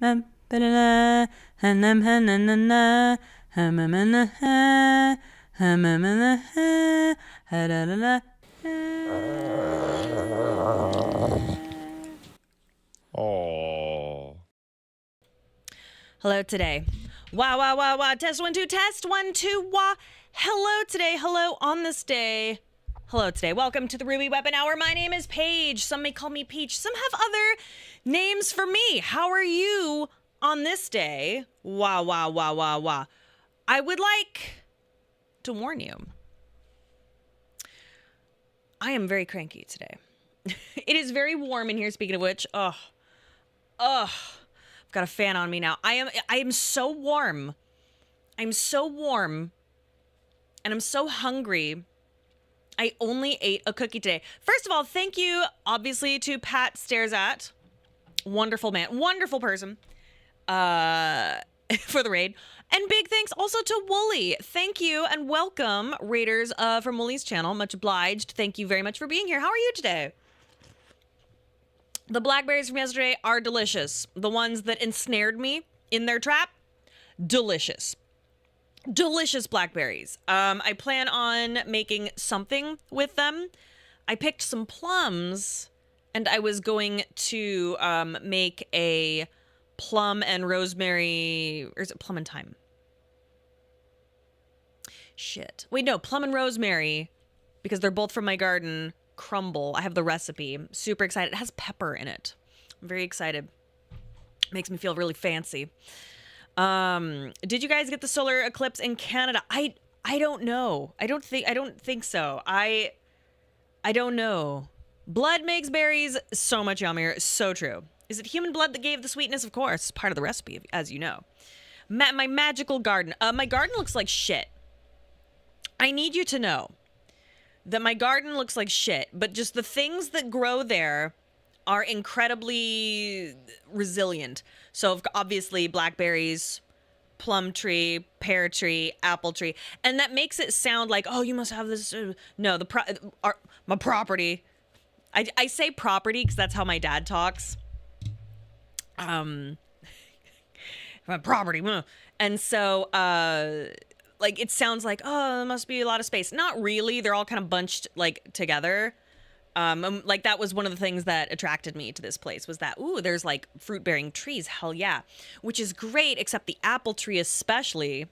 Oh. Hello today. Wah, wah, wah, wah. Test 1, 2, test 1, 2, wah. Hello today. Hello on this day. Hello today. Welcome to the Ruby Weapon Hour. My name is Paige. Some may call me Peach. Some have other names for me. How are you on this day? Wah, wah, wah, wah, wah. I would like to warn you. I am very cranky today. It is very warm in here, speaking of which. Ugh. I've got a fan on me now. I am so warm. I'm so warm. And I'm so hungry. I only ate a cookie today. First of all, thank you, obviously, to Pat Stares At. Wonderful man. Wonderful person. For the raid. And big thanks also to Wooly. Thank you and welcome, raiders from Wooly's channel. Much obliged. Thank you very much for being here. How are you today? The blackberries from yesterday are delicious. The ones that ensnared me in their trap, delicious. Delicious blackberries. I plan on making something with them. I picked some plums, and I was going to make a plum and rosemary, or is it plum and thyme? Shit. Wait, no, plum and rosemary, because they're both from my garden, crumble. I have the recipe. I'm super excited. It has pepper in it. I'm very excited. Makes me feel really fancy. Did you guys get the solar eclipse in Canada? I don't know. I don't think so. I don't know. Blood makes berries so much yummier. So true. Is it human blood that gave the sweetness? Of course. Part of the recipe, as you know. My magical garden. My garden looks like shit. I need you to know that my garden looks like shit, but just the things that grow there are incredibly resilient. So obviously blackberries, plum tree, pear tree, apple tree, and that makes it sound like, oh, you must have this. No, my property. I say property because that's how my dad talks. My property, and so like it sounds like, oh, there must be a lot of space. Not really. They're all kind of bunched like together. Like that was one of the things that attracted me to this place was that, ooh, there's like fruit bearing trees. Hell yeah. Which is great, except the apple tree especially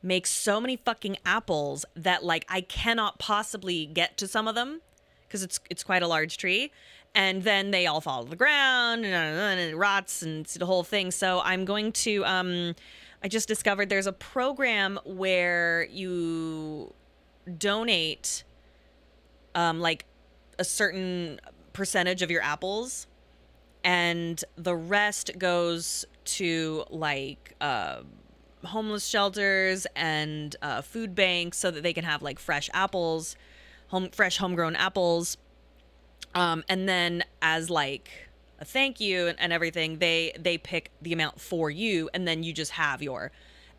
makes so many fucking apples that like I cannot possibly get to some of them because it's quite a large tree. And then they all fall to the ground and it rots and it's the whole thing. So I'm going to, I just discovered there's a program where you donate like a certain percentage of your apples and the rest goes to like homeless shelters and food banks so that they can have like fresh apples, fresh homegrown apples. And then as like a thank you and everything, they pick the amount for you and then you just have your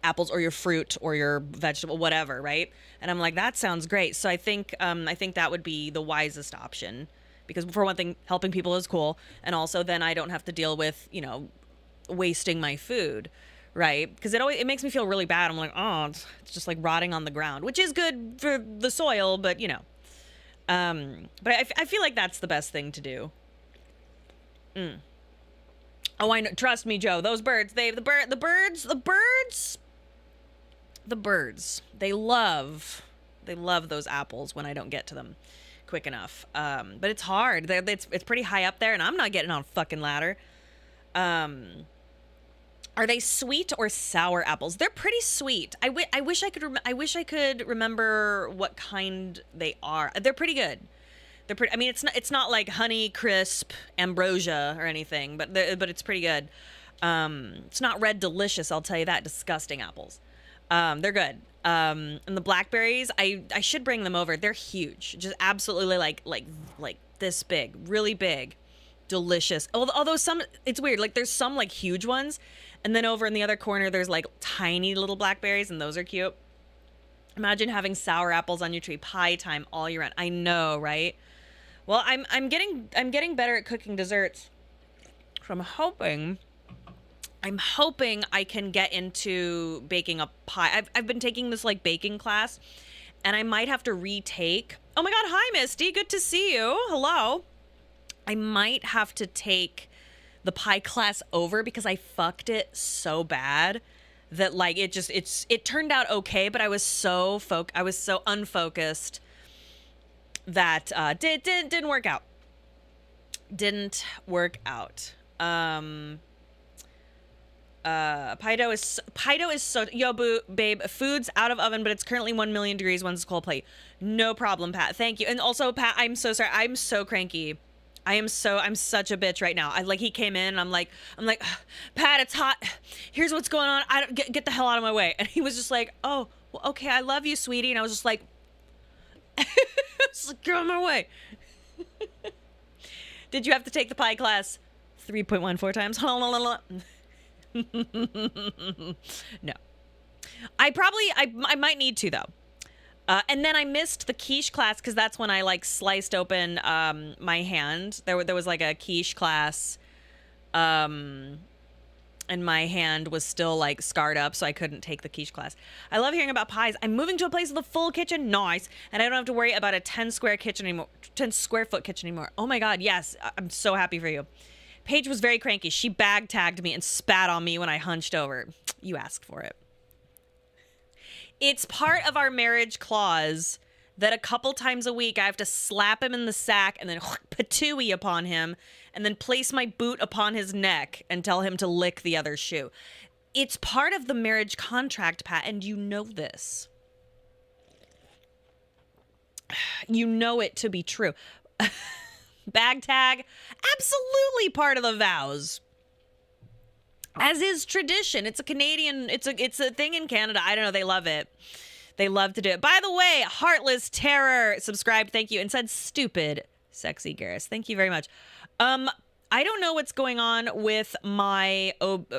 apples or your fruit or your vegetable, whatever, right? And I'm like, that sounds great. So I think that would be the wisest option because for one thing, helping people is cool. And also then I don't have to deal with, you know, wasting my food, right? Because it makes me feel really bad. I'm like, oh, it's just like rotting on the ground, which is good for the soil, but you know. But I feel like that's the best thing to do. Oh, I know. Trust me, Joe. Those birds, the birds, they love those apples when I don't get to them quick enough. But it's hard. It's pretty high up there, and I'm not getting on a fucking ladder. Are they sweet or sour apples? They're pretty sweet. I wish I could remember what kind they are. They're pretty good. They're pretty. I mean, it's not like Honey Crisp Ambrosia or anything, but it's pretty good. It's not Red Delicious, I'll tell you that. Disgusting apples. They're good. And the blackberries, I should bring them over. They're huge, just absolutely like this big, really big, delicious. Although some, it's weird. Like there's some like huge ones. And then over in the other corner, there's like tiny little blackberries, and those are cute. Imagine having sour apples on your tree, pie time all year round. I know, right? Well, I'm getting better at cooking desserts. So I'm hoping I'm hoping I can get into baking a pie. I've been taking this like baking class, and I might have to retake. Oh my God, hi Misty, good to see you. Hello. I might have to take the pie class over because I fucked it so bad that like it turned out okay, but I was so unfocused that didn't work out. Didn't work out. Pido is so babe, food's out of oven, but it's currently 1 million degrees once it's cold plate. No problem, Pat. Thank you. And also, Pat, I'm so sorry. I'm so cranky. I'm such a bitch right now. He came in and I'm like, Pat, it's hot. Here's what's going on. I don't get the hell out of my way. And he was just like, oh, well, okay, I love you, sweetie. And I was just like, get out of my way. Did you have to take the pie class 3.14 times? No. I might need to though. And then I missed the quiche class because that's when I like sliced open my hand. There was like a quiche class, and my hand was still like scarred up, so I couldn't take the quiche class. I love hearing about pies. I'm moving to a place with a full kitchen, nice, and I don't have to worry about a 10 square foot kitchen anymore. Oh my God, yes, I'm so happy for you. Paige was very cranky. She bag tagged me and spat on me when I hunched over. You asked for it. It's part of our marriage clause that a couple times a week I have to slap him in the sack and then patooey upon him and then place my boot upon his neck and tell him to lick the other shoe. It's part of the marriage contract, Pat, and you know this. You know it to be true. Bag tag, absolutely part of the vows. As is tradition. It's a Canadian, it's a thing in Canada. I don't know, they love it. They love to do it. By the way, Heartless Terror subscribed, thank you, and said stupid sexy Garrus. Thank you very much. I don't know what's going on with my fucking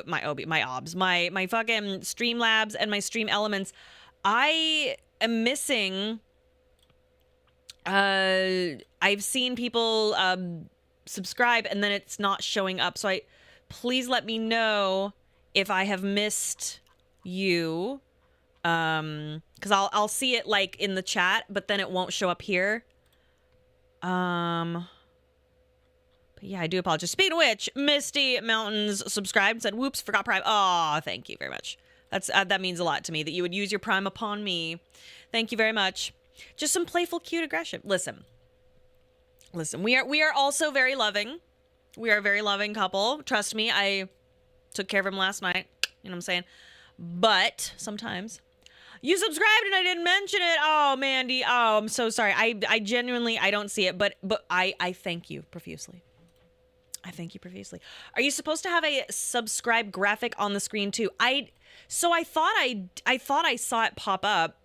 Streamlabs and my Stream Elements. I am missing I've seen people subscribe and then it's not showing up. So please let me know if I have missed you. Cause I'll see it like in the chat, but then it won't show up here. But yeah, I do apologize. Speaking of which, Misty Mountains subscribed and said, whoops, forgot Prime. Oh, thank you very much. That means a lot to me that you would use your Prime upon me. Thank you very much. Just some playful, cute aggression. Listen, we are also very loving. We are a very loving couple. Trust me, I took care of him last night. You know what I'm saying? But sometimes you subscribed and I didn't mention it. Oh, Mandy. Oh, I'm so sorry. I genuinely, I don't see it, but I thank you profusely. I thank you profusely. Are you supposed to have a subscribe graphic on the screen too? I thought I saw it pop up.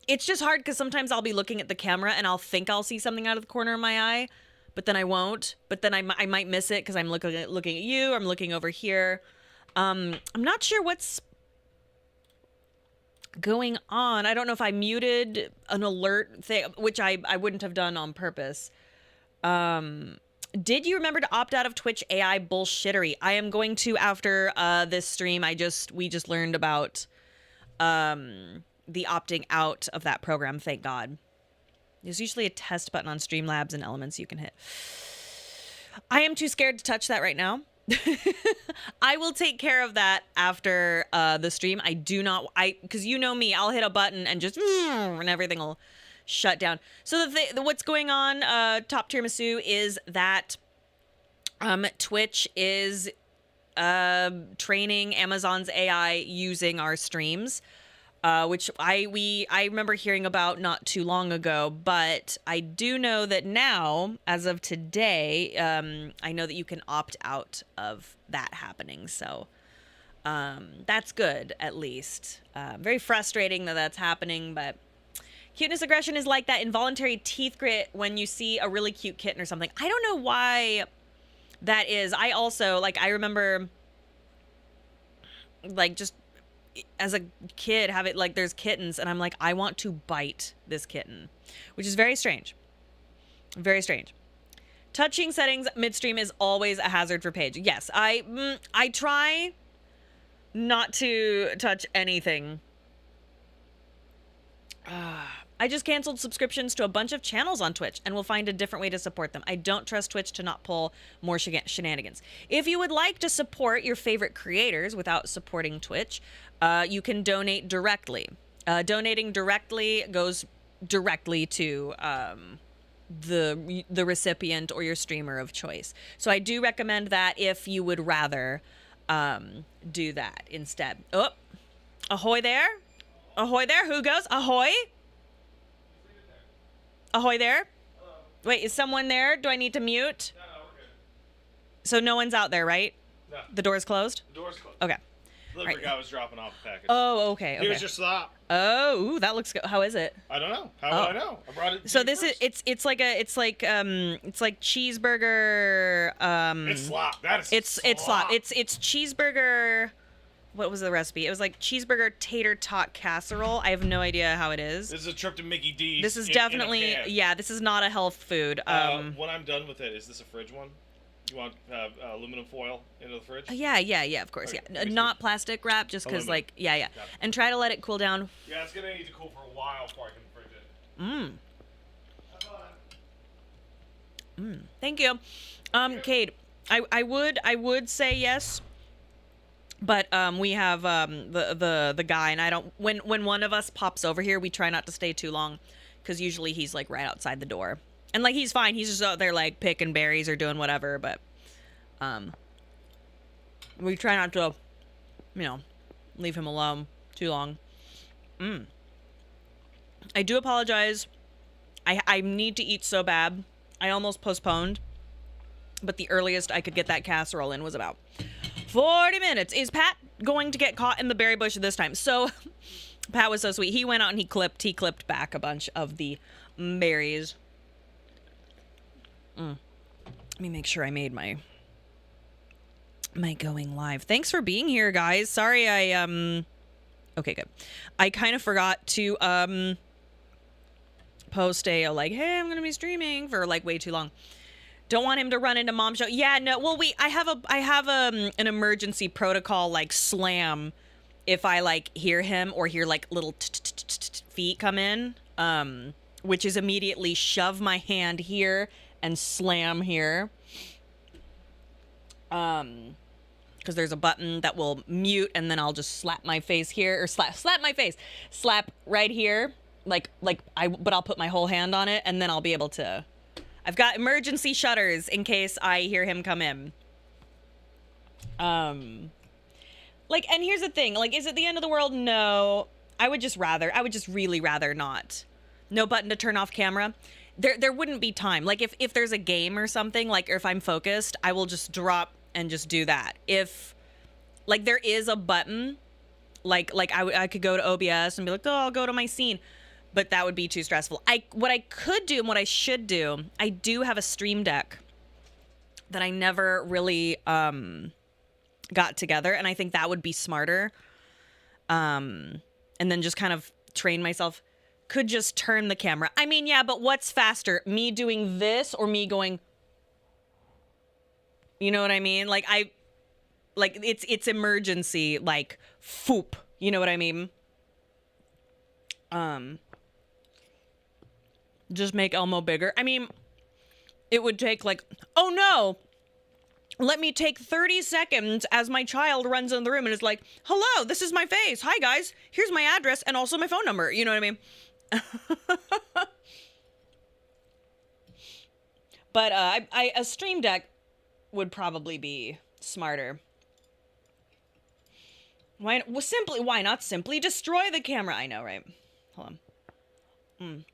It's just hard because sometimes I'll be looking at the camera and I'll think I'll see something out of the corner of my eye, but then I won't. But then I might miss it because I'm looking at you. I'm looking over here. I'm not sure what's going on. I don't know if I muted an alert thing, which I wouldn't have done on purpose. Did you remember to opt out of Twitch AI bullshittery? I am going to after this stream. We just learned about the opting out of that program, thank God. There's usually a test button on Streamlabs and Elements you can hit. I am too scared to touch that right now. I will take care of that after the stream. Because you know me, I'll hit a button and just and everything will shut down. So what's going on, Top Tiramisu, is that Twitch is training Amazon's AI using our streams. Which I remember hearing about not too long ago, but I do know that now, as of today, I know that you can opt out of that happening. So that's good, at least. Very frustrating that that's happening, but cuteness aggression is like that involuntary teeth grit when you see a really cute kitten or something. I don't know why that is. I also, I remember, just as a kid have it there's kittens and I'm like, I want to bite this kitten, which is very strange. Very strange. Touching settings midstream is always a hazard for Paige. Yes, I try not to touch anything. I just canceled subscriptions to a bunch of channels on Twitch and will find a different way to support them. I don't trust Twitch to not pull more shenanigans. If you would like to support your favorite creators without supporting Twitch, you can donate directly. Donating directly goes directly to the recipient or your streamer of choice. So I do recommend that if you would rather do that instead. Oh, ahoy there. Ahoy there. Who goes? Ahoy. Ahoy there. Hello. Wait, is someone there? Do I need to mute? No, we're good. So no one's out there, right? No. The door's closed? The door's closed. Okay. Delivery Right. guy was dropping off a package. Oh, okay. Here's your slop. Oh, ooh, that looks good. How is it? I don't know. How would I know? I brought it to So you this first. is it's like cheeseburger It's slop. That is it's slop. It's cheeseburger. What was the recipe? It was like cheeseburger tater tot casserole. I have no idea how it is. This is a trip to Mickey D's. This is in a definitely can. yeah, this is not a health food. When I'm done with it, is this a fridge one? You want aluminum foil into the fridge? Yeah, of course. Okay, Yeah. let me Not see. plastic wrap just cuz Aluminum. like yeah. Got it. And try to let it cool down. Yeah, it's gonna need to cool for a while before I can fridge it. Thank you. Cade, I would say yes. But we have the guy, and I don't. When one of us pops over here, we try not to stay too long, because usually he's like right outside the door, and like he's fine. He's just out there like picking berries or doing whatever. But we try not to, leave him alone too long. I do apologize. I need to eat so bad. I almost postponed, but the earliest I could get that casserole in was about 40 minutes. Is Pat going to get caught in the berry bush this time? So Pat was so sweet. He went out and he clipped back a bunch of the berries. Let me make sure I made my going live. Thanks for being here, guys. Sorry okay, good. I kind of forgot to post a like, hey, I'm gonna be streaming for like way too long. Don't want him to run into mom show. Yeah, no. Well, I have an emergency protocol like slam if I like hear him or hear like little feet come in, which is immediately shove my hand here and slam here. Because there's a button that will mute, and then I'll just slap my face here or slap my face, slap right here, but I'll put my whole hand on it, and then I'll be able to. I've got emergency shutters in case I hear him come in. And here's the thing, like, is it the end of the world? No. I would just really rather not. No button to turn off camera. There wouldn't be time. Like, if there's a game or something, like, or if I'm focused, I will just drop and just do that. If, like, there is a button, like I could go to OBS and be like, oh, I'll go to my scene. But that would be too stressful. What I could do and what I should do, I do have a Stream Deck that I never really got together, and I think that would be smarter. And then just kind of train myself. Could just turn the camera. I mean, yeah, but what's faster? Me doing this or me going? You know what I mean? Like it's emergency, like foop. You know what I mean? Just make Elmo bigger. I mean, it would take like, oh no, let me take 30 seconds as my child runs in the room and is like, hello, this is my face. Hi guys, here's my address and also my phone number. You know what I mean? But a Stream Deck would probably be smarter. Why not simply destroy the camera? I know, right? Hold on.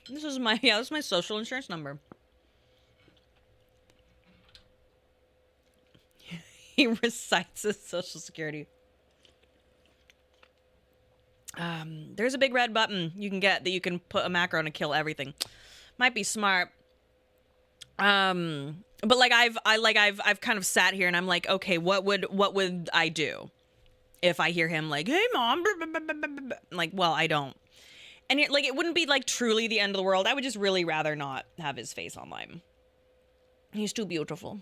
This is my social insurance number. He recites his social security. There's a big red button you can get that you can put a macro on to kill everything. Might be smart. But like I've kind of sat here and I'm like, okay, what would I do if I hear him like, hey mom, like, well, I don't. And it wouldn't be like truly the end of the world. I would just really rather not have his face online. He's too beautiful.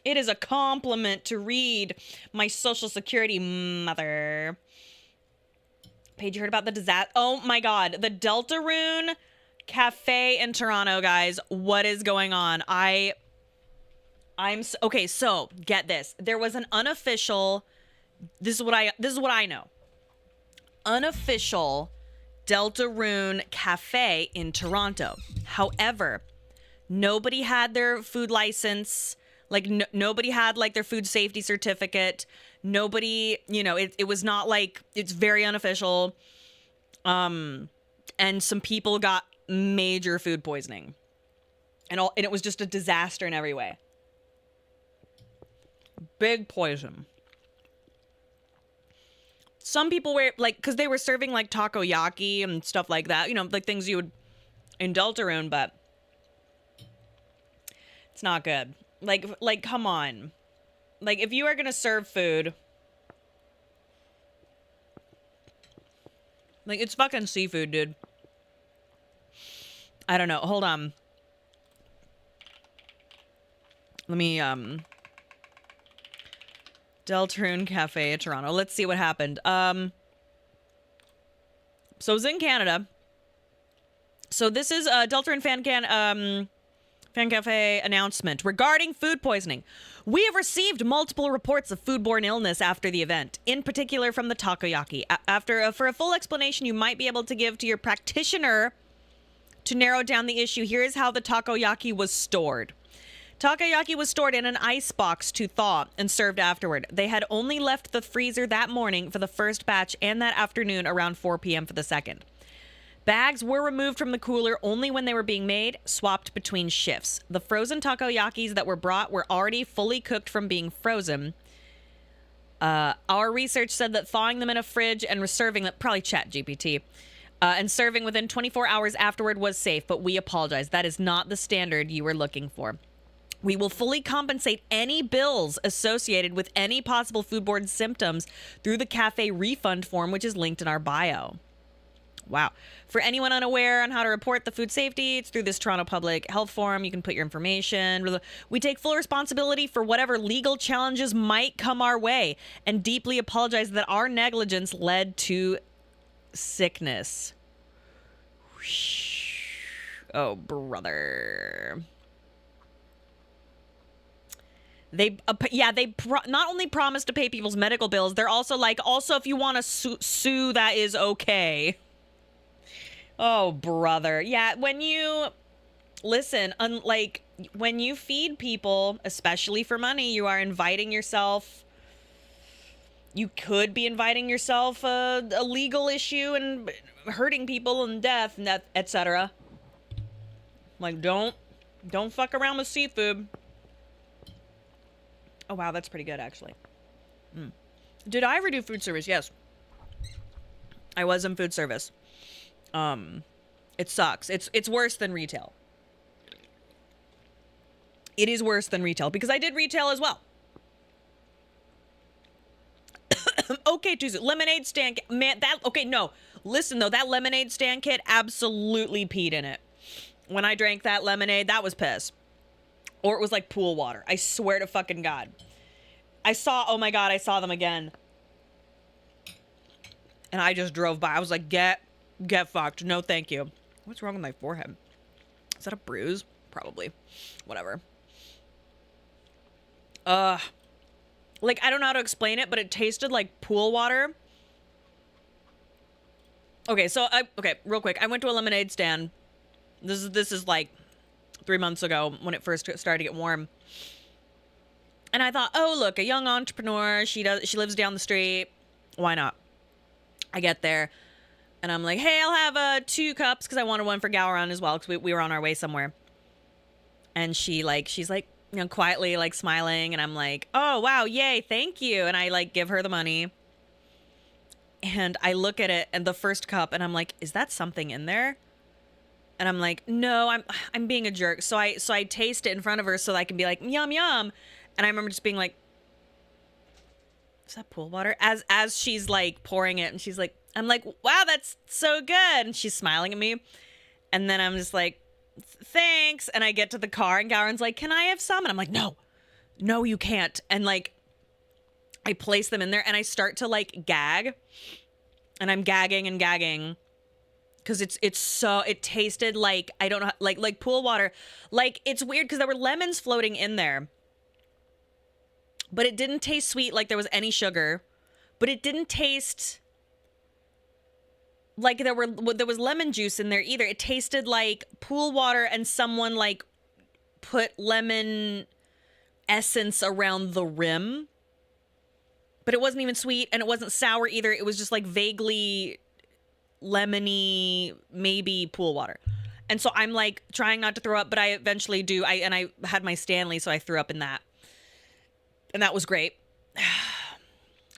It is a compliment to read my social security mother. Paige, you heard about the disaster? Oh my God. The Deltarune Cafe in Toronto, guys. What is going on? Okay, so get this. There was an unofficial, this is what I know. Unofficial Deltarune Cafe in Toronto. However, nobody had their food license. Like, nobody had, like, their food safety certificate. Nobody, it was not like, it's very unofficial. And some people got major food poisoning. And it was just a disaster in every way. Big poison. Some people were, like, because they were serving, like, takoyaki and stuff like that. Like, things you would in Deltarune, but it's not good. Like, come on. Like, if you are gonna serve food, like, it's fucking seafood, dude. I don't know. Hold on. Let me, Deltarune Cafe, Toronto. Let's see what happened. So it was in Canada. So this is a Deltarune Fan Cafe announcement regarding food poisoning. We have received multiple reports of foodborne illness after the event, in particular from the takoyaki. For a full explanation you might be able to give to your practitioner to narrow down the issue, here is how the takoyaki was stored. Takoyaki was stored in an ice box to thaw and served afterward. They had only left the freezer that morning for the first batch and that afternoon around 4 p.m. for the second. Bags were removed from the cooler only when they were being made, swapped between shifts. The frozen takoyakis that were brought were already fully cooked from being frozen. Our research said that thawing them in a fridge and serving them, probably ChatGPT, and serving within 24 hours afterward was safe, but we apologize. That is not the standard you were looking for. We will fully compensate any bills associated with any possible foodborne symptoms through the cafe refund form, which is linked in our bio. Wow. For anyone unaware on how to report the food safety, it's through this Toronto Public Health Forum. You can put your information. We take full responsibility for whatever legal challenges might come our way and deeply apologize that our negligence led to sickness. Oh, brother. They not only promise to pay people's medical bills, they're also like, if you want to sue, that is okay. Oh, brother. Yeah, when you listen, when you feed people, especially for money, you are inviting yourself. You could be inviting yourself a legal issue and hurting people and death and etc. Like, don't fuck around with seafood. Oh, wow, that's pretty good, actually. Did I ever do food service? Yes. I was in food service. It sucks. It's worse than retail. It is worse than retail because I did retail as well. Okay, Tuesday. Lemonade stand. Man, listen, though, that lemonade stand kit absolutely peed in it. When I drank that lemonade, that was piss. Or it was like pool water. I swear to fucking God. Oh my God, I saw them again. And I just drove by. I was like, get fucked. No, thank you. What's wrong with my forehead? Is that a bruise? Probably. Whatever. Like, I don't know how to explain it, but it tasted like pool water. Okay, real quick. I went to a lemonade stand. This is like 3 months ago when it first started to get warm. And I thought, oh, look, a young entrepreneur. She lives down the street. Why not? I get there and I'm like, hey, I'll have 2 cups because I wanted one for Gowron as well because we were on our way somewhere. And she's like, quietly like smiling, and I'm like, oh wow, yay, thank you. And I like give her the money. And I look at it and the first cup and I'm like, is that something in there? And I'm like, no, I'm being a jerk. So I taste it in front of her so that I can be like, yum, yum. And I remember just being like, is that pool water? As she's like pouring it, and I'm like, wow, that's so good. And she's smiling at me. And then I'm just like, thanks. And I get to the car and Gowron's like, can I have some? And I'm like, no, you can't. And like, I place them in there and I start to like gag, and I'm gagging and gagging because it tasted like, I don't know, like pool water. Like, it's weird because there were lemons floating in there, but it didn't taste sweet like there was any sugar, but it didn't taste like there was lemon juice in there either. It tasted like pool water and someone like put lemon essence around the rim. But it wasn't even sweet and it wasn't sour either. It was just like vaguely lemony, maybe pool water. And so I'm like trying not to throw up, but I eventually do. I had my Stanley, so I threw up in that. And that was great.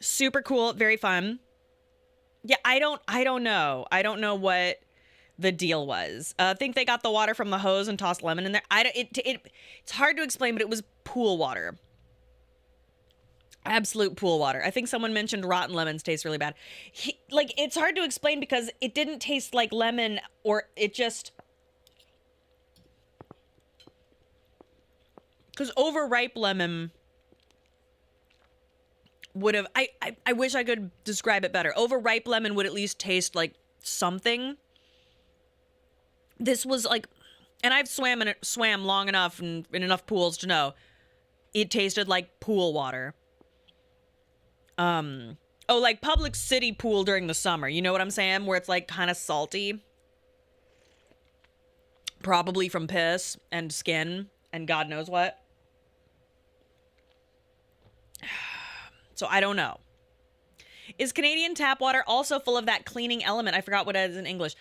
Super cool, very fun. Yeah, I don't know. I don't know what the deal was. I think they got the water from the hose and tossed lemon in there. It's hard to explain, but it was pool water. Absolute pool water. I think someone mentioned rotten lemons taste really bad. Like, it's hard to explain because it didn't taste like lemon, or it just... Because overripe lemon would have... I wish I could describe it better. Overripe lemon would at least taste like something. This was like... And I've swam long enough and in enough pools to know it tasted like pool water. Like public city pool during the summer. You know what I'm saying? Where it's like kind of salty. Probably from piss and skin and God knows what. So I don't know. Is Canadian tap water also full of that cleaning element? I forgot what it is in English.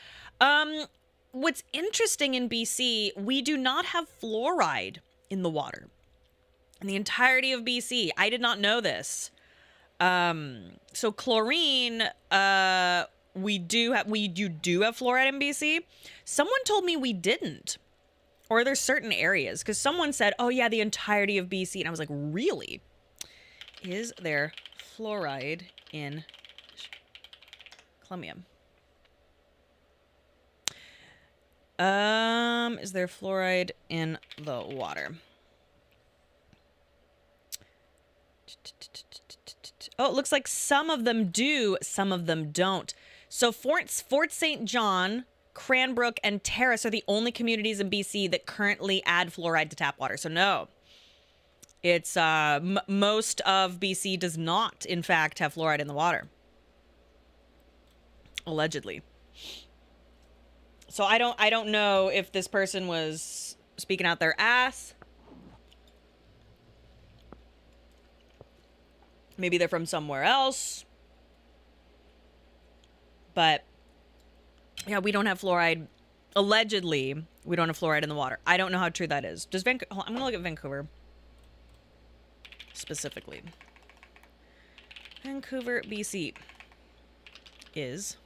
What's interesting in BC, we do not have fluoride in the water. In the entirety of BC. I did not know this. So chlorine, we do have fluoride in BC. Someone told me we didn't, or there's certain areas, because someone said, oh yeah, the entirety of BC. And I was like, really? Is there fluoride in Columbia? Is there fluoride in the water? Oh, it looks like some of them do, some of them don't. So Fort St. John, Cranbrook, and Terrace are the only communities in BC that currently add fluoride to tap water. So no, it's most of BC does not, in fact, have fluoride in the water. Allegedly. So I don't know if this person was speaking out their ass. Maybe they're from somewhere else. But yeah, we don't have fluoride. Allegedly, we don't have fluoride in the water. I don't know how true that is. Does Vancouver... I'm going to look at Vancouver. Specifically. Vancouver, BC. Is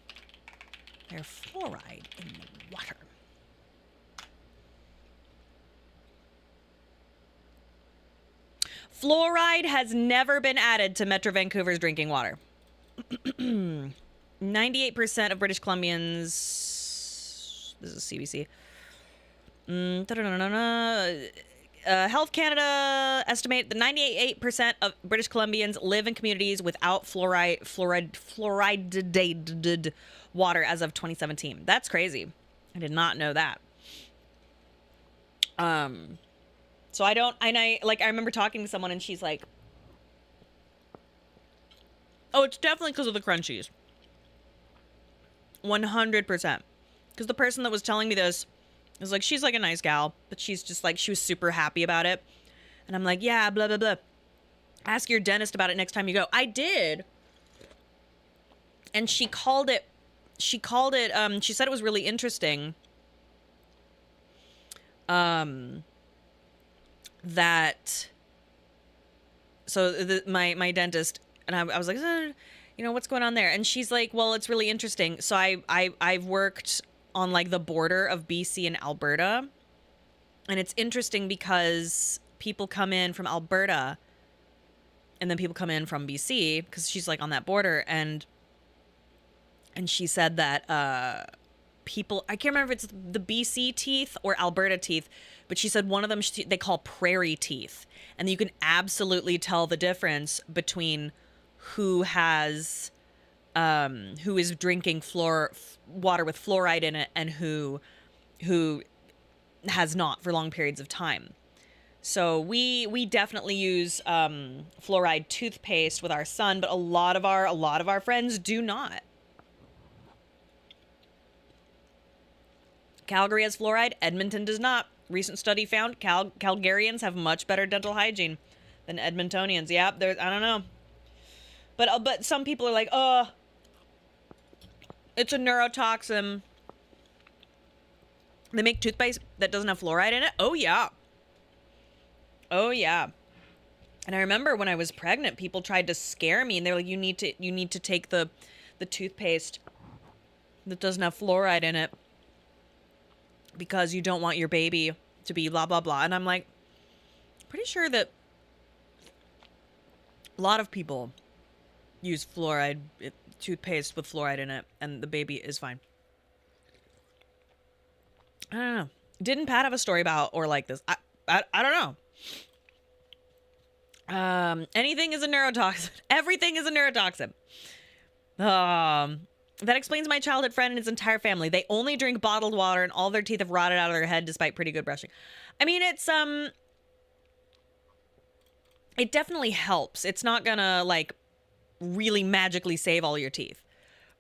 there fluoride in the water? Fluoride has never been added to Metro Vancouver's drinking water. 98% of British Columbians... This is CBC. Health Canada estimate that 98% of British Columbians live in communities without fluoridated water as of 2017. That's crazy. I did not know that. So I remember talking to someone and she's like, oh, it's definitely because of the crunchies. 100%. Because the person that was telling me this was like, she's like a nice gal, but she's just like, she was super happy about it. And I'm like, yeah, blah, blah, blah. Ask your dentist about it next time you go. I did. And she said it was really interesting. My dentist, and I was like, what's going on there? And she's like, well, it's really interesting. So I've worked on like the border of BC and Alberta, and it's interesting because people come in from Alberta and then people come in from BC because she's like on that border, and she said that people, I can't remember if it's the BC teeth or Alberta teeth, but she said one of them they call prairie teeth. And you can absolutely tell the difference between who is drinking water with fluoride in it and who has not for long periods of time. So we definitely use fluoride toothpaste with our son, but a lot of our friends do not. Calgary has fluoride, Edmonton does not. Recent study found Calgarians have much better dental hygiene than Edmontonians. Yeah, I don't know. But some people are like, "Oh, it's a neurotoxin." They make toothpaste that doesn't have fluoride in it? Oh yeah. Oh yeah. And I remember when I was pregnant, people tried to scare me and they're like, you need to take the toothpaste that doesn't have fluoride in it because you don't want your baby to be blah blah blah. And I'm like, pretty sure that a lot of people use toothpaste with fluoride in it and the baby is fine. I don't know. Didn't Pat have a story about or like this? I don't know. Anything is a neurotoxin. Everything is a neurotoxin. That explains my childhood friend and his entire family. They only drink bottled water and all their teeth have rotted out of their head despite pretty good brushing. I mean, it definitely helps. It's not gonna like really magically save all your teeth,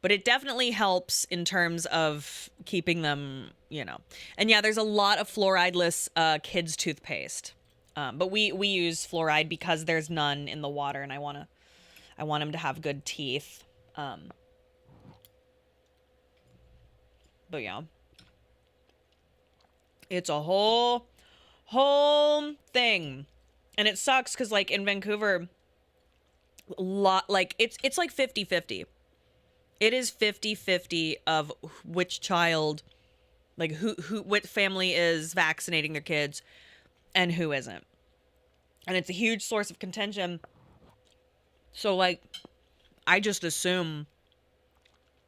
but it definitely helps in terms of keeping them, you know. And yeah, there's a lot of fluoride-less kids toothpaste. But we use fluoride because there's none in the water, and I want them to have good teeth. But yeah, it's a whole thing, and it sucks because like in Vancouver, it's like 50-50. It is 50-50 of which child, like what family is vaccinating their kids and who isn't. And it's a huge source of contention. So like, I just assume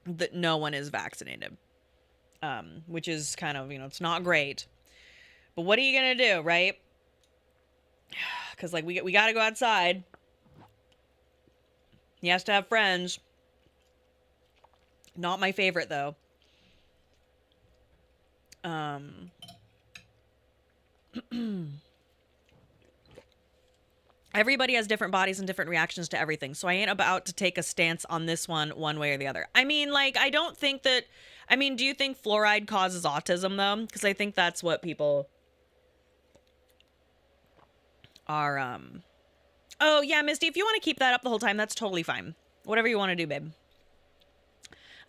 that no one is vaccinated. Which is kind of, it's not great. But what are you going to do, right? Because like we got to go outside. He has to have friends. Not my favorite though. Everybody has different bodies and different reactions to everything. So I ain't about to take a stance on this one way or the other. I mean, like, I don't think that... I mean, do you think fluoride causes autism, though? Because I think that's what people are, Oh, yeah, Misty, if you want to keep that up the whole time, that's totally fine. Whatever you want to do, babe.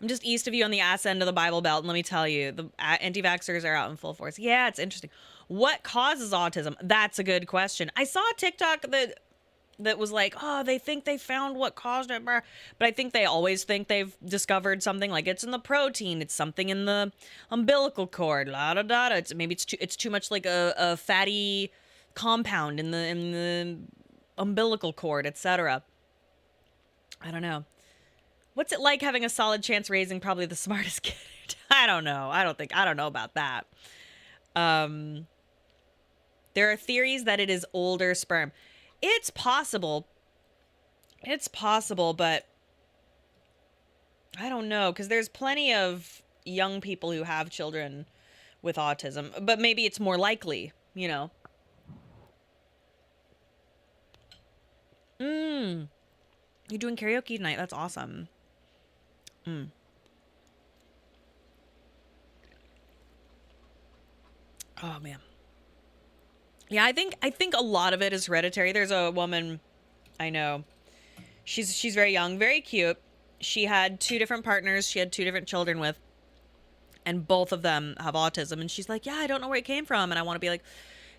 I'm just east of you on the ass end of the Bible Belt, and let me tell you, the anti-vaxxers are out in full force. Yeah, it's interesting. What causes autism? That's a good question. I saw a TikTok that was like, oh, they think they found what caused it, but I think they always think they've discovered something, like it's in the protein, it's something in the umbilical cord, la da da da. It's too much like a fatty compound in the umbilical cord, etc. I don't know. What's it like having a solid chance raising probably the smartest kid? I don't know. I don't know about that. There are theories that it is older sperm. It's possible. It's possible, but I don't know, because there's plenty of young people who have children with autism, but maybe it's more likely, you know. You're doing karaoke tonight. That's awesome. Oh man. Yeah, I think a lot of it is hereditary. There's a woman I know. She's very young, very cute. She had 2 different partners she had 2 different children with, and both of them have autism. And she's like, yeah, I don't know where it came from. And I want to be like,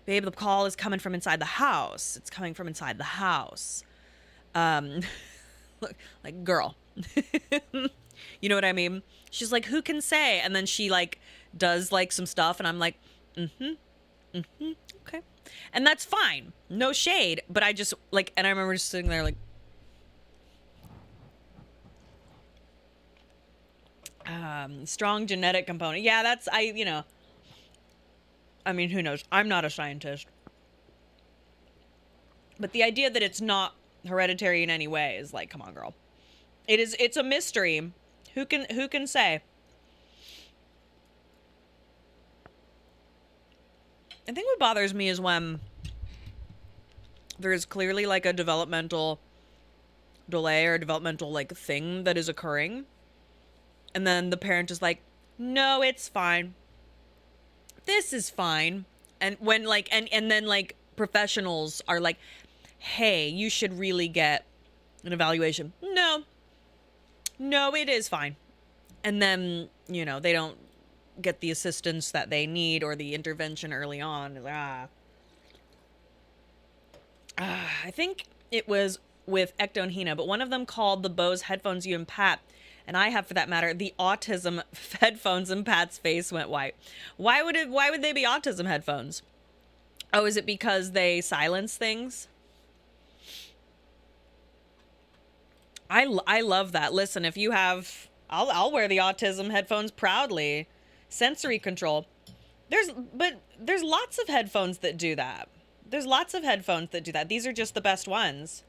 babe, the call is coming from inside the house. It's coming from inside the house. Look, like, girl. You know what I mean? She's like, who can say? And then she like does like some stuff, and I'm like, okay. And that's fine. No shade. But I just like, and I remember just sitting there like, Strong genetic component. Yeah, that's, I mean, who knows? I'm not a scientist. But the idea that it's not hereditary in any way is like, come on, girl. It's a mystery. Who can say? I think what bothers me is when there's clearly like a developmental delay or a developmental like thing that is occurring. And then the parent is like, no, it's fine. This is fine. And when like, and then like professionals are like, hey, you should really get an evaluation. No, it is fine. And then, they don't get the assistance that they need or the intervention early on. I think it was with Ecto and Hina, but one of them called the Bose headphones you and Pat, and I have for that matter, the autism headphones, and Pat's face went white. Why would they be autism headphones? Oh, is it because they silence things? I love that. Listen, if you have, I'll wear the autism headphones proudly. Sensory control. There's lots of headphones that do that. These are just the best ones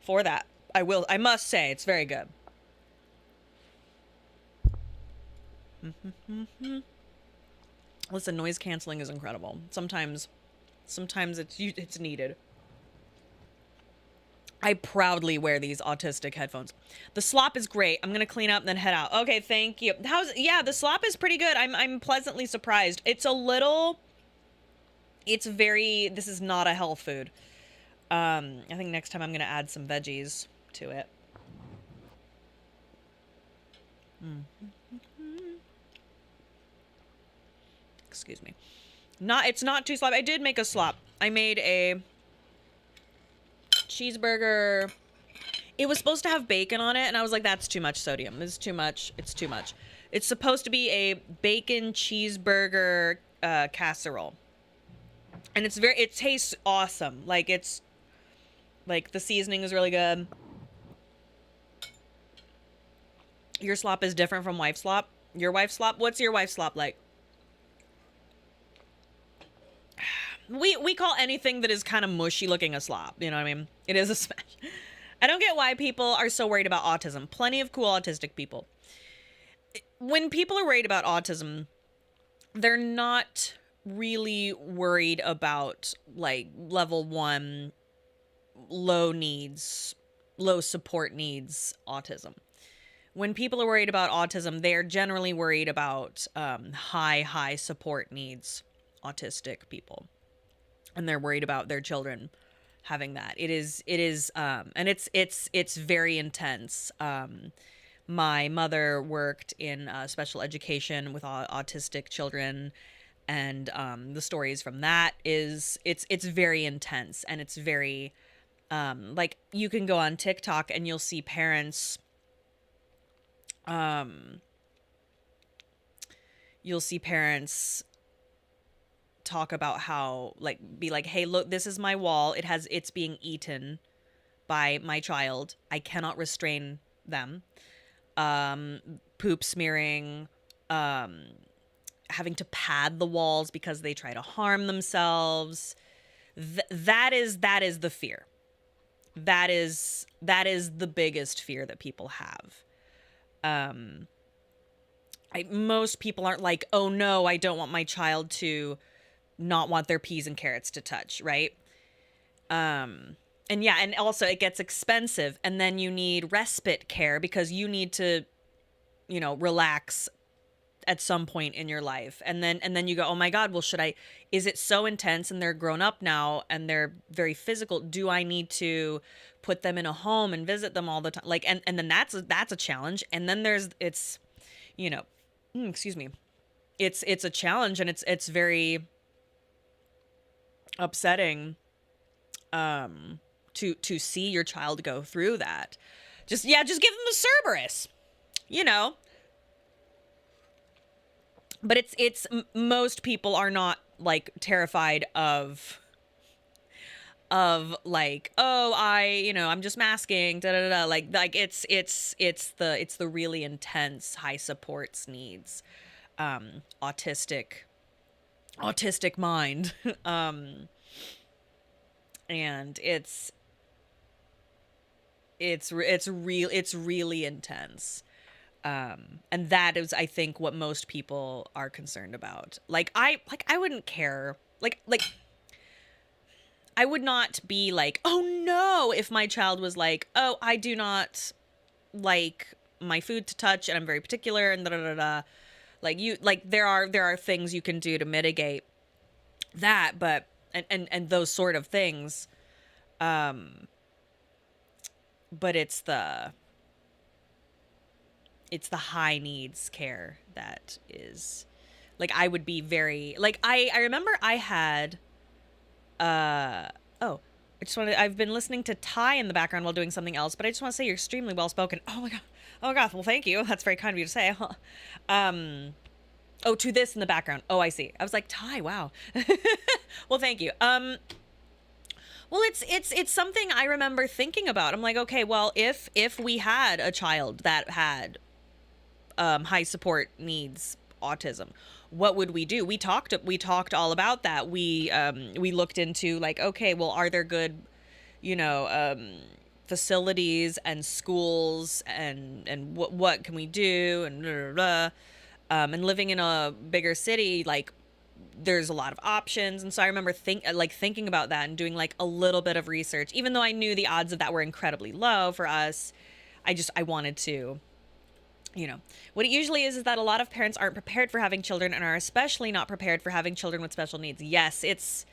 for that. I must say, it's very good. Listen, noise canceling is incredible. Sometimes it's needed. I proudly wear these autistic headphones. The slop is great. I'm gonna clean up and then head out. Okay, thank you. The slop is pretty good. I'm pleasantly surprised. This is not a health food. I think next time I'm gonna add some veggies to it. Excuse me. It's not too slop. I did make a slop. I made a cheeseburger. It was supposed to have bacon on it, and I was like, that's too much sodium. It's too much. It's supposed to be a bacon cheeseburger casserole. And it tastes awesome. Like, it's like the seasoning is really good. Your slop is different from wife's slop. Your wife's slop? What's your wife's slop like? We call anything that is kind of mushy looking a slop. You know what I mean? It is a smash. I don't get why people are so worried about autism. Plenty of cool autistic people. When people are worried about autism, they're not really worried about like level 1 low support needs autism. When people are worried about autism, they're generally worried about high support needs autistic people. And they're worried about their children having that. It is and it's very intense. My mother worked in special education with autistic children, and the stories from that it's very intense, and it's very like, you can go on TikTok and you'll see parents talk about how, like, be like, hey, look, this is my wall. It's being eaten by my child. I cannot restrain them. Poop smearing, having to pad the walls because they try to harm themselves. That is the fear. That is the biggest fear that people have. Most people aren't like, oh no, I don't want my child to not want their peas and carrots to touch, right? And also it gets expensive, and then you need respite care because you need to, relax at some point in your life. And then you go, oh my God, well, is it so intense and they're grown up now and they're very physical? Do I need to put them in a home and visit them all the time? Like, and then that's a challenge. And then it's a challenge, and it's very upsetting, to see your child go through that. Just give them the Cerberus, But most people are not like terrified of of like, oh, I'm just masking, da da da. Like it's the really intense high supports needs, autistic mind, and it's really intense. And that is, I think, what most people are concerned about. I wouldn't care. I would not be like, oh no, if my child was like, oh, I do not like my food to touch and I'm very particular and da da da da. There are things you can do to mitigate that, but and those sort of things. But it's the high needs care that is, like, I would be very, like, I remember I had oh, I've been listening to Ty in the background while doing something else, but I just want to say you're extremely well spoken. Oh my god. Oh god. Well, thank you. That's very kind of you to say. Oh, to this in the background. Oh, I see. I was like, Ty, wow. Well, thank you. Well, it's something I remember thinking about. I'm like, okay, well, if we had a child that had high support needs, autism, what would we do? We talked all about that. We looked into, like, okay, well, are there good, facilities and schools and what can we do, and blah, blah, blah. And living in a bigger city, like, there's a lot of options. And so I remember thinking about that and doing like a little bit of research, even though I knew the odds of that were incredibly low for us. I wanted to, what it usually is that a lot of parents aren't prepared for having children and are especially not prepared for having children with special needs. Yes, it's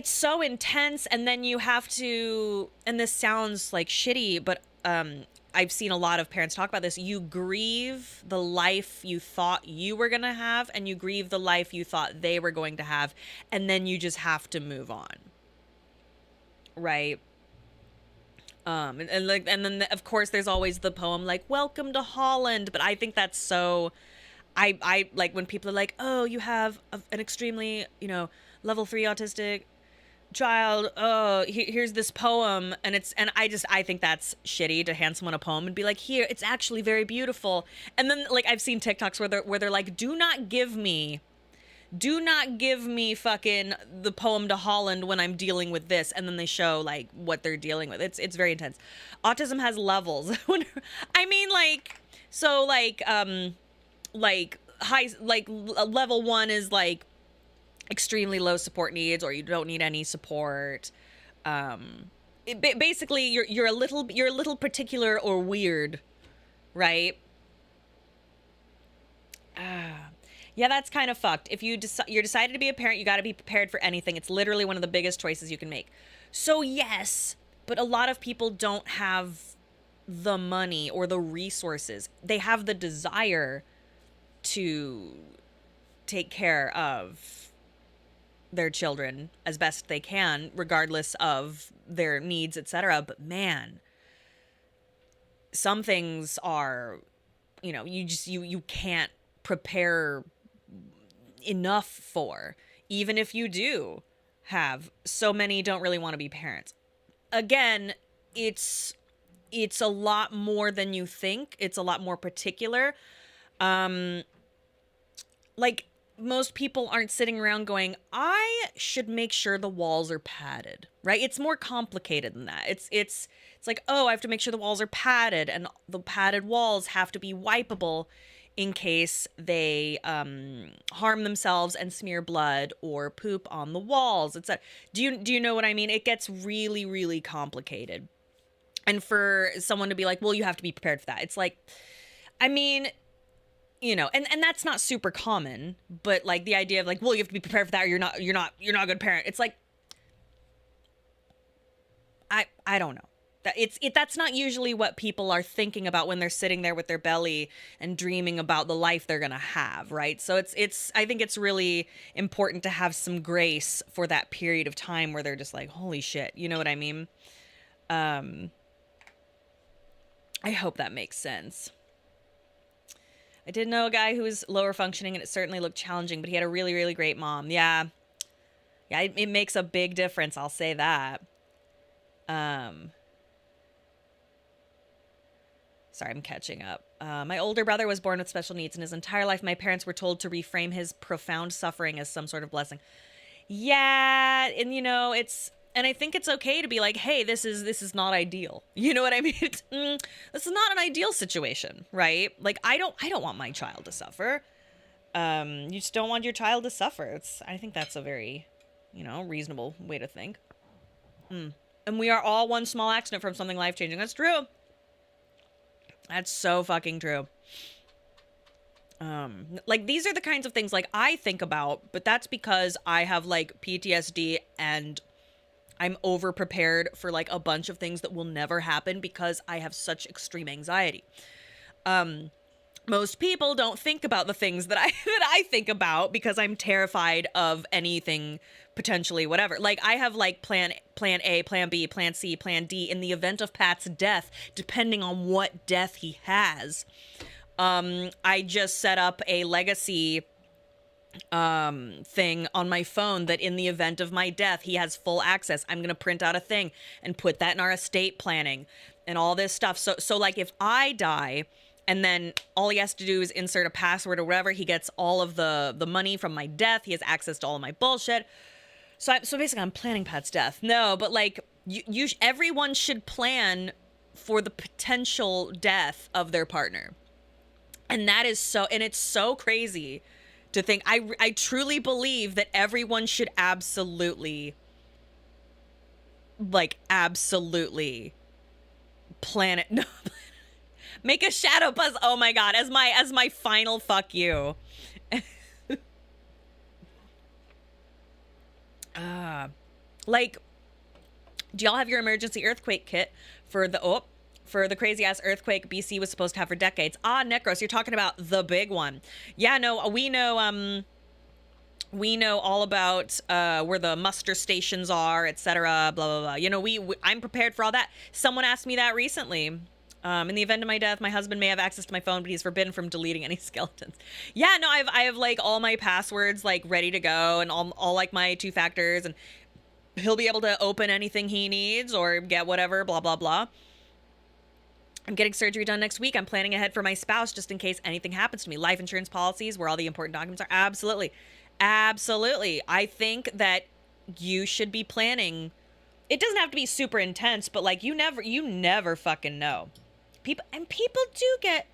so intense. And then you have to, and this sounds like shitty, but I've seen a lot of parents talk about this. You grieve the life you thought you were going to have, and you grieve the life you thought they were going to have, and then you just have to move on. Right? And then of course there's always the poem like "Welcome to Holland," but I think that's so, I like when people are like, "Oh, you have an extremely, level 3 autistic child, oh, here's this poem," and I think that's shitty to hand someone a poem and be like, "Here, it's actually very beautiful." And then, like, I've seen TikToks where they're like, do not give me fucking the poem to Holland when I'm dealing with this, and then they show like what they're dealing with. It's very intense. Autism has levels. I mean, like, so like high, like level 1 is like extremely low support needs, or you don't need any support. Basically you're a little particular or weird, right? Yeah, that's kind of fucked. If you're decided to be a parent, you got to be prepared for anything. It's literally one of the biggest choices you can make. So yes, but a lot of people don't have the money or the resources. They have the desire to take care of their children as best they can, regardless of their needs, etc. But man, some things are, you can't prepare enough for, even if you do have. So many don't really want to be parents. Again, it's a lot more than you think. It's a lot more particular. Like, most people aren't sitting around going, I should make sure the walls are padded, right? It's more complicated than that. It's like, oh, I have to make sure the walls are padded, and the padded walls have to be wipeable in case they harm themselves and smear blood or poop on the walls. Do you know what I mean? It gets really, really complicated. And for someone to be like, well, you have to be prepared for that. It's like, I mean, and that's not super common, but like the idea of like, well, you have to be prepared for that, or you're not a good parent. It's like, I don't know. That's not usually what people are thinking about when they're sitting there with their belly and dreaming about the life they're gonna have, right? So I think it's really important to have some grace for that period of time where they're just like, holy shit, you know what I mean? I hope that makes sense. I did know a guy who was lower functioning, and it certainly looked challenging, but he had a really, really great mom. Yeah. Yeah, it makes a big difference. I'll say that. Um, Sorry, I'm catching up. My older brother was born with special needs. In his entire life, my parents were told to reframe his profound suffering as some sort of blessing. Yeah, and and I think it's okay to be like, hey, this is not ideal. You know what I mean? This is not an ideal situation, right? Like I don't want my child to suffer. You just don't want your child to suffer. I think that's a very, reasonable way to think. And we are all one small accident from something life changing. That's true. That's so fucking true. Like these are the kinds of things like I think about, but that's because I have like PTSD and I'm over prepared for like a bunch of things that will never happen because I have such extreme anxiety. Most people don't think about the things that I think about because I'm terrified of anything potentially whatever. Like I have like plan A, plan B, plan C, plan D in the event of Pat's death, depending on what death he has. I just set up a legacy thing on my phone that in the event of my death, he has full access. I'm going to print out a thing and put that in our estate planning and all this stuff. So like if I die and then all he has to do is insert a password or whatever, he gets all of the money from my death. He has access to all of my bullshit. So basically I'm planning Pat's death. No, but like everyone should plan for the potential death of their partner. And that is and it's so crazy to think. I truly believe that everyone should absolutely plan it. No, make a shadow buzz. Oh my God, as my final fuck you. Like, do y'all have your emergency earthquake kit for the crazy ass earthquake BC was supposed to have for decades? Necros, you're talking about the big one. Yeah, no, we know all about where the muster stations are, etc. Blah blah blah. I'm prepared for all that. Someone asked me that recently. In the event of my death, my husband may have access to my phone, but he's forbidden from deleting any skeletons. Yeah, no, I have like all my passwords like ready to go and all like my 2 factors, and he'll be able to open anything he needs or get whatever, blah blah blah. I'm getting surgery done next week. I'm planning ahead for my spouse just in case anything happens to me. Life insurance policies where all the important documents are. Absolutely. Absolutely. I think that you should be planning. It doesn't have to be super intense, but like you never fucking know. People do get,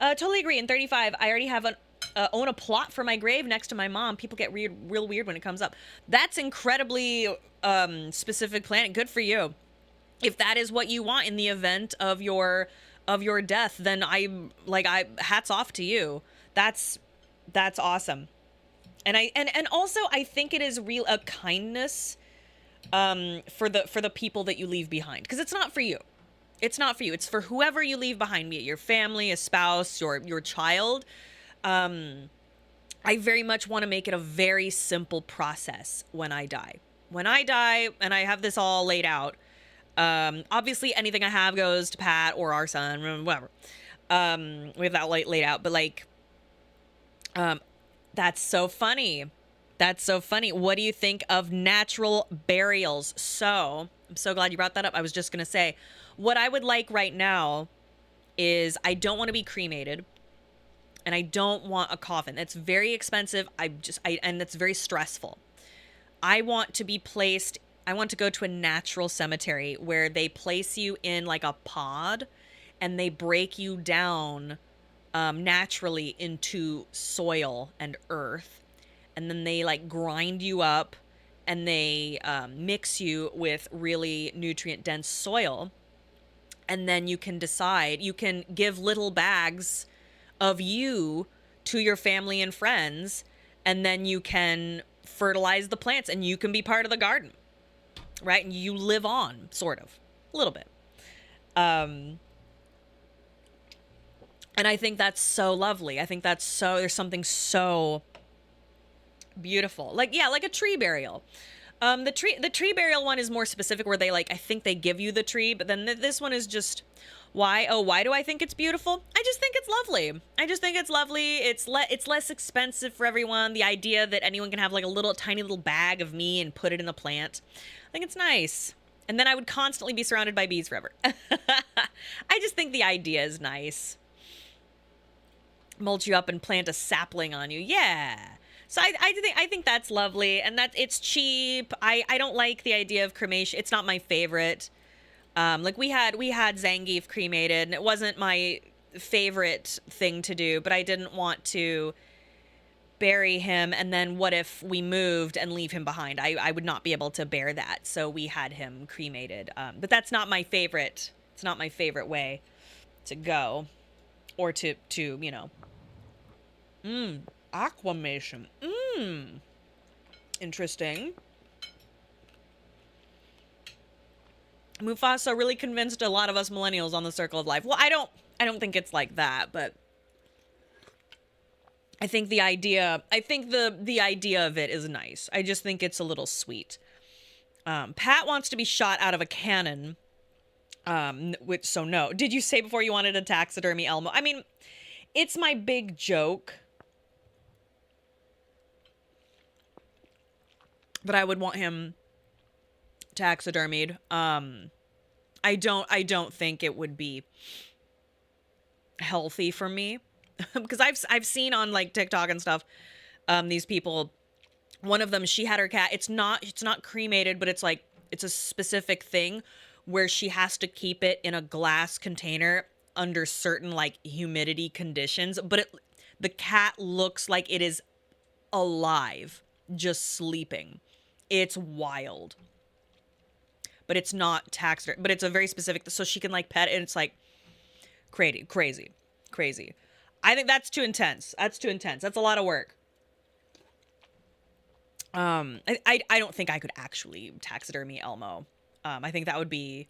totally agree. In 35, I already have own a plot for my grave next to my mom. People get real weird when it comes up. That's incredibly specific planning. Good for you. If that is what you want in the event of your death, then I hats off to you. That's awesome. And also I think it is a kindness for the people that you leave behind, because it's not for you. It's not for you. It's for whoever you leave behind, be it your family, a spouse, your child. I very much want to make it a very simple process when I die. When I die, and I have this all laid out, obviously anything I have goes to Pat or our son, whatever. We have that laid out, but like, that's so funny. That's so funny. What do you think of natural burials? So I'm so glad you brought that up. I was just going to say, what I would like right now is I don't want to be cremated, and I don't want a coffin. That's very expensive. And that's very stressful. I want to go to a natural cemetery where they place you in like a pod and they break you down naturally into soil and earth. And then they like grind you up and they mix you with really nutrient dense soil. And then you can give little bags of you to your family and friends. And then you can fertilize the plants and you can be part of the garden. Right? And you live on, sort of, a little bit. And I think that's so lovely. I think there's something so beautiful. Like, yeah, like a tree burial. The tree burial one is more specific, where they like, I think they give you the tree, but then this one is just why. Oh, why do I think it's beautiful? I just think it's lovely. I just think it's lovely. It's less expensive for everyone. The idea that anyone can have like a little tiny little bag of me and put it in the plant, I think it's nice. And then I would constantly be surrounded by bees forever. I just think the idea is nice. Mulch you up and plant a sapling on you. Yeah. So I think that's lovely, and that it's cheap. I don't like the idea of cremation. It's not my favorite. Like we had Zangief cremated, and it wasn't my favorite thing to do, but I didn't want to bury him, and then what if we moved and leave him behind? I would not be able to bear that, so we had him cremated. But that's not my favorite. It's not my favorite way to go, or to you know. Aquamation. Interesting. Mufasa really convinced a lot of us millennials on the Circle of Life. Well, I don't think it's like that, but I think the idea of it is nice. I just think it's a little sweet. Pat wants to be shot out of a cannon. So no. Did you say before you wanted a taxidermy Elmo? I mean, it's my big joke. But I would want him taxidermied. I don't think it would be healthy for me. Because I've seen on like TikTok and stuff, these people, one of them, she had her cat. It's not cremated, but it's like, it's a specific thing where she has to keep it in a glass container under certain like humidity conditions. But the cat looks like it is alive, just sleeping. It's wild. But it's not taxidermy, but it's a very specific, so she can like pet it, and it's like crazy. I think that's too intense. That's a lot of work. I don't think I could actually taxidermy Elmo. I think that would be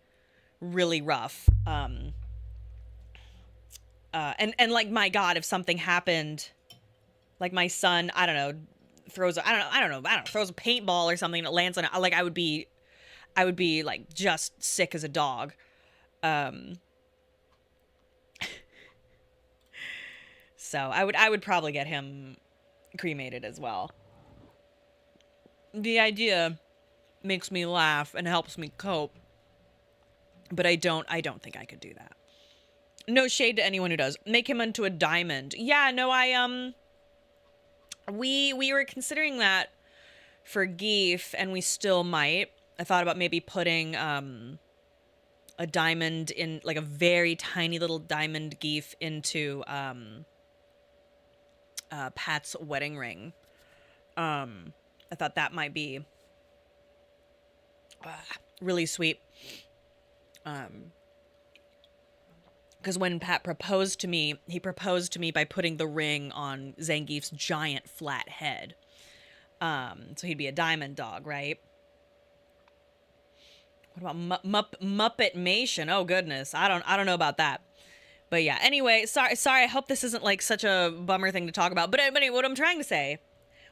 really rough. And like, my God, if something happened, like my son, I don't know, throws a paintball or something that lands on it, like I would be like just sick as a dog. So I would probably get him cremated as well. The idea makes me laugh and helps me cope, but I don't think I could do that. No shade to anyone who does. Make him into a diamond. Yeah, no, we were considering that for Geef, and we still might. I thought about maybe putting a diamond in, like a very tiny little diamond Geef into Pat's wedding ring. I thought that might be really sweet. Because when Pat proposed to me, he proposed to me by putting the ring on Zangief's giant flat head. So he'd be a diamond dog, right? What about Muppet-mation? Oh goodness, I don't know about that. But yeah, anyway, sorry. I hope this isn't like such a bummer thing to talk about. But anyway, what I'm trying to say,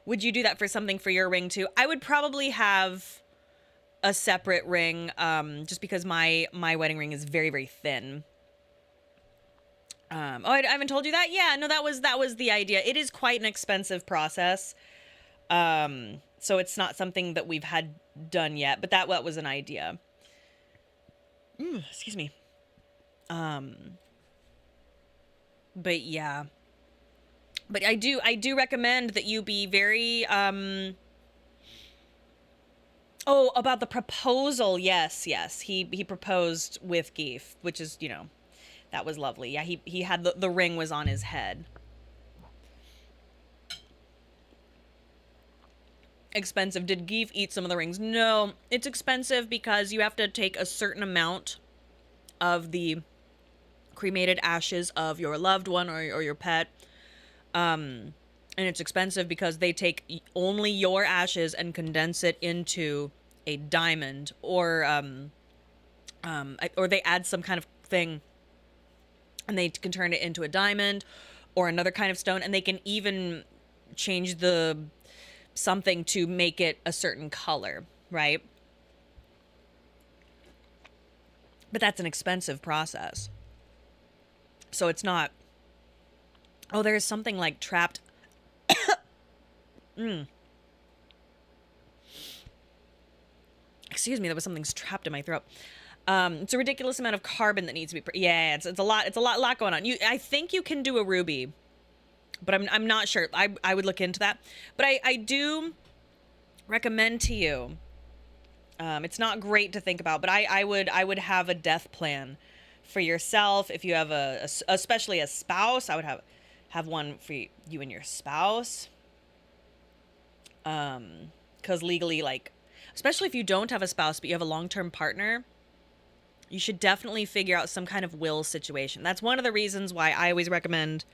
would you do that for something for your ring too? I would probably have a separate ring, just because my wedding ring is very, very thin. I haven't told you that? Yeah, no, that was the idea. It is quite an expensive process. So it's not something that we've had done yet, but that was an idea. Excuse me. But yeah. But I do recommend that you be very, oh, about the proposal. Yes. He proposed with Geef, which is, that was lovely. Yeah, he had the ring was on his head. Expensive. Did Geef eat some of the rings? No, it's expensive because you have to take a certain amount of the cremated ashes of your loved one or your pet. And it's expensive because they take only your ashes and condense it into a diamond, or they add some kind of thing and they can turn it into a diamond or another kind of stone, and they can even change something to make it a certain color. right? But that's an expensive process. So it's not, oh, there's something like trapped. Excuse me, there was something trapped in my throat. It's a ridiculous amount of carbon that needs to be. Yeah, it's a lot going on. I think you can do a ruby, but I'm not sure. I would look into that. But I do recommend to you. It's not great to think about, but I would have a death plan for yourself. If you have especially a spouse, I would have one for you and your spouse. Because legally, like, especially if you don't have a spouse but you have a long-term partner, you should definitely figure out some kind of will situation. That's one of the reasons why I always recommend,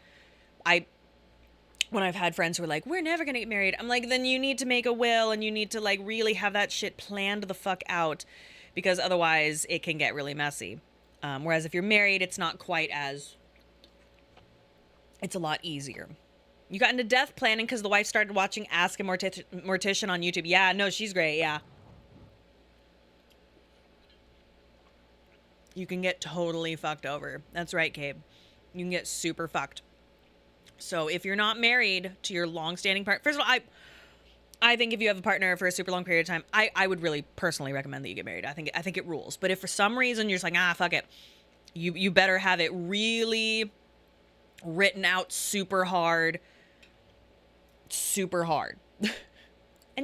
when I've had friends who are like, we're never going to get married, I'm like, then you need to make a will and you need to like really have that shit planned the fuck out, because otherwise it can get really messy. Whereas if you're married, it's not quite as, it's a lot easier. You got into death planning because the wife started watching Ask a Mortician on YouTube. Yeah, no, she's great, yeah. You can get totally fucked over. That's right, Cabe. You can get super fucked. So if you're not married to your long-standing partner, first of all, I think if you have a partner for a super long period of time, I would really personally recommend that you get married. I think it rules. But if for some reason you're just like, fuck it, you better have it really written out super hard. And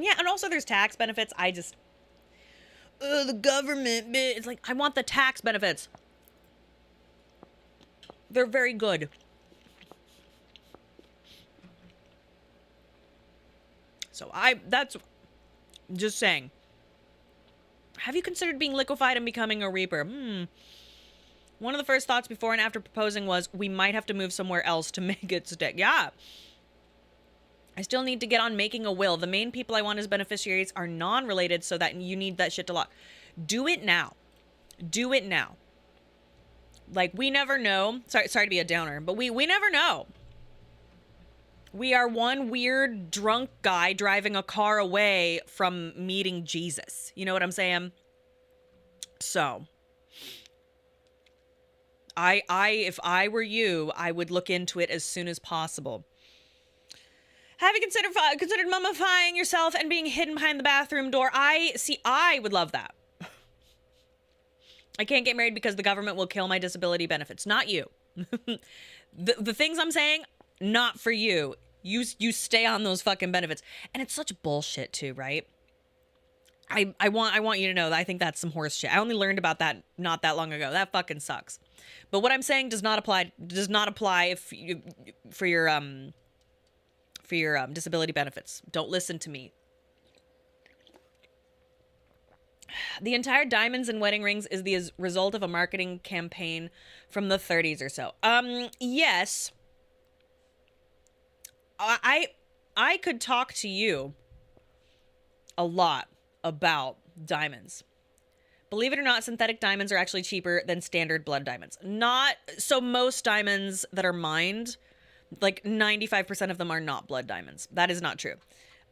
yeah, and also there's tax benefits. The government, it's like, I want the tax benefits. They're very good. So that's just saying. Have you considered being liquefied and becoming a reaper? One of the first thoughts before and after proposing was, we might have to move somewhere else to make it stick. Yeah. I still need to get on making a will. The main people I want as beneficiaries are non-related, so that you need that shit to lock. Do it now. Do it now. Like, we never know. Sorry to be a downer, but we never know. We are one weird drunk guy driving a car away from meeting Jesus. You know what I'm saying? So, if I were you, I would look into it as soon as possible. Have you considered mummifying yourself and being hidden behind the bathroom door? I would love that. I can't get married because the government will kill my disability benefits. Not you. The things I'm saying, not for you. You stay on those fucking benefits. And it's such bullshit too, right? I want you to know that I think that's some horse shit. I only learned about that not that long ago. That fucking sucks. But what I'm saying does not apply if you, for your disability benefits. Don't listen to me. The entire diamonds and wedding rings is the result of a marketing campaign from the 30s or so. Yes. I could talk to you a lot about diamonds. Believe it or not, synthetic diamonds are actually cheaper than standard blood diamonds. Not so most diamonds that are mined, like 95% of them are not blood diamonds. That is not true.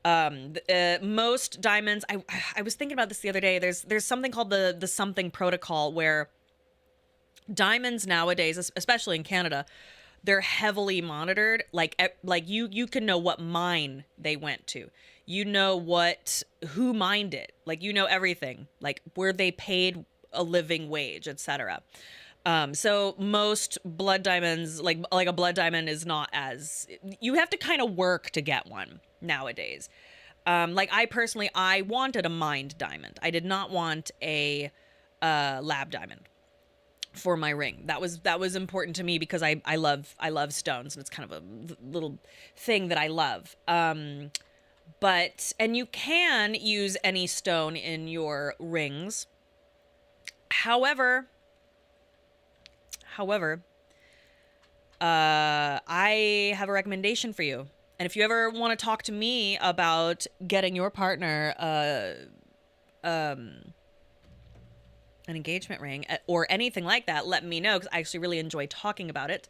Most diamonds, I was thinking about this the other day. There's something called the something protocol, where diamonds nowadays, especially in Canada, they're heavily monitored. Like you can know what mine they went to. You know who mined it. Like, you know everything. Like, where they paid a living wage, etc. So most blood diamonds, like a blood diamond, is not as, you have to kind of work to get one nowadays. Like, I wanted a mined diamond. I did not want a lab diamond for my ring. That was important to me because I love stones, and it's kind of a little thing that I love. And you can use any stone in your rings. However, I have a recommendation for you. And if you ever want to talk to me about getting your partner an engagement ring or anything like that, let me know, because I actually really enjoy talking about it.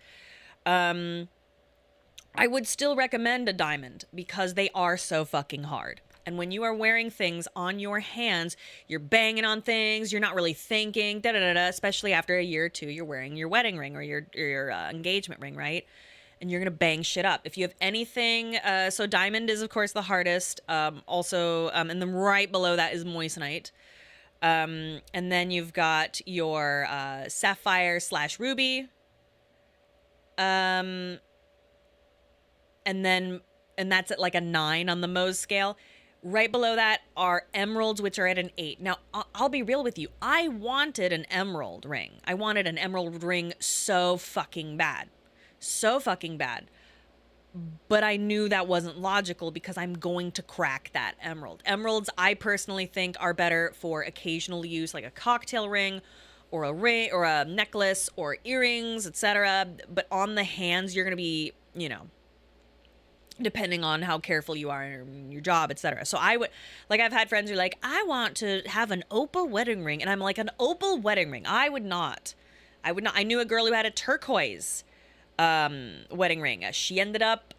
I would still recommend a diamond because they are so fucking hard. And when you are wearing things on your hands, you're banging on things, you're not really thinking, da da da da, especially after a year or two, you're wearing your wedding ring or your engagement ring, right? And you're going to bang shit up. If you have anything, so diamond is, of course, the hardest. And then right below that is moissanite. And then you've got your sapphire / ruby. And that's at like a 9 on the Mohs scale. Right below that are emeralds, which are at an 8. Now, I'll be real with you. I wanted an emerald ring. I wanted an emerald ring so fucking bad. So fucking bad. But I knew that wasn't logical because I'm going to crack that emerald. Emeralds, I personally think, are better for occasional use, like a cocktail ring or a ring or a necklace or earrings, etc. But on the hands, you're going to be, you know, depending on how careful you are in your job, etc. So I would, like, I've had friends who are like, I want to have an opal wedding ring. And I'm like, an opal wedding ring? I would not. I knew a girl who had a turquoise wedding ring. She ended up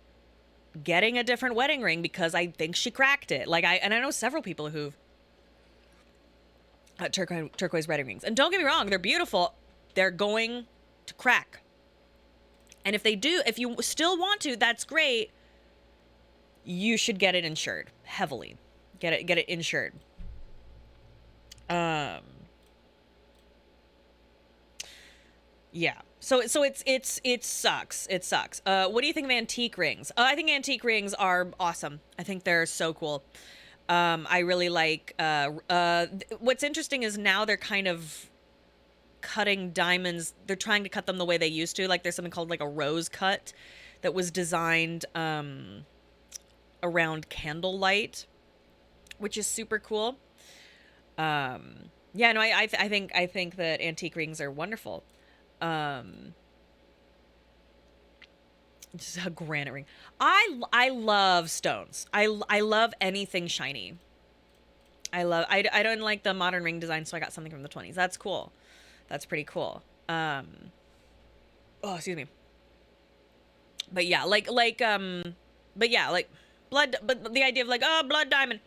getting a different wedding ring because I think she cracked it. I know several people who've turquoise wedding rings. And don't get me wrong, they're beautiful. They're going to crack. And if they do, if you still want to, that's great. You should get it insured heavily. Get it insured. Yeah. So it sucks. It sucks. What do you think of antique rings? I think antique rings are awesome. I think they're so cool. I really like, what's interesting is now they're kind of cutting diamonds. They're trying to cut them the way they used to. Like there's something called like a rose cut that was designed, around candlelight, which is super cool. Yeah, no, I think that antique rings are wonderful. Just a granite ring. I love stones. I love anything shiny. I don't like the modern ring design, so I got something from the 20s. That's cool. That's pretty cool. Oh, excuse me. But yeah, like blood, but the idea of like, oh, blood diamond.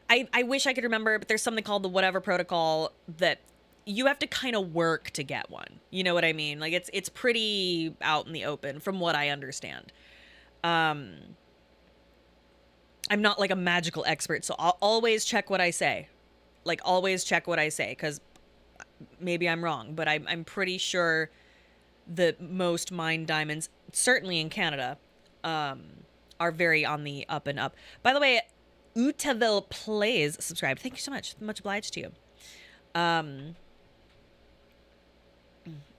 I wish I could remember, but there's something called the whatever protocol that you have to kind of work to get one. You know what I mean? Like it's pretty out in the open from what I understand. I'm not like a magical expert, so I'll always check what I say. Like always check what I say, because maybe I'm wrong, but I'm pretty sure that most mined diamonds, certainly in Canada, are very on the up and up. By the way, Utaville Plays subscribed. Thank you so much. Much obliged to you.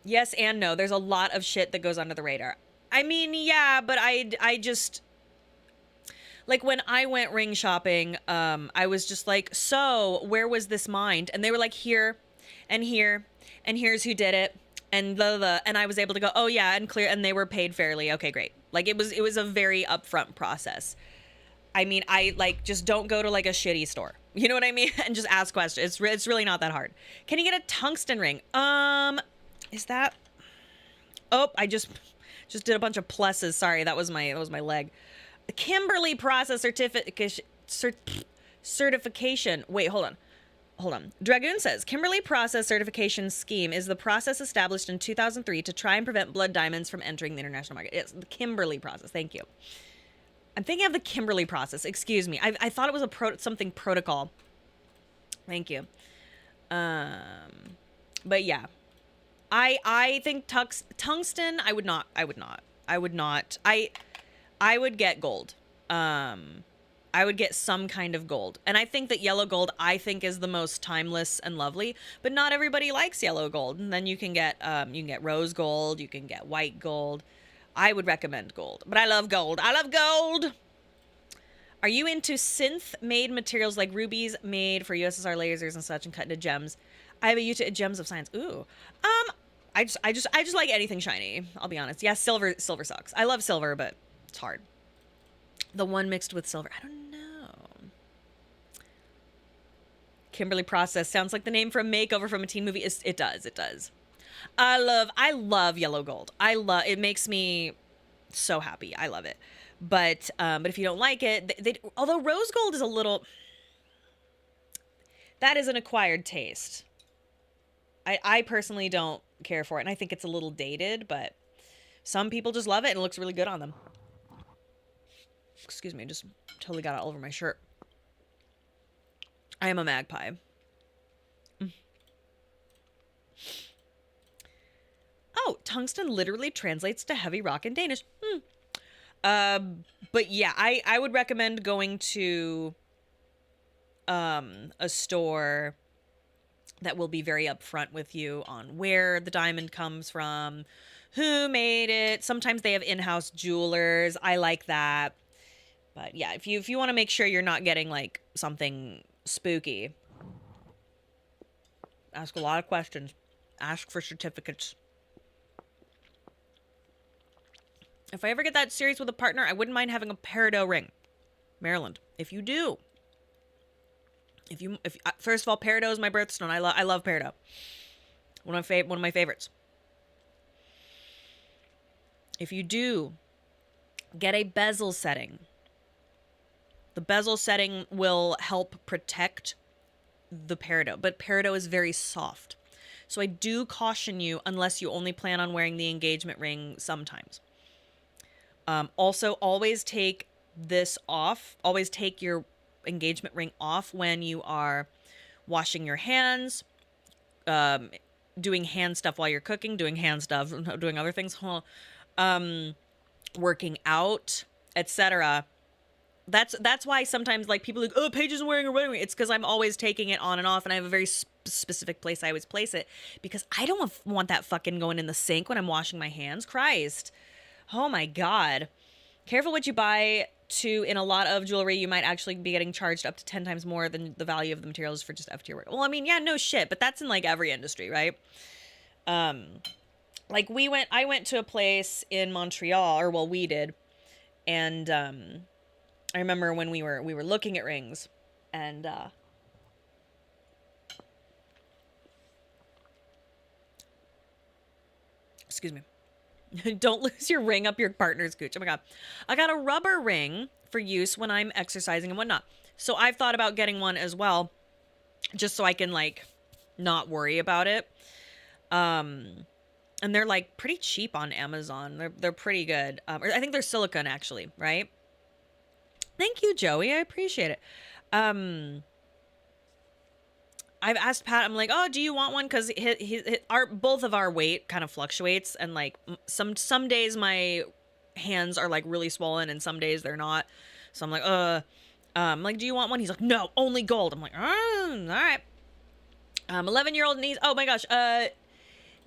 Yes and no. There's a lot of shit that goes under the radar. I mean, yeah, but I just... Like, when I went ring shopping, I was just like, so, where was this mined? And they were like, here, and here's who did it, and blah, blah, blah. And I was able to go, oh, yeah, and clear, and they were paid fairly. Okay, great. Like, it was a very upfront process. I mean, just don't go to, like, a shitty store. You know what I mean? And just ask questions. It's really not that hard. Can you get a tungsten ring? Is that... Oh, I just did a bunch of pluses. Sorry, that was my leg. Kimberly process certification. Wait, hold on. Dragoon says, Kimberly process certification scheme is the process established in 2003 to try and prevent blood diamonds from entering the international market. It's the Kimberly process. Thank you. I'm thinking of the Kimberly process. Excuse me. I thought it was something protocol. Thank you. But yeah. I think tungsten, I would not. I would get gold. I would get some kind of gold. And I think that yellow gold, I think, is the most timeless and lovely. But not everybody likes yellow gold. And then you can get rose gold. You can get white gold. I would recommend gold. But I love gold. I love gold! Are you into synth-made materials like rubies made for USSR lasers and such and cut into gems? I have a YouTube gems of science. Ooh. I just like anything shiny. I'll be honest. Yeah, silver sucks. I love silver, but it's hard. The one mixed with silver. I don't know. Kimberly process sounds like the name for a makeover from a teen movie. It does. I love yellow gold. It makes me so happy. I love it. But if you don't like it, although rose gold is a little, that is an acquired taste. I personally don't care for it, and I think it's a little dated, but some people just love it and it looks really good on them. Excuse me, I just totally got it all over my shirt. I am a magpie. Oh, tungsten literally translates to heavy rock in Danish. But yeah, I would recommend going to a store that will be very upfront with you on where the diamond comes from, who made it. Sometimes they have in-house jewelers. I like that. But yeah, if you want to make sure you're not getting like something spooky, ask a lot of questions. Ask for certificates. If I ever get that serious with a partner, I wouldn't mind having a peridot ring. Maryland. If you do. If first of all, peridot is my birthstone. I love peridot. One of my favorites. If you do, get a bezel setting. The bezel setting will help protect the peridot, but peridot is very soft. So I do caution you, unless you only plan on wearing the engagement ring sometimes. Also, always take this off. Always take your engagement ring off when you are washing your hands, doing hand stuff while you're cooking, doing hand stuff, doing other things, working out, etc. That's why sometimes like people are like, oh, Paige isn't wearing a wedding ring. It's because I'm always taking it on and off, and I have a very specific place I always place it, because I don't want that fucking going in the sink when I'm washing my hands. Christ. Oh my God. Careful what you buy too. In a lot of jewelry, you might actually be getting charged up to 10 times more than the value of the materials for just F-tier work. Well, I mean, yeah, no shit, but that's in like every industry, right? Like I went to a place in Montreal, or well, we did, and I remember when we were looking at rings, and excuse me. Don't lose your ring up your partner's gooch. Oh my God. I got a rubber ring for use when I'm exercising and whatnot. So I've thought about getting one as well, just so I can like not worry about it. And they're like pretty cheap on Amazon. They're pretty good. I think they're silicone actually, right? Thank you, Joey. I appreciate it. I've asked Pat, I'm like, oh, do you want one? Because both of our weight kind of fluctuates. And like some days my hands are like really swollen and some days they're not. So I'm like, I'm like, do you want one? He's like, no, only gold. I'm like, oh, all right. 11-year-old niece. Oh my gosh.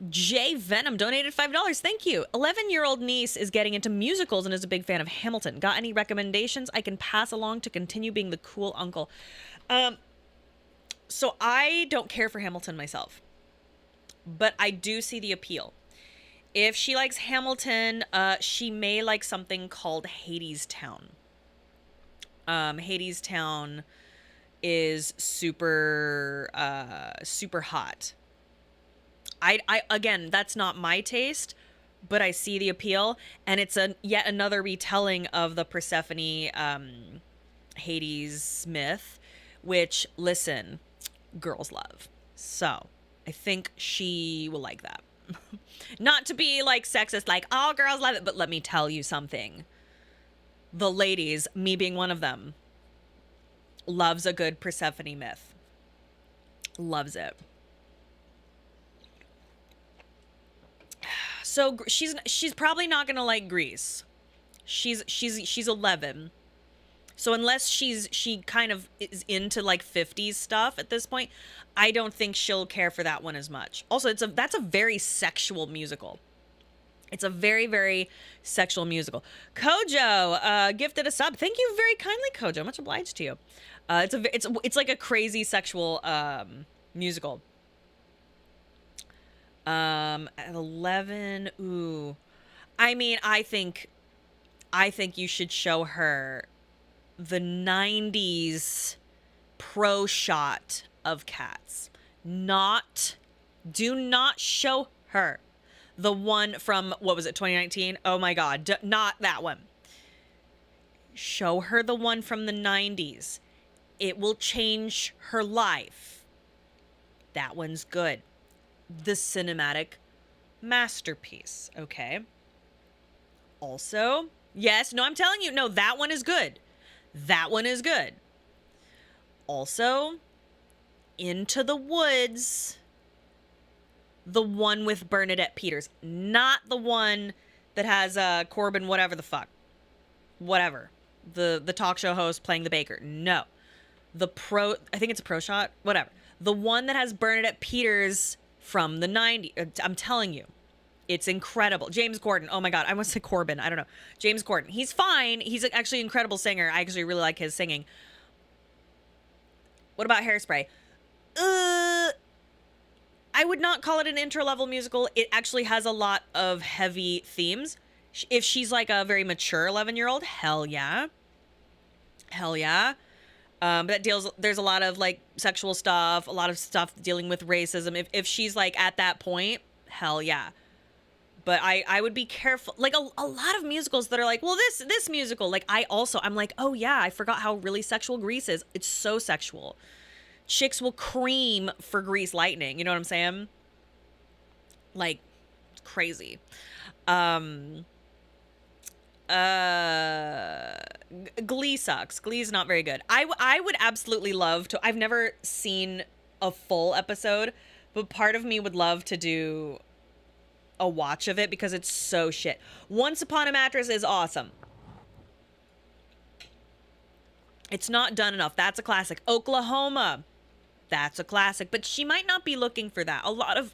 Jay Venom donated $5. Thank you. 11-year-old niece is getting into musicals and is a big fan of Hamilton. Got any recommendations I can pass along to continue being the cool uncle? So I don't care for Hamilton myself, but I do see the appeal. If she likes Hamilton, she may like something called Hadestown. Hadestown is super hot. I again, that's not my taste, but I see the appeal, and it's yet another retelling of the Persephone Hades myth, which, listen, girls love. So I think she will like that. Not to be like sexist, like all girls love it, but let me tell you something. The ladies, me being one of them, loves a good Persephone myth. Loves it. So she's probably not gonna like Grease. She's 11. So unless she kind of is into like 50s stuff at this point, I don't think she'll care for that one as much. Also, that's a very sexual musical. It's a very, very sexual musical. Kojo gifted a sub. Thank you very kindly, Kojo. Much obliged to you. It's like a crazy sexual musical. At 11, ooh. I mean, I think you should show her the 90s pro shot of Cats. Do not show her the one from, what was it, 2019? Oh my God, not that one. Show her the one from the 90s. It will change her life. That one's good. The cinematic masterpiece, okay? Also, yes, no, I'm telling you, no, that one is good. That one is good. Also, Into the Woods, the one with Bernadette Peters, not the one that has Corbin, whatever the fuck. Whatever. The talk show host playing the baker. No. I think it's a pro shot. Whatever. The one that has Bernadette Peters from the 90s. I'm telling you. It's incredible. James Corden. Oh my God. I almost said Corbin. I don't know. James Corden. He's fine. He's actually an incredible singer. I actually really like his singing. What about Hairspray? I would not call it an intro-level musical. It actually has a lot of heavy themes. If she's like a very mature 11-year-old, hell yeah. Hell yeah. But there's a lot of like sexual stuff, a lot of stuff dealing with racism. If she's like at that point, hell yeah. But I would be careful. Like a lot of musicals that are like, well, this musical, like I'm like, oh yeah, I forgot how really sexual Grease is. It's so sexual. Chicks will cream for Grease Lightning. You know what I'm saying? Like, it's crazy. Glee sucks. Glee's not very good. I would absolutely love to. I've never seen a full episode, but part of me would love to do a watch of it because it's so shit. Once Upon a Mattress is awesome. It's not done enough. That's a classic. Oklahoma. That's a classic, but she might not be looking for that. A lot of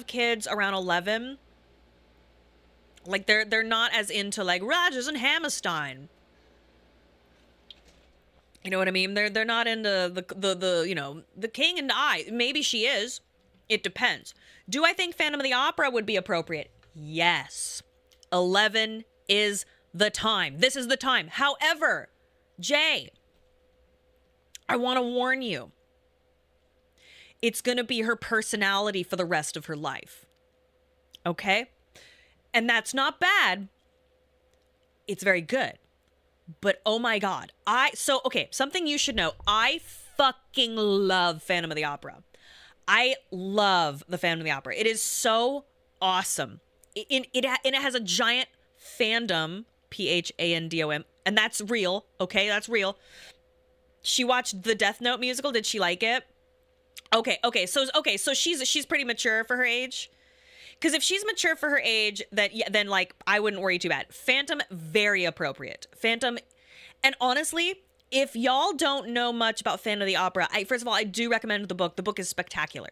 kids around 11, like they're not as into like Rodgers and Hammerstein. You know what I mean? They're not into the The King and I. Maybe she is. It depends. Do I think Phantom of the Opera would be appropriate? Yes. 11 is the time. This is the time. However, Jay, I want to warn you. It's going to be her personality for the rest of her life. Okay? And that's not bad. It's very good. But oh my God. Something you should know. I fucking love Phantom of the Opera. I love the Phantom of the Opera. It is so awesome. It has a giant fandom, Phandom, and that's real. Okay, that's real. She watched the Death Note musical. Did she like it? Okay. So she's pretty mature for her age. Because if she's mature for her age, then like I wouldn't worry too bad. Phantom, very appropriate. Phantom, and honestly, if y'all don't know much about Phantom of the Opera, first of all, I do recommend the book. The book is spectacular.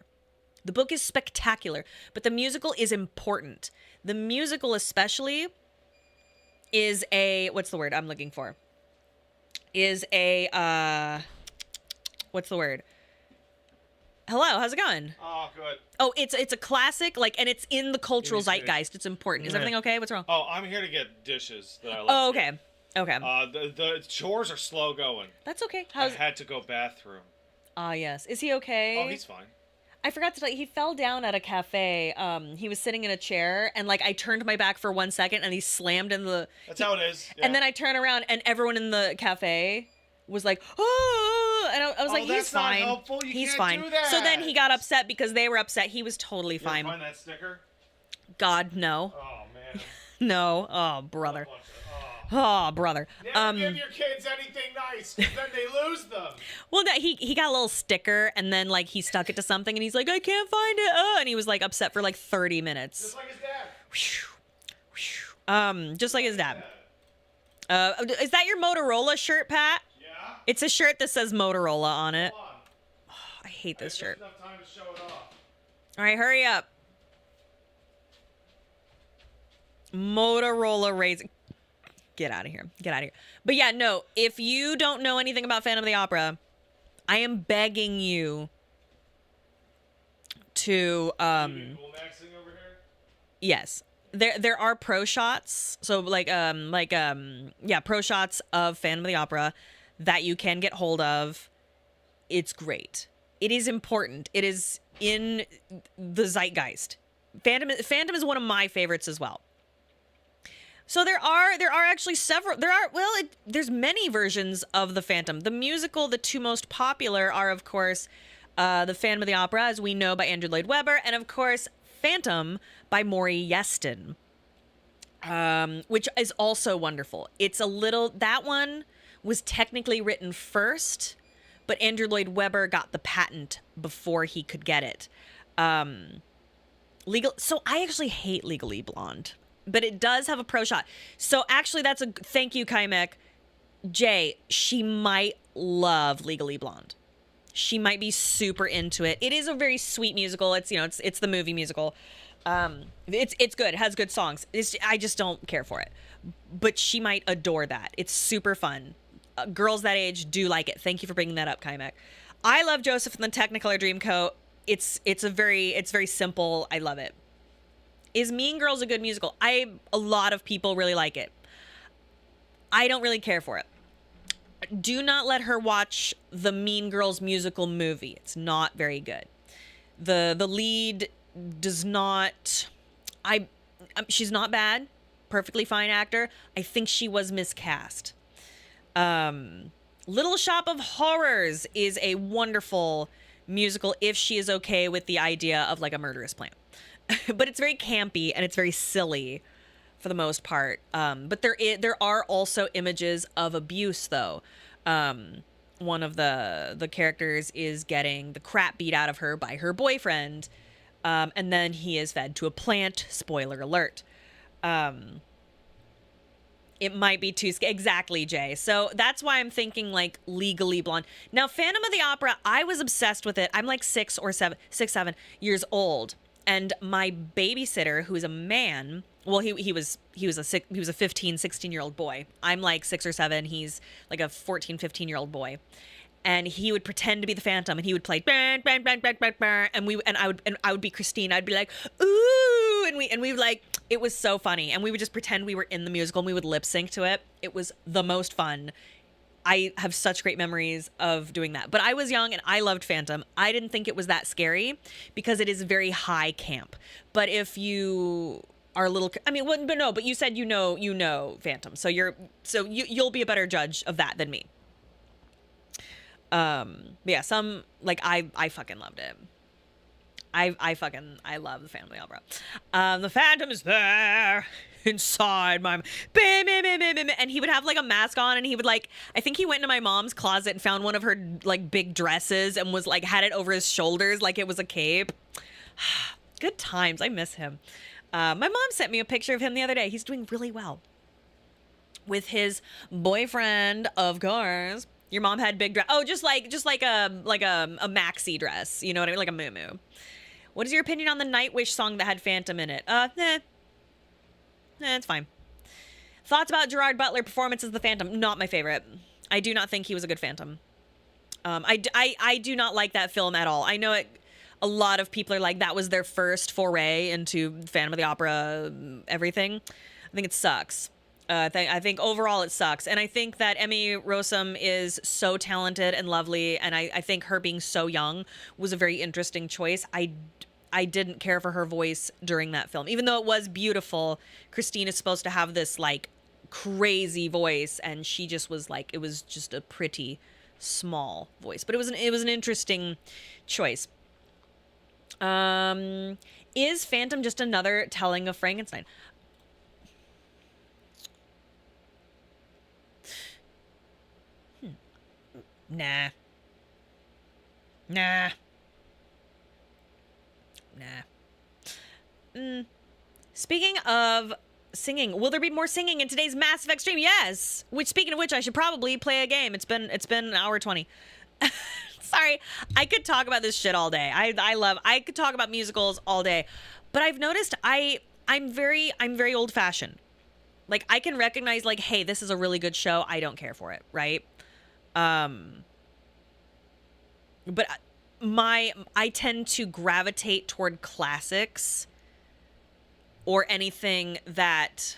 But the musical is important. The musical especially is what's the word I'm looking for? What's the word? Hello, how's it going? Oh, good. Oh, it's a classic, like, and it's in the cultural zeitgeist. It's important. Is everything okay? What's wrong? Oh, I'm here to get dishes that I left. Oh, okay. Okay. The chores are slow going. That's okay. I had to go bathroom. Ah, yes. Is he okay? Oh, he's fine. I forgot to tell you, he fell down at a cafe. He was sitting in a chair, and like I turned my back for 1 second, and he slammed in the. That's how it is. Yeah. And then I turn around, and everyone in the cafe was like, "Oh!" And I was like, "He's fine. Not helpful. He's can't fine." do that. So then he got upset because they were upset. He was totally fine. You find that sticker? God, no. Oh man. No. Oh, brother. Oh, brother. Never give your kids anything nice, because then they lose them. Well, he got a little sticker, and then like he stuck it to something, and he's like, I can't find it. And he was like upset for like 30 minutes. Just like his dad. Just like his dad. Is that your Motorola shirt, Pat? Yeah. It's a shirt that says Motorola on it. Hold on. Oh, I hate this shirt. Enough time to show it off. All right, hurry up. Motorola Razr. Get out of here. Get out of here. But yeah, no, if you don't know anything about Phantom of the Opera, I am begging you to yes. There are pro shots. So pro shots of Phantom of the Opera that you can get hold of. It's great. It is important. It is in the zeitgeist. Phantom is one of my favorites as well. So there are actually several. There's many versions of the Phantom. The musical, the two most popular are of course, the Phantom of the Opera, as we know, by Andrew Lloyd Webber, and of course Phantom by Maury Yeston, which is also wonderful. It's a little that one was technically written first, but Andrew Lloyd Webber got the patent before he could get it. So I actually hate Legally Blonde, but it does have a pro shot. So actually, that's a thank you, Kaimek. Jay, she might love Legally Blonde. She might be super into it. It is a very sweet musical. It's the movie musical. It's good. It has good songs. I just don't care for it. But she might adore that. It's super fun. Girls that age do like it. Thank you for bringing that up, Kaimek. I love Joseph and the Technicolor Dreamcoat. It's very simple. I love it. Is Mean Girls a good musical? A lot of people really like it. I don't really care for it. Do not let her watch the Mean Girls musical movie. It's not very good. The lead does not. She's not bad. Perfectly fine actor. I think she was miscast. Little Shop of Horrors is a wonderful musical if she is okay with the idea of like a murderous plan. But it's very campy and it's very silly for the most part. But there are also images of abuse though. One of the characters is getting the crap beat out of her by her boyfriend. And then he is fed to a plant. Spoiler alert. It might be too scary. Exactly, Jay. So that's why I'm thinking like Legally Blonde. Now, Phantom of the Opera, I was obsessed with it. I'm like 7 years old. And my babysitter, who's a man, well, he was a 15, 16-year-old boy. I'm like 6 or 7. He's like a 14, 15-year-old boy. And he would pretend to be the Phantom, and he would play bang, bang, bang, bang, bang, bang, and I would be Christine. I'd be like, ooh, and we would like, it was so funny, and we would just pretend we were in the musical, and we would lip sync to it. It was the most fun. I have such great memories of doing that. But I was young and I loved Phantom. I didn't think it was that scary because it is very high camp. But if you are a little, I mean, but you said you know Phantom, so you'll be a better judge of that than me. Yeah, some like I fucking loved it. I love the Phantom of the Opera. The Phantom is there inside my and he would have like a mask on, and he would like, I think he went into my mom's closet and found one of her like big dresses and was like had it over his shoulders like it was a cape. Good times. I miss him. My mom sent me a picture of him the other day. He's doing really well with his boyfriend, of course. Your mom had big dress. Oh, just like a maxi dress. You know what I mean? Like a muumuu. What is your opinion on the Nightwish song that had Phantom in it? It's fine. Thoughts about Gerard Butler performance as the Phantom? Not my favorite. I do not think he was a good Phantom. I do not like that film at all. I know a lot of people are like, that was their first foray into Phantom of the Opera, everything. I think it sucks. I think overall it sucks. And I think that Emmy Rossum is so talented and lovely. And I think her being so young was a very interesting choice. I didn't care for her voice during that film. Even though it was beautiful, Christine is supposed to have this like crazy voice. And she just was like, it was just a pretty small voice. But it was an interesting choice. Is Phantom just another telling of Frankenstein? Nah. Speaking of singing, will there be more singing in today's Mass Effect stream? Yes. Which, speaking of which, I should probably play a game. It's been an hour 20. Sorry, I could talk about this shit all day. I could talk about musicals all day, but I've noticed I'm very old fashioned. Like, I can recognize like, hey, this is a really good show. I don't care for it, right? But I tend to gravitate toward classics or anything that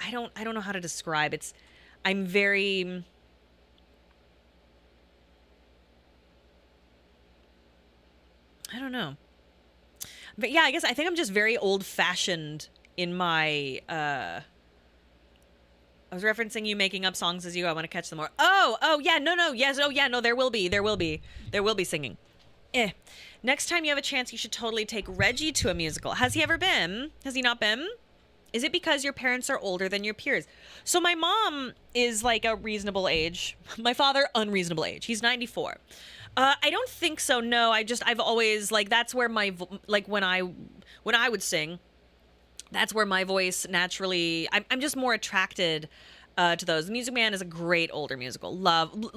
I don't know how to describe. I'm very, I don't know. But yeah, I guess I think I'm just very old fashioned in my I was referencing you making up songs as you go. I want to catch them more. Oh yeah, no, yes, oh yeah, no, there will be singing. Next time you have a chance, you should totally take Reggie to a musical. Has he ever been? Has he not been? Is it because your parents are older than your peers? So my mom is like a reasonable age. My father, unreasonable age. He's 94. I don't think so. No, I've always like, that's where my, like when I would sing, that's where my voice naturally, I'm just more attracted to those. The Music Man is a great older musical.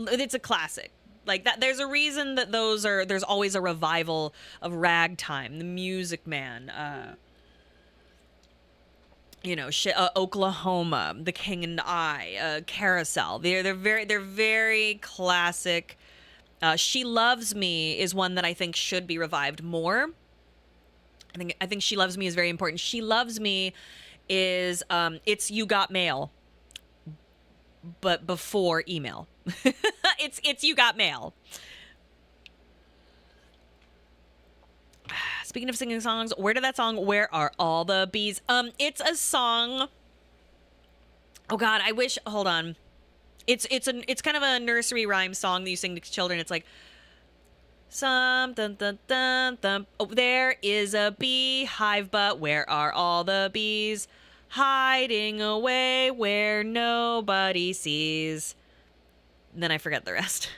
It's a classic. Like that, there's a reason that there's always a revival of Ragtime, The Music Man, Oklahoma, The King and I, Carousel. They're very classic. She Loves Me is one that I think should be revived more. I think She Loves Me is very important. She Loves Me is it's You Got Mail, but before email. it's You Got Mail. Speaking of singing songs, where did that song Where Are All the Bees? It's a song. Oh God, I wish. Hold on. It's kind of a nursery rhyme song that you sing to children. It's like some dun dun dun dun. Oh, there is a beehive, but where are all the bees? Hiding away where nobody sees. And then I forget the rest.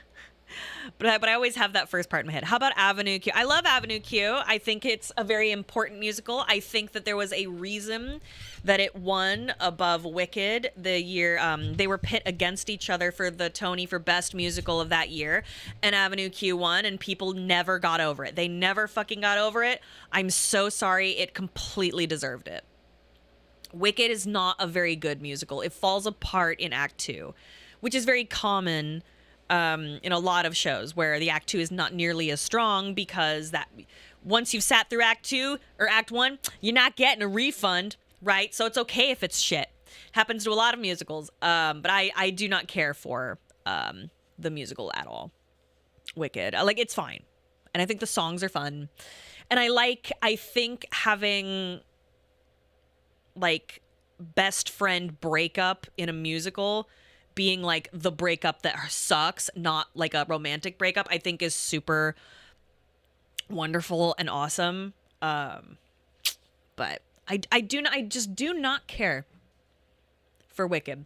But I always have that first part in my head. How about Avenue Q? I love Avenue Q. I think it's a very important musical. I think that there was a reason that it won above Wicked the year. They were pit against each other for the Tony for Best Musical of that year. And Avenue Q won, and people never got over it. They never fucking got over it. I'm so sorry. It completely deserved it. Wicked is not a very good musical. It falls apart in Act 2, which is very common in a lot of shows where the Act 2 is not nearly as strong, because that once you've sat through Act 2 or Act 1, you're not getting a refund, right? So it's okay if it's shit. Happens to a lot of musicals. But I do not care for the musical at all. Wicked. It's fine. And I think the songs are fun. And I think having like best friend breakup in a musical being like the breakup that sucks, not like a romantic breakup, I think is super wonderful and awesome. But I just do not care for Wicked.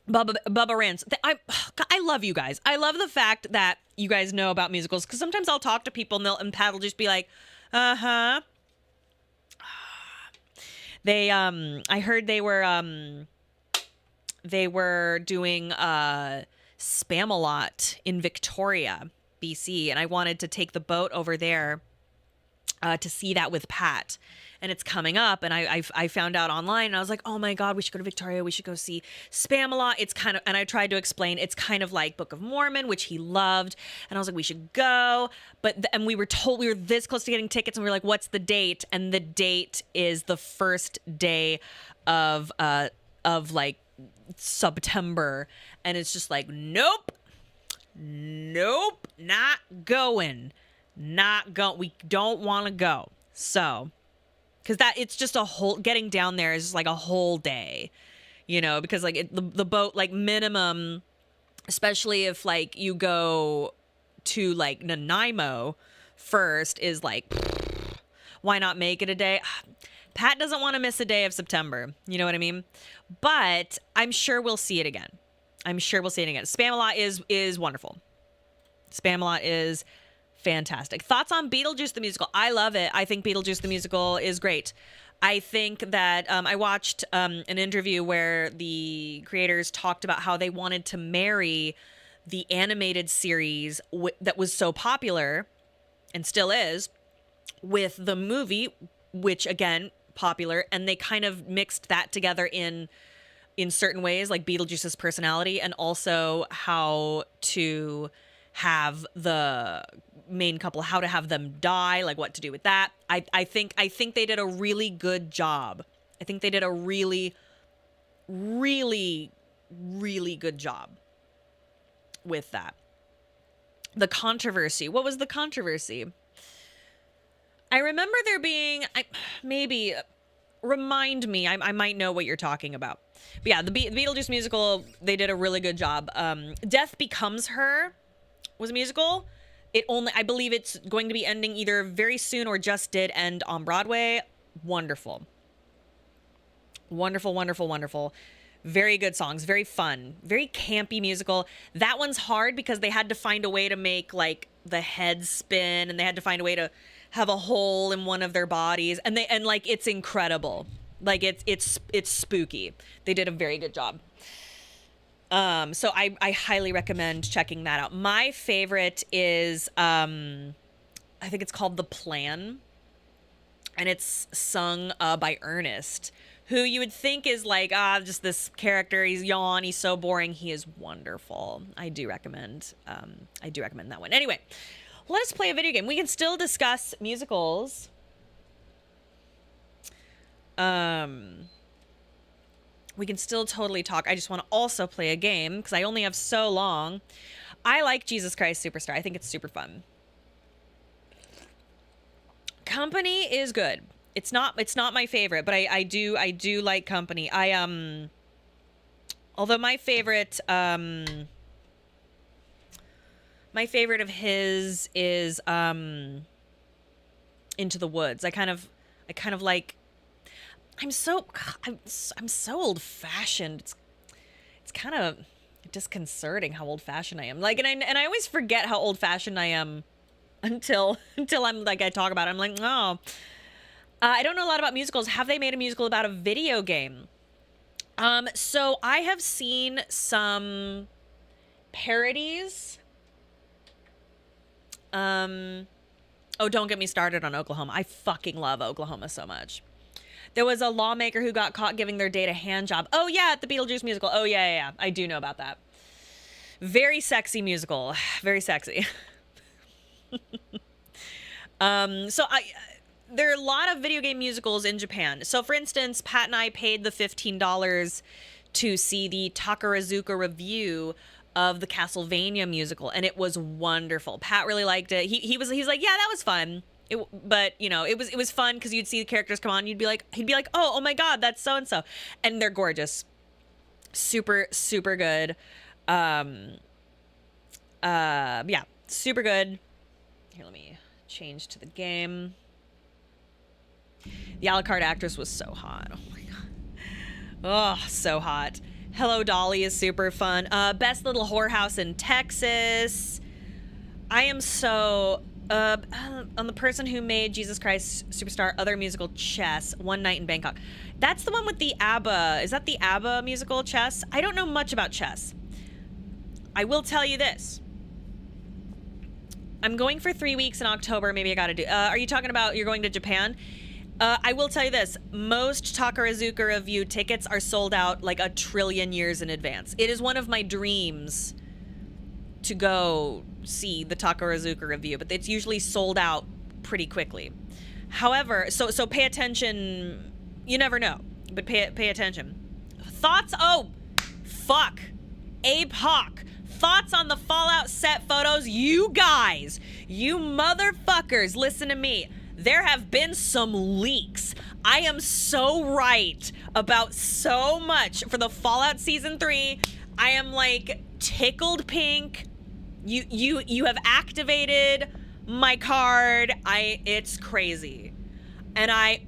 Bubba Rance, I love you guys. I love the fact that you guys know about musicals, because sometimes I'll talk to people and Pat will just be like, uh-huh. I heard they were doing Spamalot in Victoria, BC, and I wanted to take the boat over there to see that with Pat. And it's coming up, and I found out online, and I was like, oh my God, we should go to Victoria. We should go see Spamalot. It's kind of, and I tried to explain, it's kind of like Book of Mormon, which he loved. And I was like, we should go. And we were told we were this close to getting tickets, and we were like, what's the date? And the date is the first day of like September. And it's just like, nope, not going. We don't want to go. So, because it's just a whole, getting down there is just like a whole day, because like the boat, like minimum, especially if like you go to like Nanaimo first, is like, why not make it a day? Pat doesn't want to miss a day of September. You know what I mean? But I'm sure we'll see it again. Spamalot is wonderful. Spamalot is fantastic. Thoughts on Beetlejuice the musical? I love it. I think Beetlejuice the musical is great. I think that I watched an interview where the creators talked about how they wanted to marry the animated series that was so popular and still is with the movie, which again, popular, and they kind of mixed that together in certain ways, like Beetlejuice's personality, and also how to have the main couple, how to have them die, like what to do with that. I think they did a really good job. I think they did a really, really, really good job with that. The controversy. What was the controversy? I remember there being, maybe, remind me, I might know what you're talking about. But yeah, the Beetlejuice musical, they did a really good job. Death Becomes Her was a musical. I believe it's going to be ending either very soon or just did end on Broadway. Wonderful. Wonderful, wonderful, wonderful. Very good songs, very fun, very campy musical. That one's hard because they had to find a way to make like the head spin, and they had to find a way to have a hole in one of their bodies, and like it's incredible. Like it's spooky. They did a very good job. So I highly recommend checking that out. My favorite is I think it's called The Plan, and it's sung by Ernest, who you would think is like, just this character. He's yawn. He's so boring. He is wonderful. I do recommend that one. Anyway, let us play a video game. We can still discuss musicals. We can still totally talk. I just want to also play a game because I only have so long. I like Jesus Christ Superstar. I think it's super fun. Company is good. It's not my favorite, but I do like Company. Although my favorite of his is Into the Woods. I kind of like. I'm so old fashioned. It's kind of disconcerting how old fashioned I am. Like, and I always forget how old fashioned I am until I'm like, I talk about it. I'm like, oh. I don't know a lot about musicals. Have they made a musical about a video game? So I have seen some parodies. Oh, don't get me started on Oklahoma. I fucking love Oklahoma so much. There was a lawmaker who got caught giving their date a hand job. Oh yeah, at the Beetlejuice musical. Oh yeah. I do know about that. Very sexy musical. Very sexy. There are a lot of video game musicals in Japan. So, for instance, Pat and I paid the $15 to see the Takarazuka review of the Castlevania musical, and it was wonderful. Pat really liked it. He's like, yeah, that was fun. But you know, it was fun because you'd see the characters come on. He'd be like, oh my God, that's so and so, and they're gorgeous, super super good. Yeah, super good. Here, let me change to the game. The Alucard actress was so hot. Oh my God. Oh, so hot. Hello Dolly is super fun. Best Little Whorehouse in Texas. I am so on the person who made Jesus Christ Superstar, other musical, Chess, One Night in Bangkok. That's the one with the ABBA. Is that the ABBA musical, Chess? I don't know much about Chess. I will tell you this. I'm going for 3 weeks in October. Maybe I gotta do. Are you talking about you're going to Japan? I will tell you this. Most Takarazuka review tickets are sold out like 1 trillion years in advance. It is one of my dreams to go see the Takarazuka review, but it's usually sold out pretty quickly. However, so pay attention. You never know, but pay attention. Thoughts? Oh, fuck. Abe Hawk. Thoughts on the Fallout set photos? You guys, you motherfuckers, listen to me. There have been some leaks. I am so right about so much for the Fallout Season 3. I am like tickled pink. You have activated my card. It's crazy. And I'm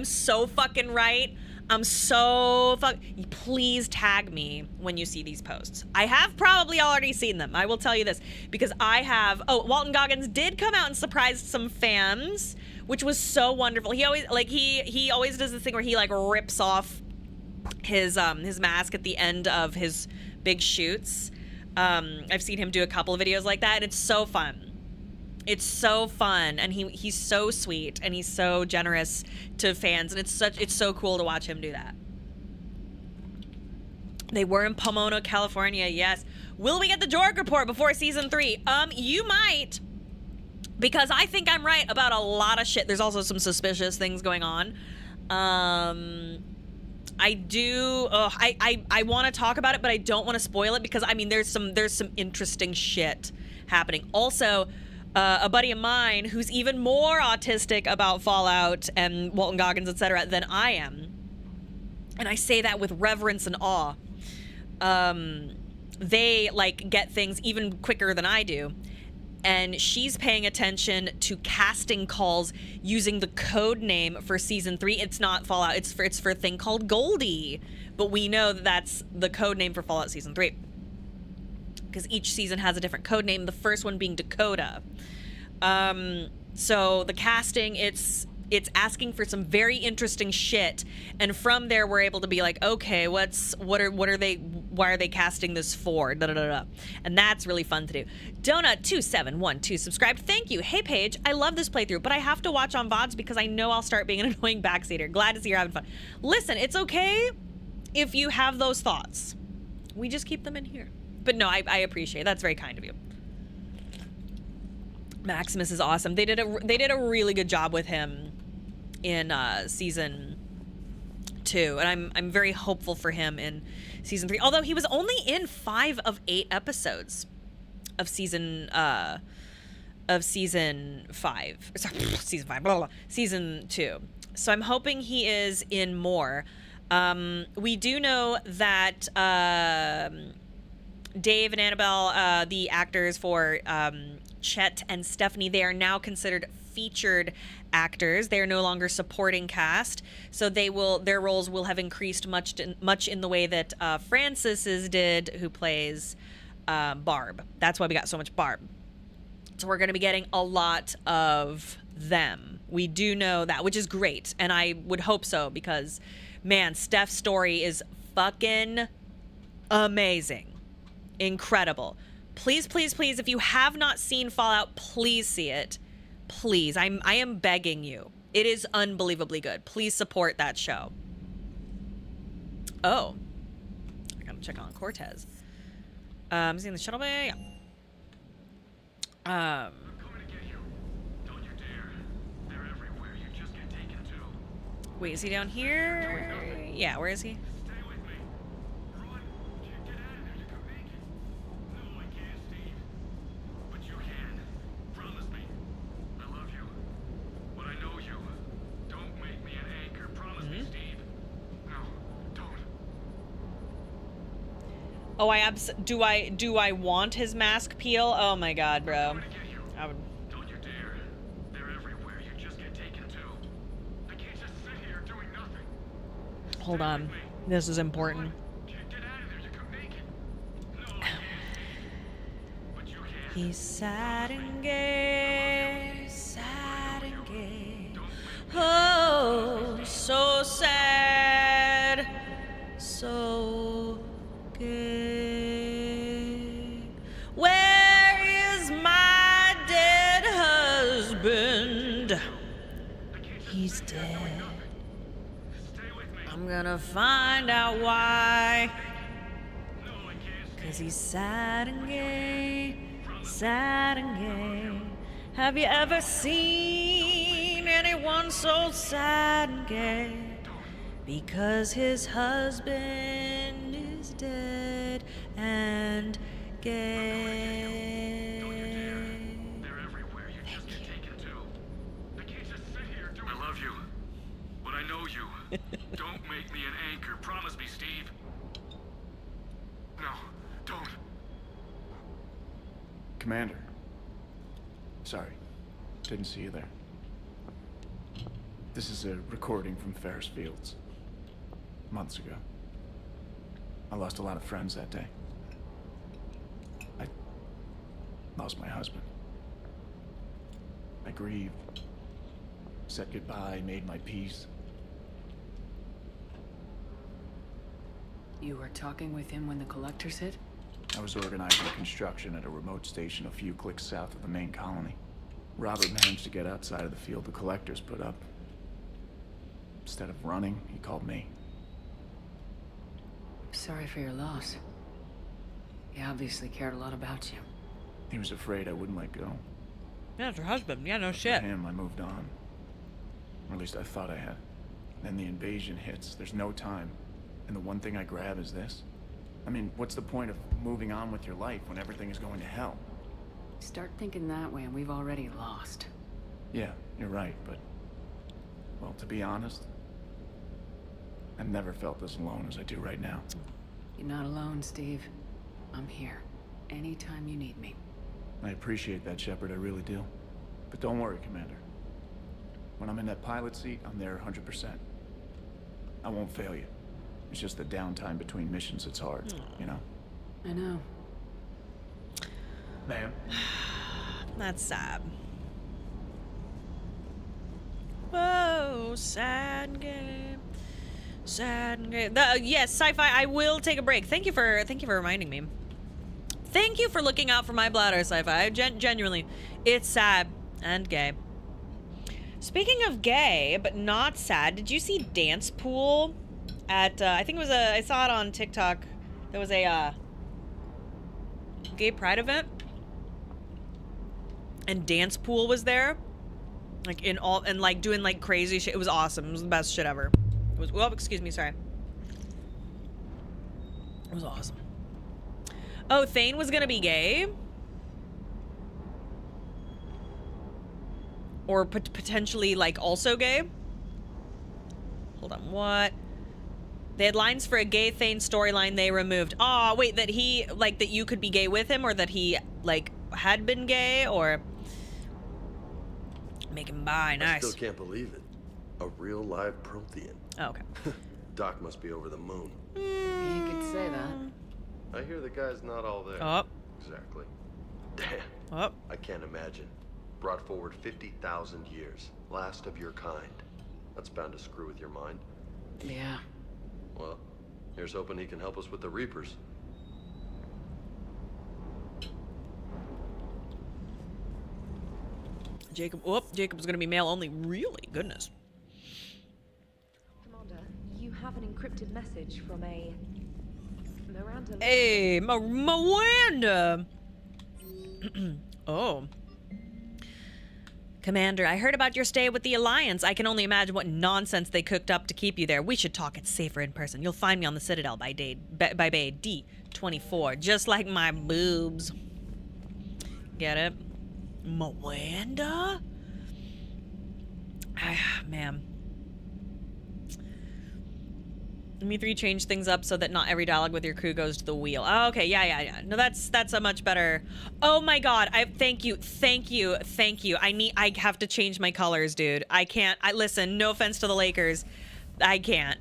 so fucking right. Please tag me when you see these posts. I have probably already seen them. I will tell you this because Walton Goggins did come out and surprised some fans, which was so wonderful. He always does this thing where he like rips off his mask at the end of his big shoots. I've seen him do a couple of videos like that, and it's so fun. It's so fun, and he's so sweet, and he's so generous to fans, and it's so cool to watch him do that. They were in Pomona, California, yes. Will we get the Jorg report before Season 3? You might, because I think I'm right about a lot of shit. There's also some suspicious things going on. I want to talk about it, but I don't want to spoil it because, I mean, there's some interesting shit happening. Also, a buddy of mine who's even more autistic about Fallout and Walton Goggins, etc., than I am. And I say that with reverence and awe. They like get things even quicker than I do. And she's paying attention to casting calls using the code name for season 3. It's not Fallout. It's for a thing called Goldie. But we know that that's the code name for Fallout season 3. Because each season has a different code name. The first one being Dakota. So the casting, it's asking for some very interesting shit, and from there we're able to be like, okay, why are they casting this for? Da da da da. And that's really fun to do. Donut2712 subscribed. Thank you. Hey Paige, I love this playthrough, but I have to watch on VODs because I know I'll start being an annoying backseater. Glad to see you're having fun. Listen, it's okay if you have those thoughts. We just keep them in here. But no, I appreciate it. That's very kind of you. Maximus is awesome. They did a really good job with him in season 2, and I'm very hopeful for him in season 3. Although he was only in 5 of 8 episodes of season 5. Sorry, season 5. Blah, blah, blah, season 2. So I'm hoping he is in more. We do know that Dave and Annabelle, the actors for Chet and Stephanie, they are now considered featured actors. They are no longer supporting cast, so their roles will have increased much in the way that Francis's did, who plays Barb. That's why we got so much Barb. So we're going to be getting a lot of them. We do know that, which is great, and I would hope so, because man, Steph's story is fucking amazing. Incredible. Please, please, please, if you have not seen Fallout, please see it. Please, I am begging you. It is unbelievably good. Please support that show. Oh. I gotta check on Cortez. Is he in the shuttle bay? Yeah. Wait, is he down here? Yeah, where is he? Oh, do I want his mask peel? Oh my god, bro. I would. Don't you dare. They're everywhere. You just get taken too. I can't just sit here doing nothing. Hold on. This is important. Get out of there. You come naked. No, I can't. But you can. He's sad and gay, sad and gay. Oh, so sad, so gay. Where is my dead husband? He's dead. I'm gonna find out why. 'Cause he's sad and gay, sad and gay. Have you ever seen anyone so sad and gay? Because his husband is dead and gay. They're everywhere. You just get taken too. I can't just sit here doing. I love you, but I know you. Don't make me an anchor. Promise me, Steve. No, don't. Commander. Sorry, didn't see you there. This is a recording from Ferris Fields. Months ago. I lost a lot of friends that day. I lost my husband. I grieved, said goodbye, made my peace. You were talking with him when the collectors hit? I was organizing construction at a remote station a few clicks south of the main colony. Robert managed to get outside of the field the collectors put up. Instead of running, he called me. Sorry for your loss. He obviously cared a lot about you. He was afraid I wouldn't let go. Yeah, it's her husband. Yeah, no For shit. him, I moved on. Or at least I thought I had. Then the invasion hits. There's no time. And the one thing I grab is this. I mean, what's the point of moving on with your life when everything is going to hell? Start thinking that way and we've already lost. Yeah, you're right, but... Well, to be honest, I've never felt as alone as I do right now. You're not alone, Steve. I'm here. Anytime you need me. I appreciate that, Shepard, I really do. But don't worry, Commander. When I'm in that pilot seat, I'm there 100%. I won't fail you. It's just the downtime between missions that's hard, you know? I know. Ma'am? That's sad. Whoa, sad game. Sad game. Yes, sci-fi. I will take a break. Thank you for reminding me. Thank you for looking out for my bladder, sci-fi. Genuinely, it's sad and gay. Speaking of gay, but not sad, did you see Dance Pool at, I think it was I saw it on TikTok. There was a, gay pride event. And Dance Pool was there. Like, like, doing, like, crazy shit. It was awesome. It was the best shit ever. It was, oh, excuse me, sorry. It was awesome. Oh, Thane was gonna be gay? Or potentially, like, also gay? Hold on, what? They had lines for a gay Thane storyline they removed. Aw, wait, that he, like, that you could be gay with him, or that he, like, had been gay, or... Make him bi, nice. I still can't believe it. A real live Prothean. Oh, okay. Doc must be over the moon. You could say that. I hear the guy's not all there. Oh. Exactly. Damn. Oh. I can't imagine. Brought forward 50,000 years. Last of your kind. That's bound to screw with your mind. Yeah. Well, here's hoping he can help us with the Reapers. Jacob, oh, Jacob's gonna be male only. Really? Goodness. Commander, you have an encrypted message from a Miranda. Hey, Miranda! Oh. Commander, I heard about your stay with the Alliance. I can only imagine what nonsense they cooked up to keep you there. We should talk it safer in person. You'll find me on the Citadel by Bay D24, just like my boobs. Get it? Miranda? Man. Me3 changed things up so that not every dialogue with your crew goes to the wheel. Oh, okay, yeah. No, that's a much better. Oh my god, thank you. I have to change my colors, dude. I can't. Listen, no offense to the Lakers. I can't.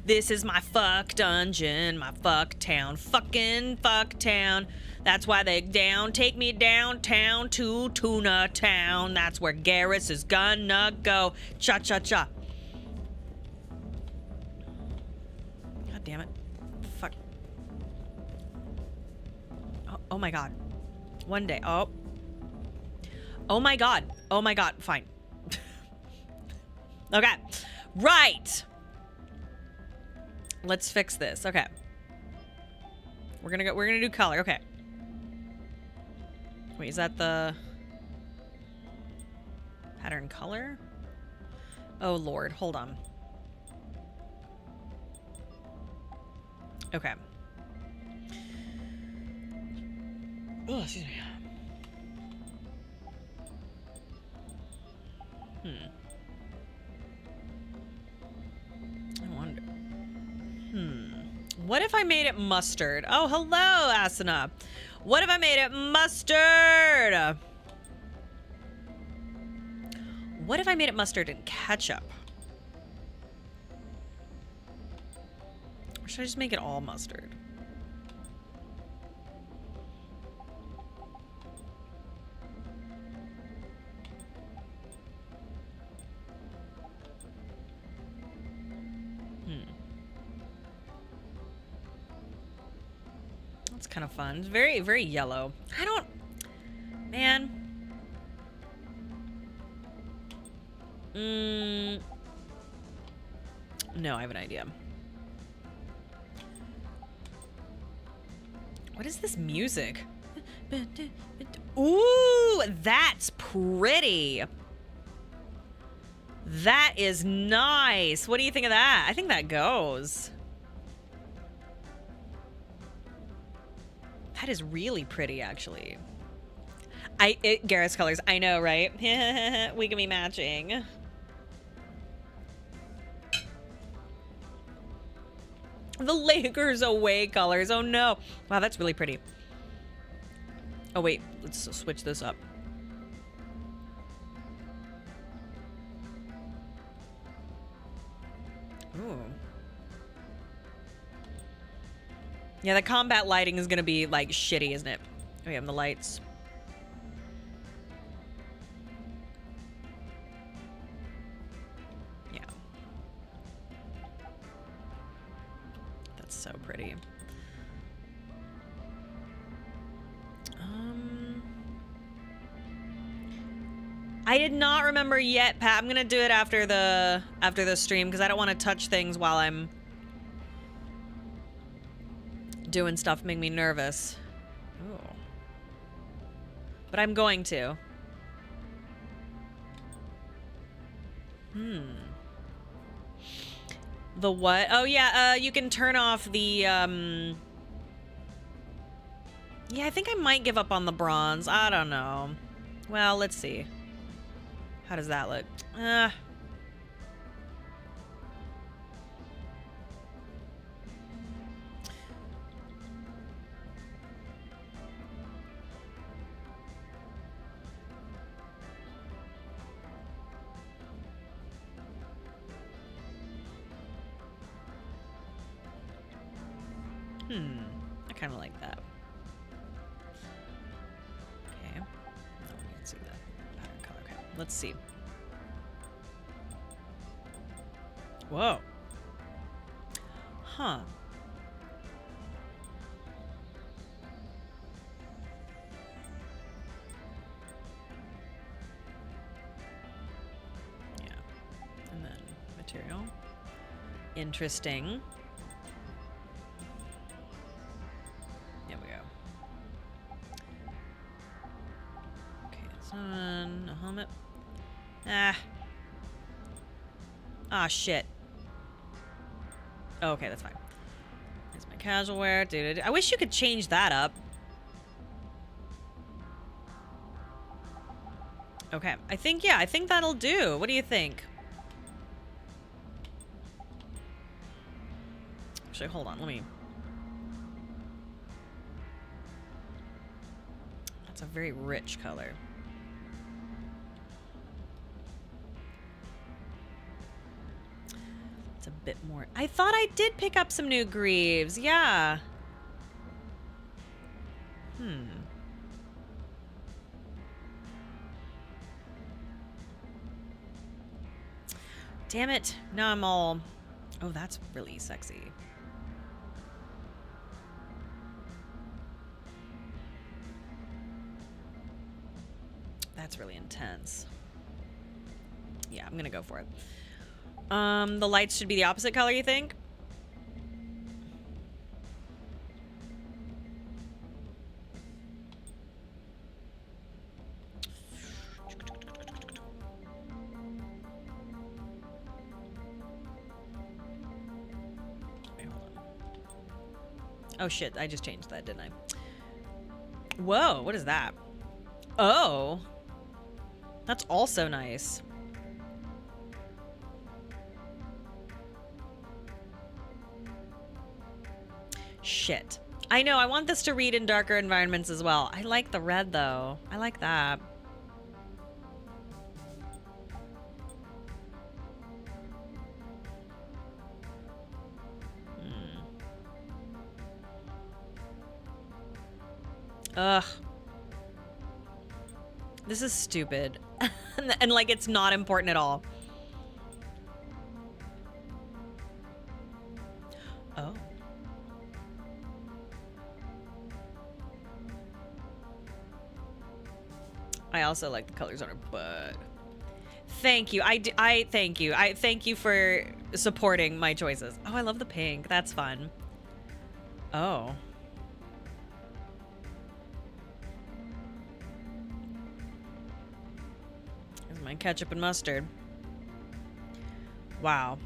This is my fuck dungeon, my fuck town, fucking fuck town. That's why they take me downtown to Tuna Town. That's where Garrus is gonna go. Cha-cha-cha. God damn it. Fuck. Oh my god. One day. Oh my god. Fine. Okay. Right. Let's fix this. Okay. We're gonna do color. Okay. Wait, is that the pattern color? Oh lord, hold on. Okay. Oh, excuse me. I wonder. What if I made it mustard? Oh, hello, Asuna. What if I made it mustard? What if I made it mustard and ketchup? Or should I just make it all mustard? That's kind of fun. It's very, very yellow. I don't... Man. No, I have an idea. What is this music? Ooh, that's pretty. That is nice. What do you think of that? I think that goes. That is really pretty, actually. Garrett's colors. I know, right? We can be matching. The Lakers away colors. Oh no. Wow, that's really pretty. Oh wait, let's switch this up. Ooh. Yeah, the combat lighting is gonna be like shitty, isn't it? Oh yeah, and the lights. Yeah. That's so pretty. I did not remember yet, Pat. I'm gonna do it after the stream because I don't want to touch things while I'm doing stuff make me nervous. Ooh. But I'm going to. The what? Oh yeah, you can turn off the yeah, I think I might give up on the bronze. I don't know. Well, let's see. How does that look? I kind of like that. Okay. No, we can see that pattern color. Okay, let's see. Whoa. Huh. Yeah. And then material. Interesting. There we go. Okay, it's on a helmet. Ah, shit. Oh, okay, that's fine. Here's my casual wear. Dude, I wish you could change that up. Okay, I think that'll do. What do you think? Actually, hold on, let me... That's a very rich color. It's a bit more... I thought I did pick up some new greaves. Yeah. Damn it. Now I'm all... Oh, that's really sexy. That's really intense. Yeah, I'm gonna go for it. The lights should be the opposite color, you think? Wait, hold on. Oh shit, I just changed that, didn't I? Whoa, what is that? Oh. That's also nice. Shit. I know, I want this to read in darker environments as well. I like the red, though. I like that. Ugh. This is stupid. And, like, it's not important at all. Oh. I also like the colors on her butt. Thank you. I thank you. I thank you for supporting my choices. Oh, I love the pink. That's fun. Oh. Here's my ketchup and mustard. Wow.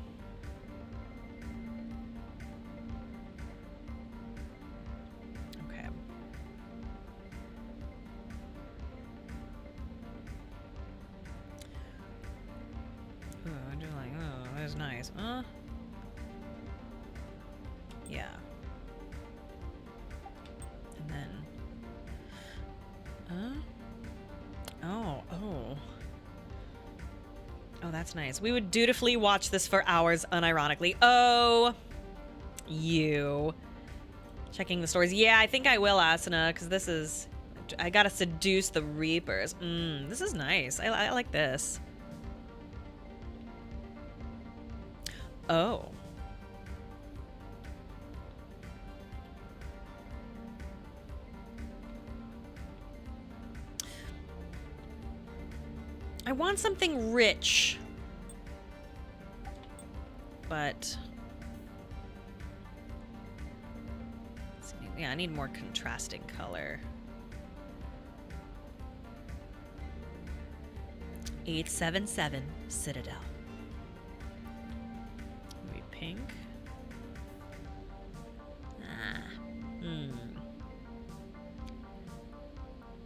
nice. Yeah. And then... Oh. Oh, that's nice. We would dutifully watch this for hours, unironically. Oh, you. Checking the stories. Yeah, I think I will, Asuna, because this is... I gotta seduce the Reapers. This is nice. I like this. Oh. I want something rich. But... yeah, I need more contrasting color. 877 Citadel. Maybe pink.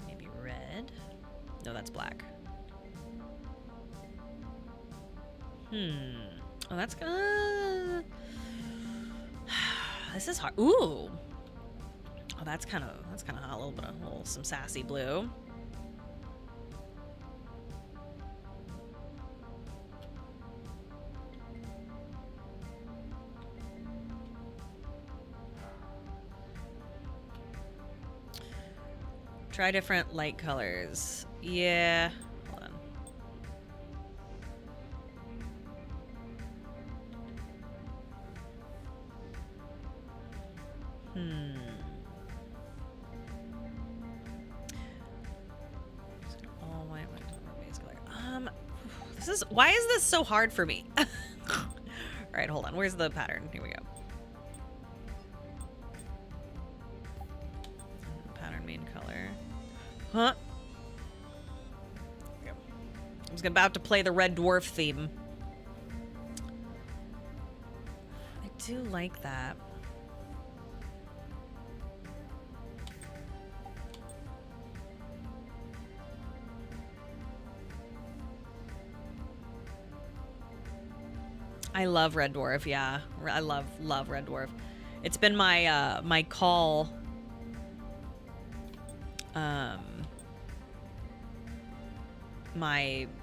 Maybe red. No, that's black. Oh, that's gonna... This is hard. Ooh. Oh, that's kind of hot. A little some sassy blue. Try different light colors. Yeah. Hold on. All white, base color. This is... why is this so hard for me? All right, hold on. Where's the pattern? Here we go. Pattern main color. Huh? Okay. I was about to play the Red Dwarf theme. I do like that. I love Red Dwarf, yeah. I love Red Dwarf. It's been my my call.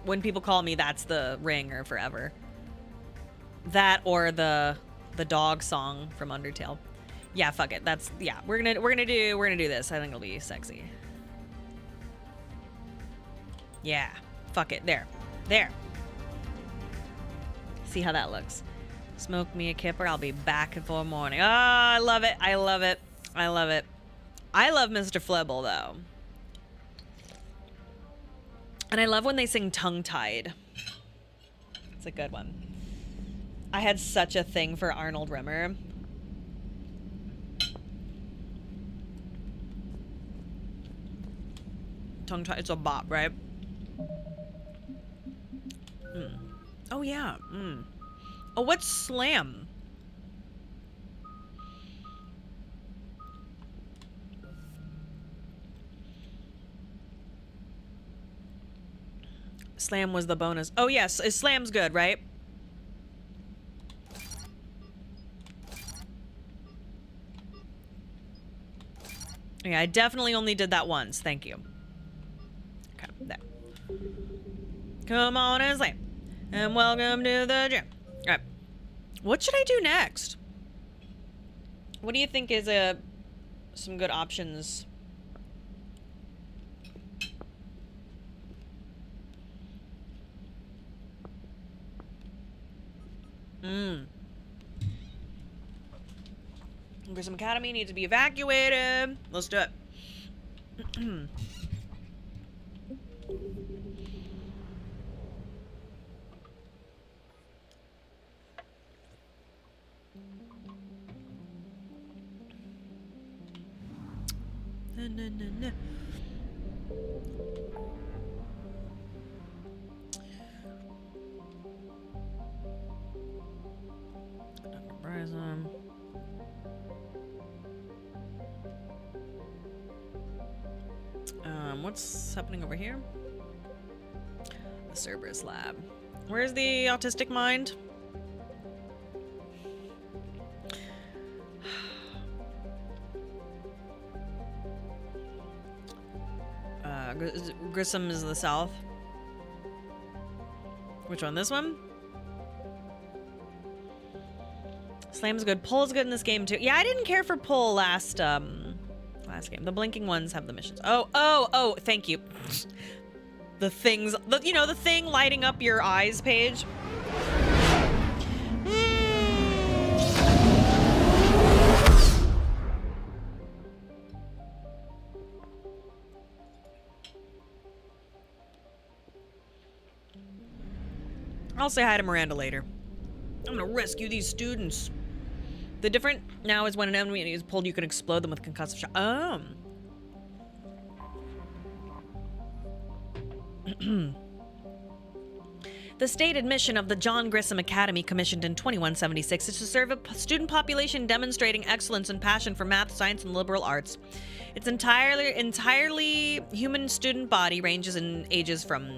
When people call me, that's the ringer forever. That or the dog song from Undertale. Yeah, fuck it. That's... yeah, we're gonna do this. I think it'll be sexy. Yeah. Fuck it. There. See how that looks. Smoke me a kipper. I'll be back before morning. Oh, I love it. I love Mr. Flibble, though. And I love when they sing tongue-tied. It's a good one. I had such a thing for Arnold Rimmer. Tongue-tied. It's a bop, right? Oh, yeah. Oh, what's Slam? Slam was the bonus. Oh, yes. Slam's good, right? Yeah, I definitely only did that once. Thank you. Okay, there. Come on and slam. And welcome to the gym. All right. What should I do next? What do you think is some good options? Grissom Academy needs to be evacuated. Let's do it. What's happening over here? The Cerberus lab. Where's the autistic mind? Grissom is the south. Which one? This one? Slam's good. Pull's good in this game too. Yeah, I didn't care for Pull last game. The blinking ones have the missions. Oh, thank you. The things, you know, the thing lighting up your eyes page. I'll say hi to Miranda later. I'm gonna rescue these students. The different now is when an enemy is pulled, you can explode them with concussive shot. The stated mission of the John Grissom Academy, commissioned in 2176, is to serve a student population demonstrating excellence and passion for math, science, and liberal arts. Its entirely human student body ranges in ages from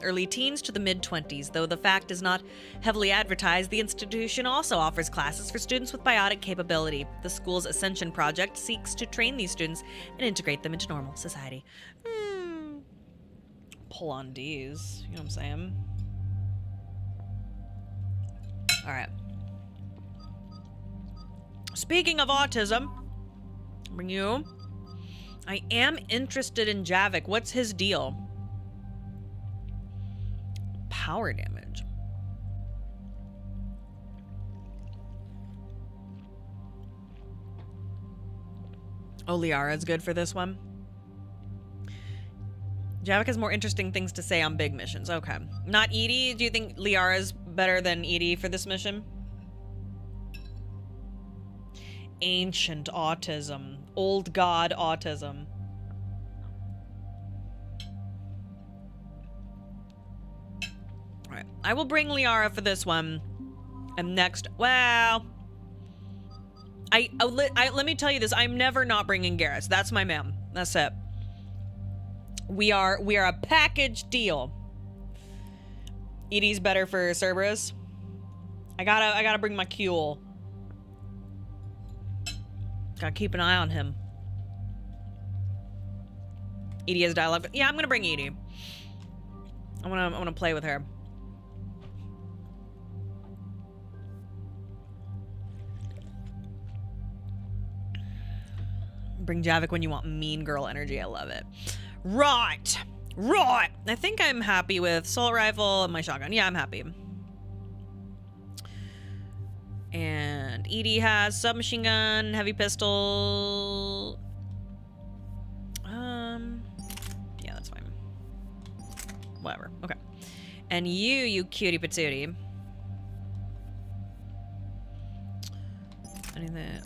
early teens to the mid-20s. Though the fact is not heavily advertised, the institution also offers classes for students with biotic capability. The school's Ascension project seeks to train these students and integrate them into normal society. Pull on D's, you know what I'm saying? All right. Speaking of autism, bring you. I am interested in Javik. What's his deal? Power damage. Oh, Liara's good for this one. Javik has more interesting things to say on big missions. Okay. Not Edie? Do you think Liara's better than Edie for this mission? Ancient autism. Old god autism. Alright. I will bring Liara for this one. And next... Well... let me tell you this. I'm never not bringing Garrus. That's my man. That's it. We are a package deal. Edie's better for Cerberus. I gotta bring my Kuel. Gotta keep an eye on him. Edie has dialogue. Yeah, I'm gonna bring Edie. I wanna play with her. Bring Javik when you want mean girl energy. I love it. Right. I think I'm happy with assault rifle and my shotgun. Yeah, I'm happy. And Edie has submachine gun, heavy pistol. Yeah, that's fine. Whatever. Okay. And you cutie patootie. Anything?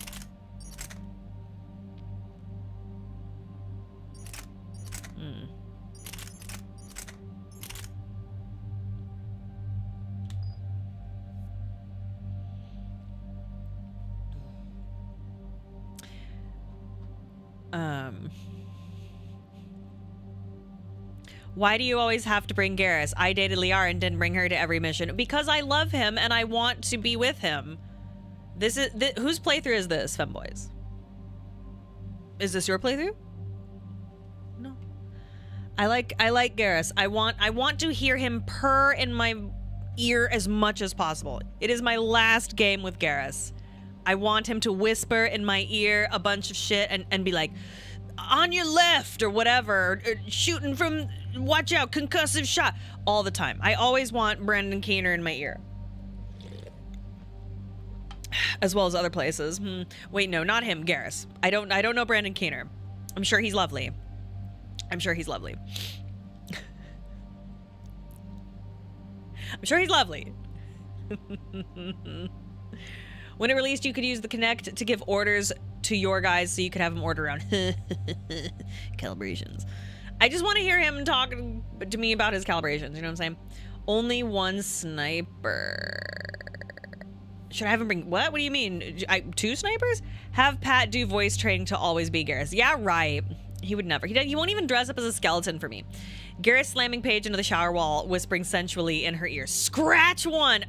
Why do you always have to bring Garrus? I dated Liara and didn't bring her to every mission. Because I love him and I want to be with him. This is... whose playthrough is this, femboys? Is this your playthrough? No. I like Garrus. I want to hear him purr in my ear as much as possible. It is my last game with Garrus. I want him to whisper in my ear a bunch of shit and be like, on your left or whatever, or shooting from, watch out, concussive shot, all the time. I always want Brandon Keener in my ear. As well as other places. Wait, no, not him, Garrus. I don't know Brandon Keener. I'm sure he's lovely. I'm sure he's lovely. When it released, you could use the Kinect to give orders to your guys so you could have them order around. Calibrations. I just want to hear him talk to me about his calibrations, you know what I'm saying? Only one sniper. Should I have him bring... What? What do you mean? Two snipers? Have Pat do voice training to always be Garrus. Yeah, right. He would never. He won't even dress up as a skeleton for me. Garrus slamming Paige into the shower wall, whispering sensually in her ear. Scratch one!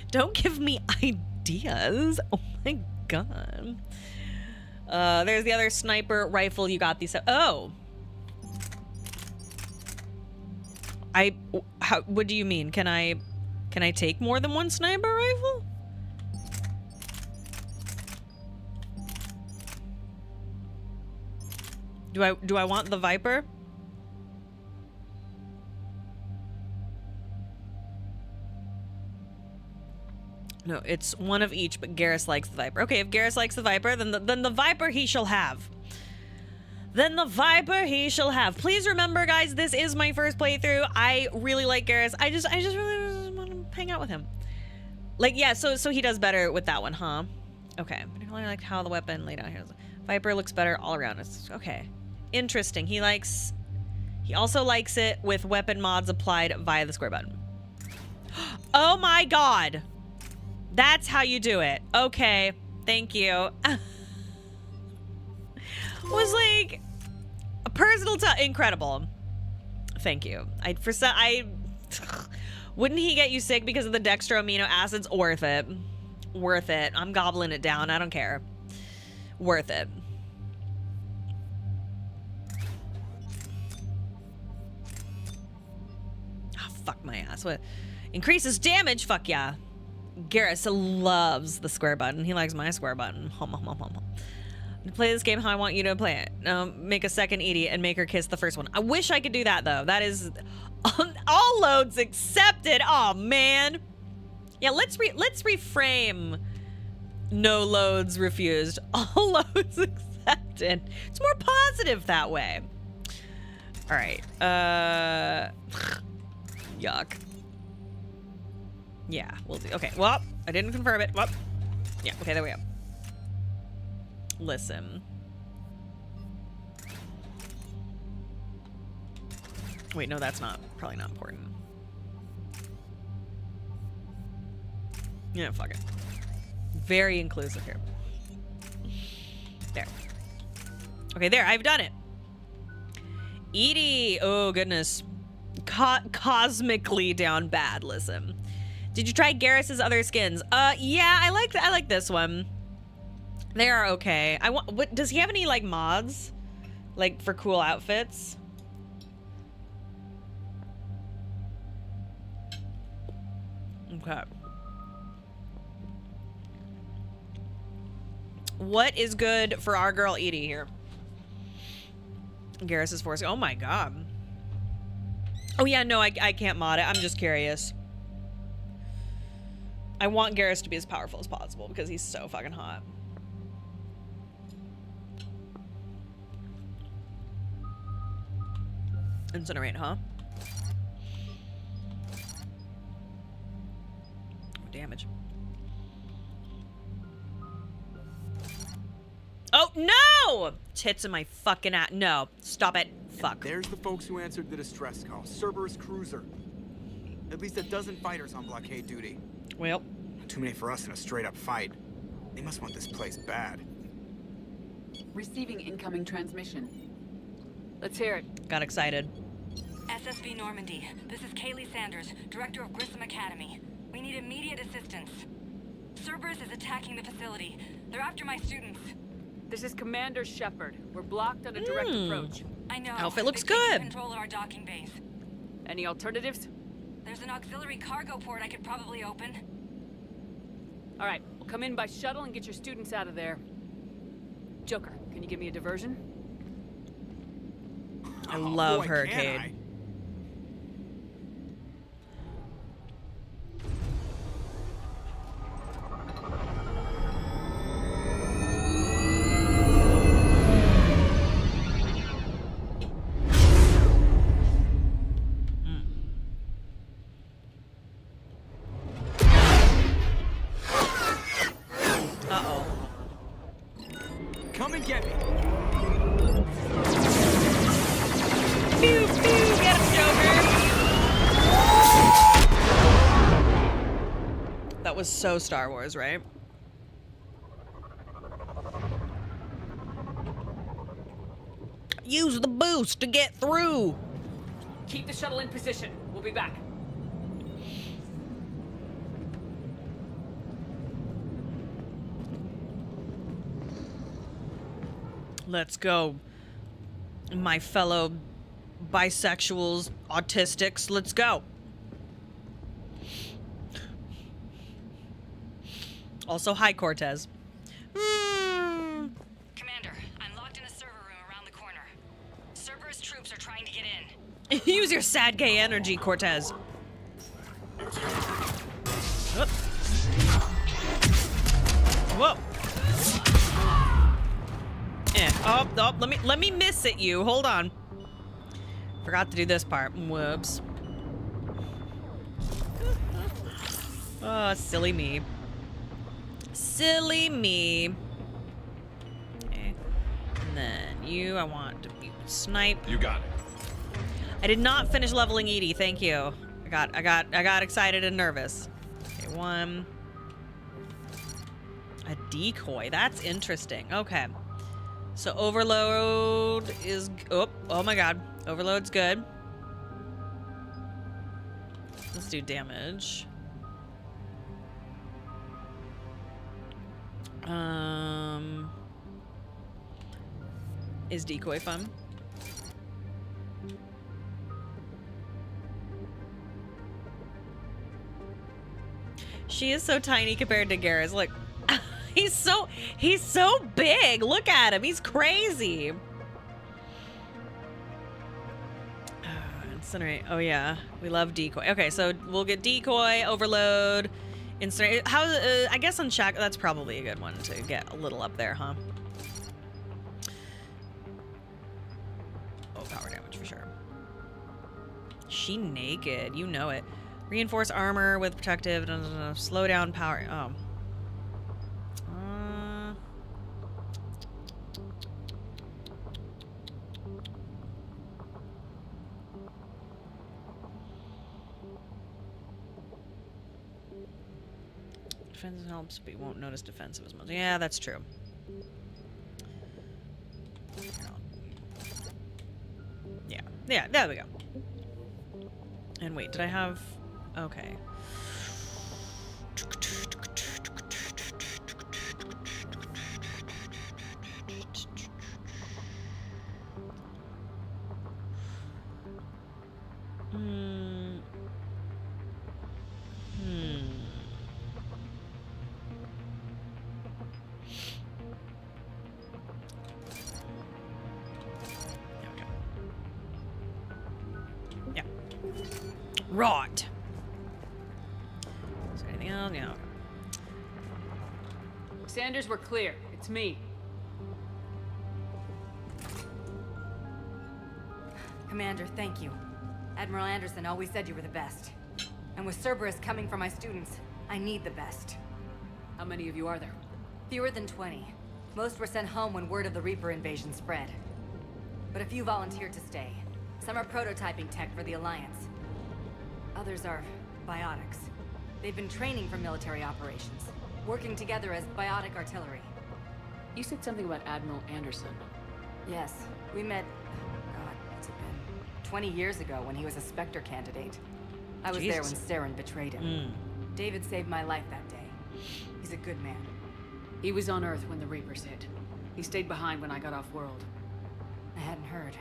Don't give me ideas. Oh my god. There's the other sniper rifle. You got these. Oh. What do you mean? Can I take more than one sniper rifle? Do I want the Viper? No, it's one of each, but Garrus likes the Viper. Okay, if Garrus likes the Viper, then the Viper he shall have. Then the Viper he shall have. Please remember, guys, this is my first playthrough. I really like Garrus. I just really want to hang out with him. Like, yeah, so he does better with that one, huh? Okay. I really liked how the weapon laid out here. Viper looks better all around. It's okay. Interesting. He also likes it with weapon mods applied via the square button. Oh my god. That's how you do it. Okay. Thank you. Was like a personal incredible. Thank you. Wouldn't he get you sick because of the dextro amino acids? Worth it. Worth it. I'm gobbling it down. I don't care. Worth it. Oh, fuck my ass. What? Increases damage? Fuck yeah. Garrus loves the square button. He likes my square button. To play this game how I want you to play it. Make a second Edie and make her kiss the first one. I wish I could do that though. That is all loads accepted. Oh man. Yeah, let's reframe no loads refused. All loads accepted. It's more positive that way. All right. Yuck. Yeah, we'll do. Okay, well, I didn't confirm it. Well, yeah, okay, there we go. Listen. Wait, no, that's probably not important. Yeah, fuck it. Very inclusive here. There. Okay, there, I've done it. Edie, oh goodness. Cosmically down bad, listen. Did you try Garrus's other skins? Yeah, I like this one. They are okay. What does he have any like mods? Like for cool outfits? Okay. What is good for our girl Edie here? Garrus's force. Oh my god. Oh yeah, no, I can't mod it. I'm just curious. I want Garrus to be as powerful as possible because he's so fucking hot. Incinerate, huh? Damage. Oh, no! Tits in my fucking ass. No, stop it. Fuck. There's the folks who answered the distress call. Cerberus cruiser. At least a dozen fighters on blockade duty. Well. Too many for us in a straight-up fight. They must want this place bad. Receiving incoming transmission. Let's hear it. Got excited. SSV Normandy. This is Kaylee Sanders, director of Grissom Academy. We need immediate assistance. Cerberus is attacking the facility. They're after my students. This is Commander Shepard. We're blocked on a direct approach. I know. Outfit looks They've taken good. Control of our docking base. Any alternatives? There's an auxiliary cargo port I could probably open. All right, we'll come in by shuttle and get your students out of there. Joker, can you give me a diversion? I love boy, Hurricane. can I? Come and get me. Pew, pew, get him, Joker. That was so Star Wars, right? Use the boost to get through. Keep the shuttle in position. We'll be back. Let's go. My fellow bisexuals, autistics, let's go. Also, hi, Cortez. Commander, I'm locked in a server room around the corner. Cerberus troops are trying to get in. Use your sad gay energy, Cortez. Whoop. Whoa. Oh, let me miss at you. Hold on. Forgot to do this part. Whoops. Oh, silly me. Silly me. Okay. And then you, I want to be snipe. You got it. I did not finish leveling Edie. Thank you. I got excited and nervous. Okay, one. A decoy. That's interesting. Okay. So overload is oh my god. Overload's good. Let's do damage. Is decoy fun? She is so tiny compared to Garrus. Look, he's so big. Look at him. He's crazy. Incinerate. Oh yeah, we love decoy. Okay, so we'll get decoy, overload, incinerate. How? I guess unshackle. That's probably a good one to get a little up there, huh? Oh, power damage for sure. She naked. You know it. Reinforce armor with protective. Slow down power. Oh. Defense helps, but you won't notice defensive as much. Yeah, that's true. Yeah, there we go. And wait, did I have... Okay. Yeah. Right. Is there anything else? Yeah. Sanders, we're clear. It's me. Commander, thank you. Admiral Anderson always said you were the best. And with Cerberus coming for my students, I need the best. How many of you are there? Fewer than 20. Most were sent home when word of the Reaper invasion spread. But a few volunteered to stay. Some are prototyping tech for the Alliance. Others are biotics. They've been training for military operations, working together as biotic artillery. You said something about Admiral Anderson. Yes, we met, God, what's it been? 20 years ago when he was a Spectre candidate. I was there when Saren betrayed him. David saved my life that day. He's a good man. He was on Earth when the Reapers hit. He stayed behind when I got off-world. I hadn't heard.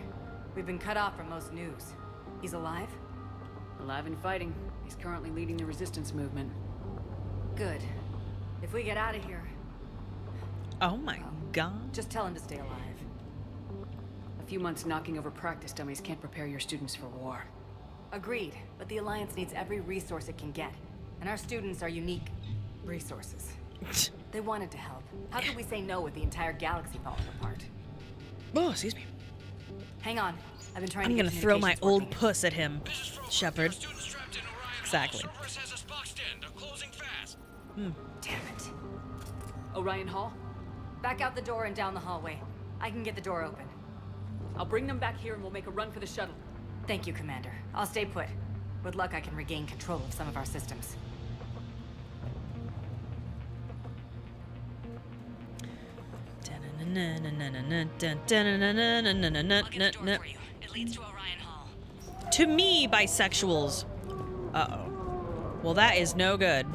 We've been cut off from most news. He's alive? Alive and fighting. He's currently leading the resistance movement. Good. If we get out of here... Oh my god. Just tell him to stay alive. A few months knocking over practice dummies can't prepare your students for war. Agreed, but the Alliance needs every resource it can get. And our students are unique resources. They wanted to help. How could we say no with the entire galaxy falling apart? Oh, excuse me. Hang on. I've been trying I'm to gonna throw my old puss at him, Shepard. Exactly. Damn it. Orion Hall? Back out the door and down the hallway. I can get the door open. I'll bring them back here and we'll make a run for the shuttle. Thank you, Commander. I'll stay put. With luck, I can regain control of some of our systems. I'll get the door for you. It leads to Orion Hall. To me, bisexuals. Uh-oh. Well, that is no good.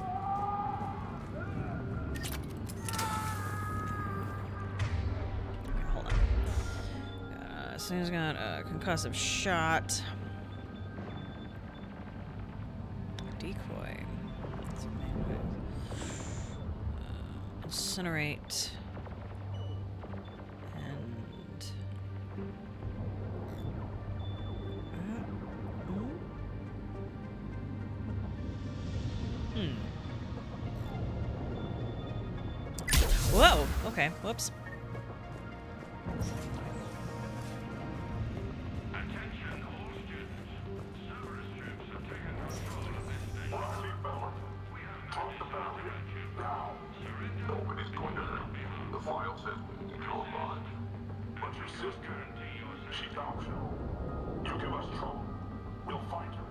Okay, hold on. so he's got a concussive shot. Decoy. Incinerate. And... Whoa! Okay, whoops. Attention all students. Cerberus troops have taken control of this station. We have managed to capture you. Surrender. Nobody's going to hurt me. The file says we can control lodge. But your sister, she doubts you. You give us trouble, we'll find her.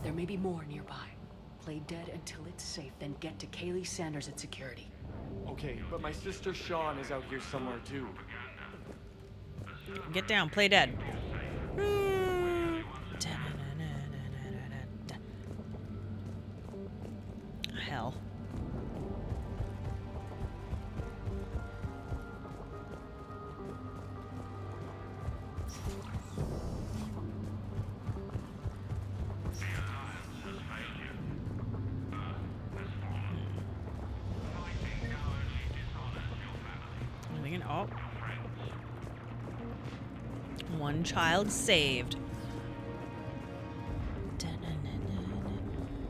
There may be more nearby. Play dead until it's safe, then get to Kaylee Sanders at security. Okay, but my sister Sean is out here somewhere too. Get down, play dead. Hell. Oh. One child saved.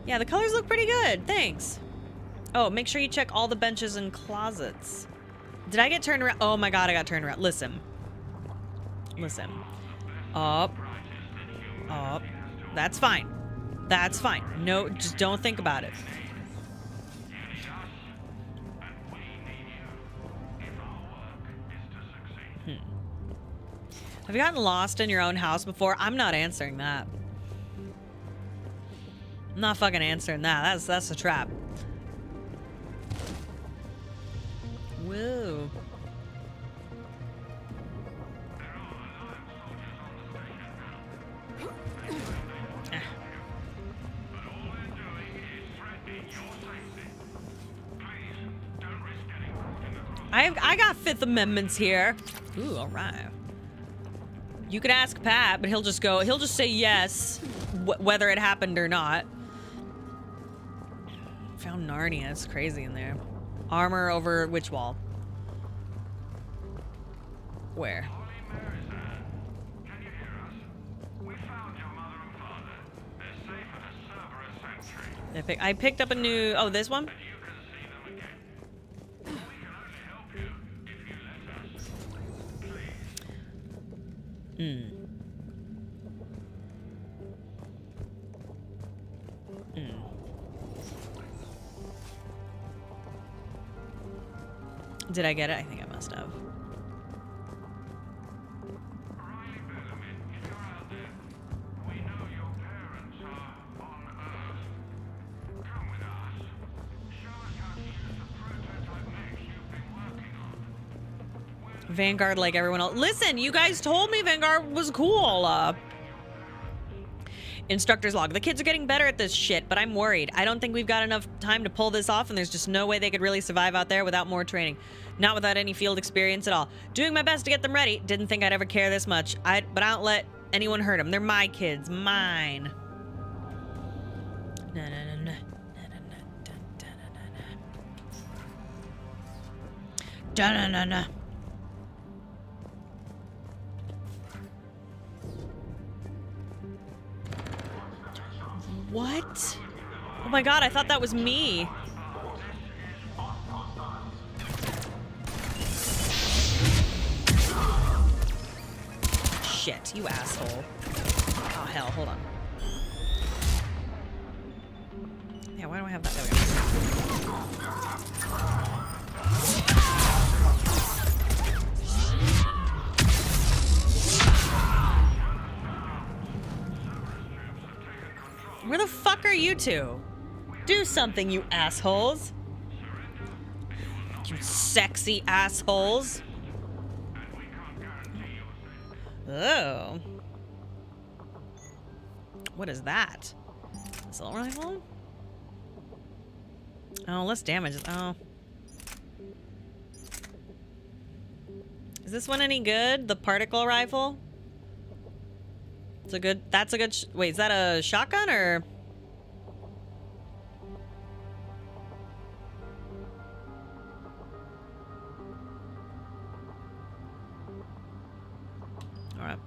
Yeah, the colors look pretty good. Thanks. Oh, make sure you check all the benches and closets. Did I get turned around? Oh my god, I got turned around. Listen. Listen. Up. Up. That's fine. That's fine. No, just don't think about it. Have you gotten lost in your own house before? I'm not answering that. I'm not fucking answering that. That's a trap. Whoa. I got Fifth Amendments here. Ooh, all right. You could ask Pat, but he'll just say yes, whether it happened or not. Found Narnia. It's crazy in there. Armor over which wall? Where? I picked up a new... Oh, this one? Did I get it? I think I must have. Vanguard like everyone else. Listen, you guys told me Vanguard was cool. Instructor's log. The kids are getting better at this shit, but I'm worried. I don't think we've got enough time to pull this off, and there's just no way they could really survive out there without more training. Not without any field experience at all. Doing my best to get them ready. Didn't think I'd ever care this much. But I don't let anyone hurt them. They're my kids. Mine. Da-na-na-na. What? Oh my god, I thought that was me. Shit, you asshole. Oh hell, hold on. Yeah, why do I have that? There we go. Where the fuck are you two? Do something, you assholes. You sexy assholes. Oh. What is that? Assault rifle? Oh, less damage. Oh. Is this one any good? The particle rifle? It's a good... That's a good... Wait, is that a shotgun or... Alright.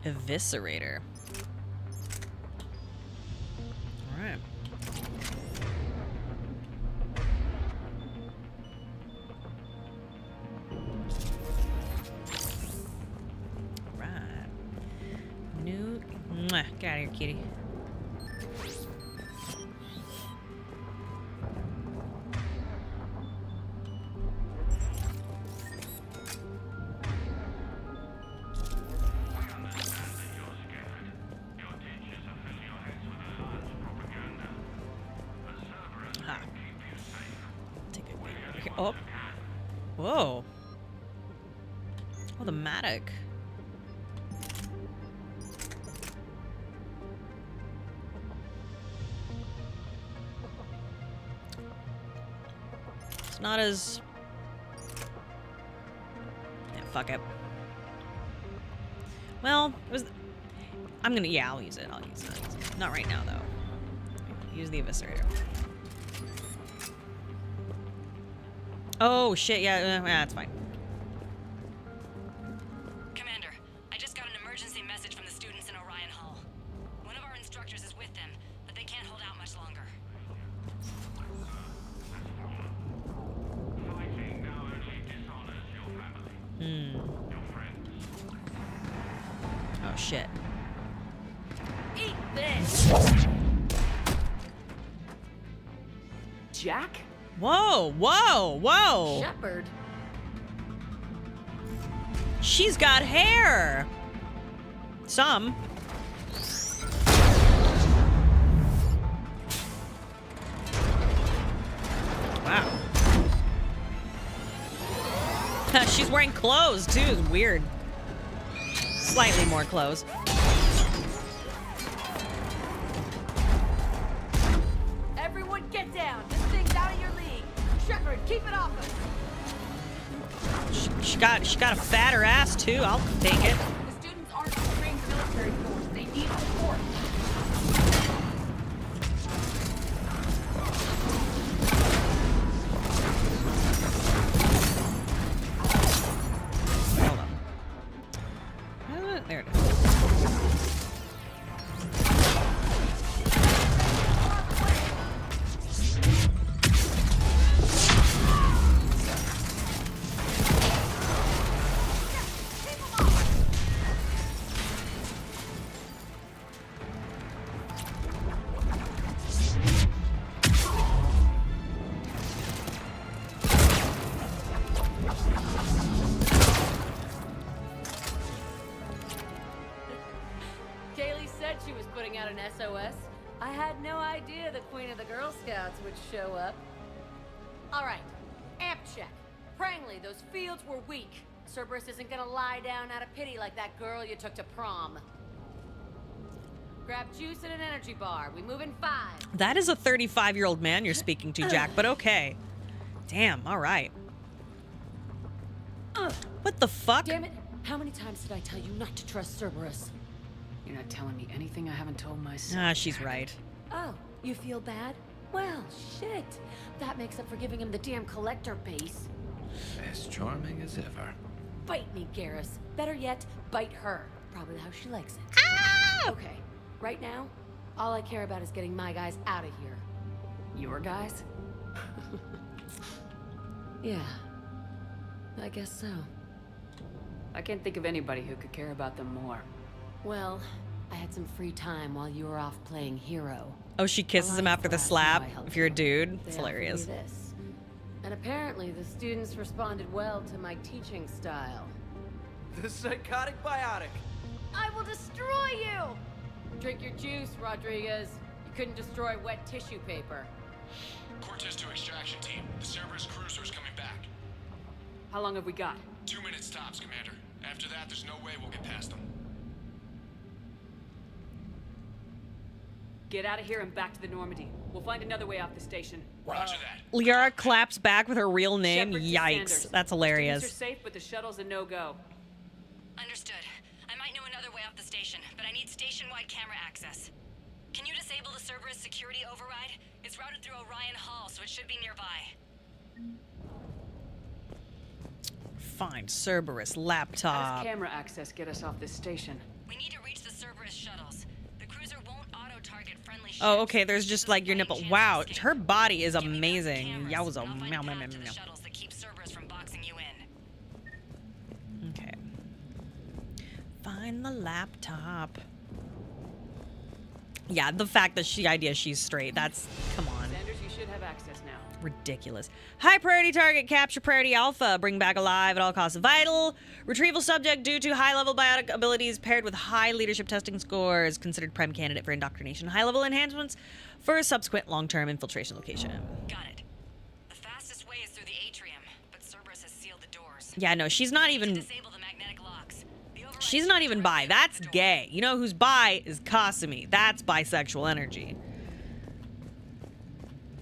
Eviscerator. Alright. Right. New. Mwah. Get out of here, kitty. Ah. Take a okay. Oh. Whoa. Oh, the Matic. It's not as... Yeah, fuck it. Well, it was... I'm gonna... Yeah, I'll use it. I'll use it. Not right now, though. Use the Eviscerator. Oh, shit. Yeah, that's fine. Commander, I just got an emergency message from the students in Orion Hall. One of our instructors is with them, but they can't hold out much longer. Fighting now only dishonors your family. Your friends. Oh, shit. Eat this! Jack? Whoa, whoa, whoa! Shepard? She's got hair! Some. Wow. She's wearing clothes, too. It's weird. Slightly more clothes. Everyone get down. This thing's out of your league. Shepard, keep it off us. She got a fatter ass, too. I'll take it. The students aren't a trained military force. They need support. Hold on. There it is. Kaylee said she was putting out an SOS. I had no idea the Queen of the Girl Scouts would show up. All right, amp check. Prangley, those fields were weak. Cerberus isn't gonna lie down out of pity like that girl you took to prom. Grab juice and an energy bar. We move in 5. That is a 35-year-old man you're speaking to, Jack, but okay. Damn, all right. What the fuck? Damn it! How many times did I tell you not to trust Cerberus? You're not telling me anything I haven't told myself. Ah, she's right. Oh, you feel bad? Well, shit. That makes up for giving him the damn collector base. As charming as ever. Bite me, Garrus. Better yet, bite her. Probably how she likes it. Ah! Okay, right now, all I care about is getting my guys out of here. Your guys? Yeah, I guess so. I can't think of anybody who could care about them more. Well, I had some free time while you were off playing hero. Oh, she kisses him after the slap. If you're a dude, it's They offered me hilarious. this. And apparently the students responded well to my teaching style. The psychotic biotic. I will destroy you! Drink your juice, Rodriguez. You couldn't destroy wet tissue paper. Cortez to extraction team. The Cerberus cruiser's coming back. How long have we got? 2 minutes tops, Commander. After that, there's no way we'll get past them. Get out of here and back to the Normandy. We'll find another way off the station. Roger that. Liara claps back with her real name. Shepard to Yikes. Sanders. That's hilarious. Students are safe, but the shuttle's a no-go. Understood. I might know another way off the station, but I need station-wide camera access. Can you disable the Cerberus security override? It's routed through Orion Hall, so it should be nearby. Find Cerberus How laptop. does camera access get us off this station? We need to reach the Cerberus shuttles. The cruiser won't auto-target friendly ships. Oh, okay. There's just like your nipple. Wow, her body is Give me back the amazing. cameras, Yowza. and I'll find Meow, a meow, path meow, to the meow. shuttles that keep Cerberus from boxing you in. Okay. Find the laptop. Yeah, the fact that she's straight. That's, come on. Sanders, you should have access now. Ridiculous. High priority target, capture priority alpha. Bring back alive at all costs. Vital. Retrieval subject due to high level biotic abilities paired with high leadership testing scores. Considered prime candidate for indoctrination. High level enhancements for a subsequent long term infiltration location. Got it. The fastest way is through the atrium, but Cerberus has sealed the doors. Yeah, no, she's not even. Disable the magnetic locks. The override She's not even bi. That's gay. You know who's bi is Kasumi. That's bisexual energy.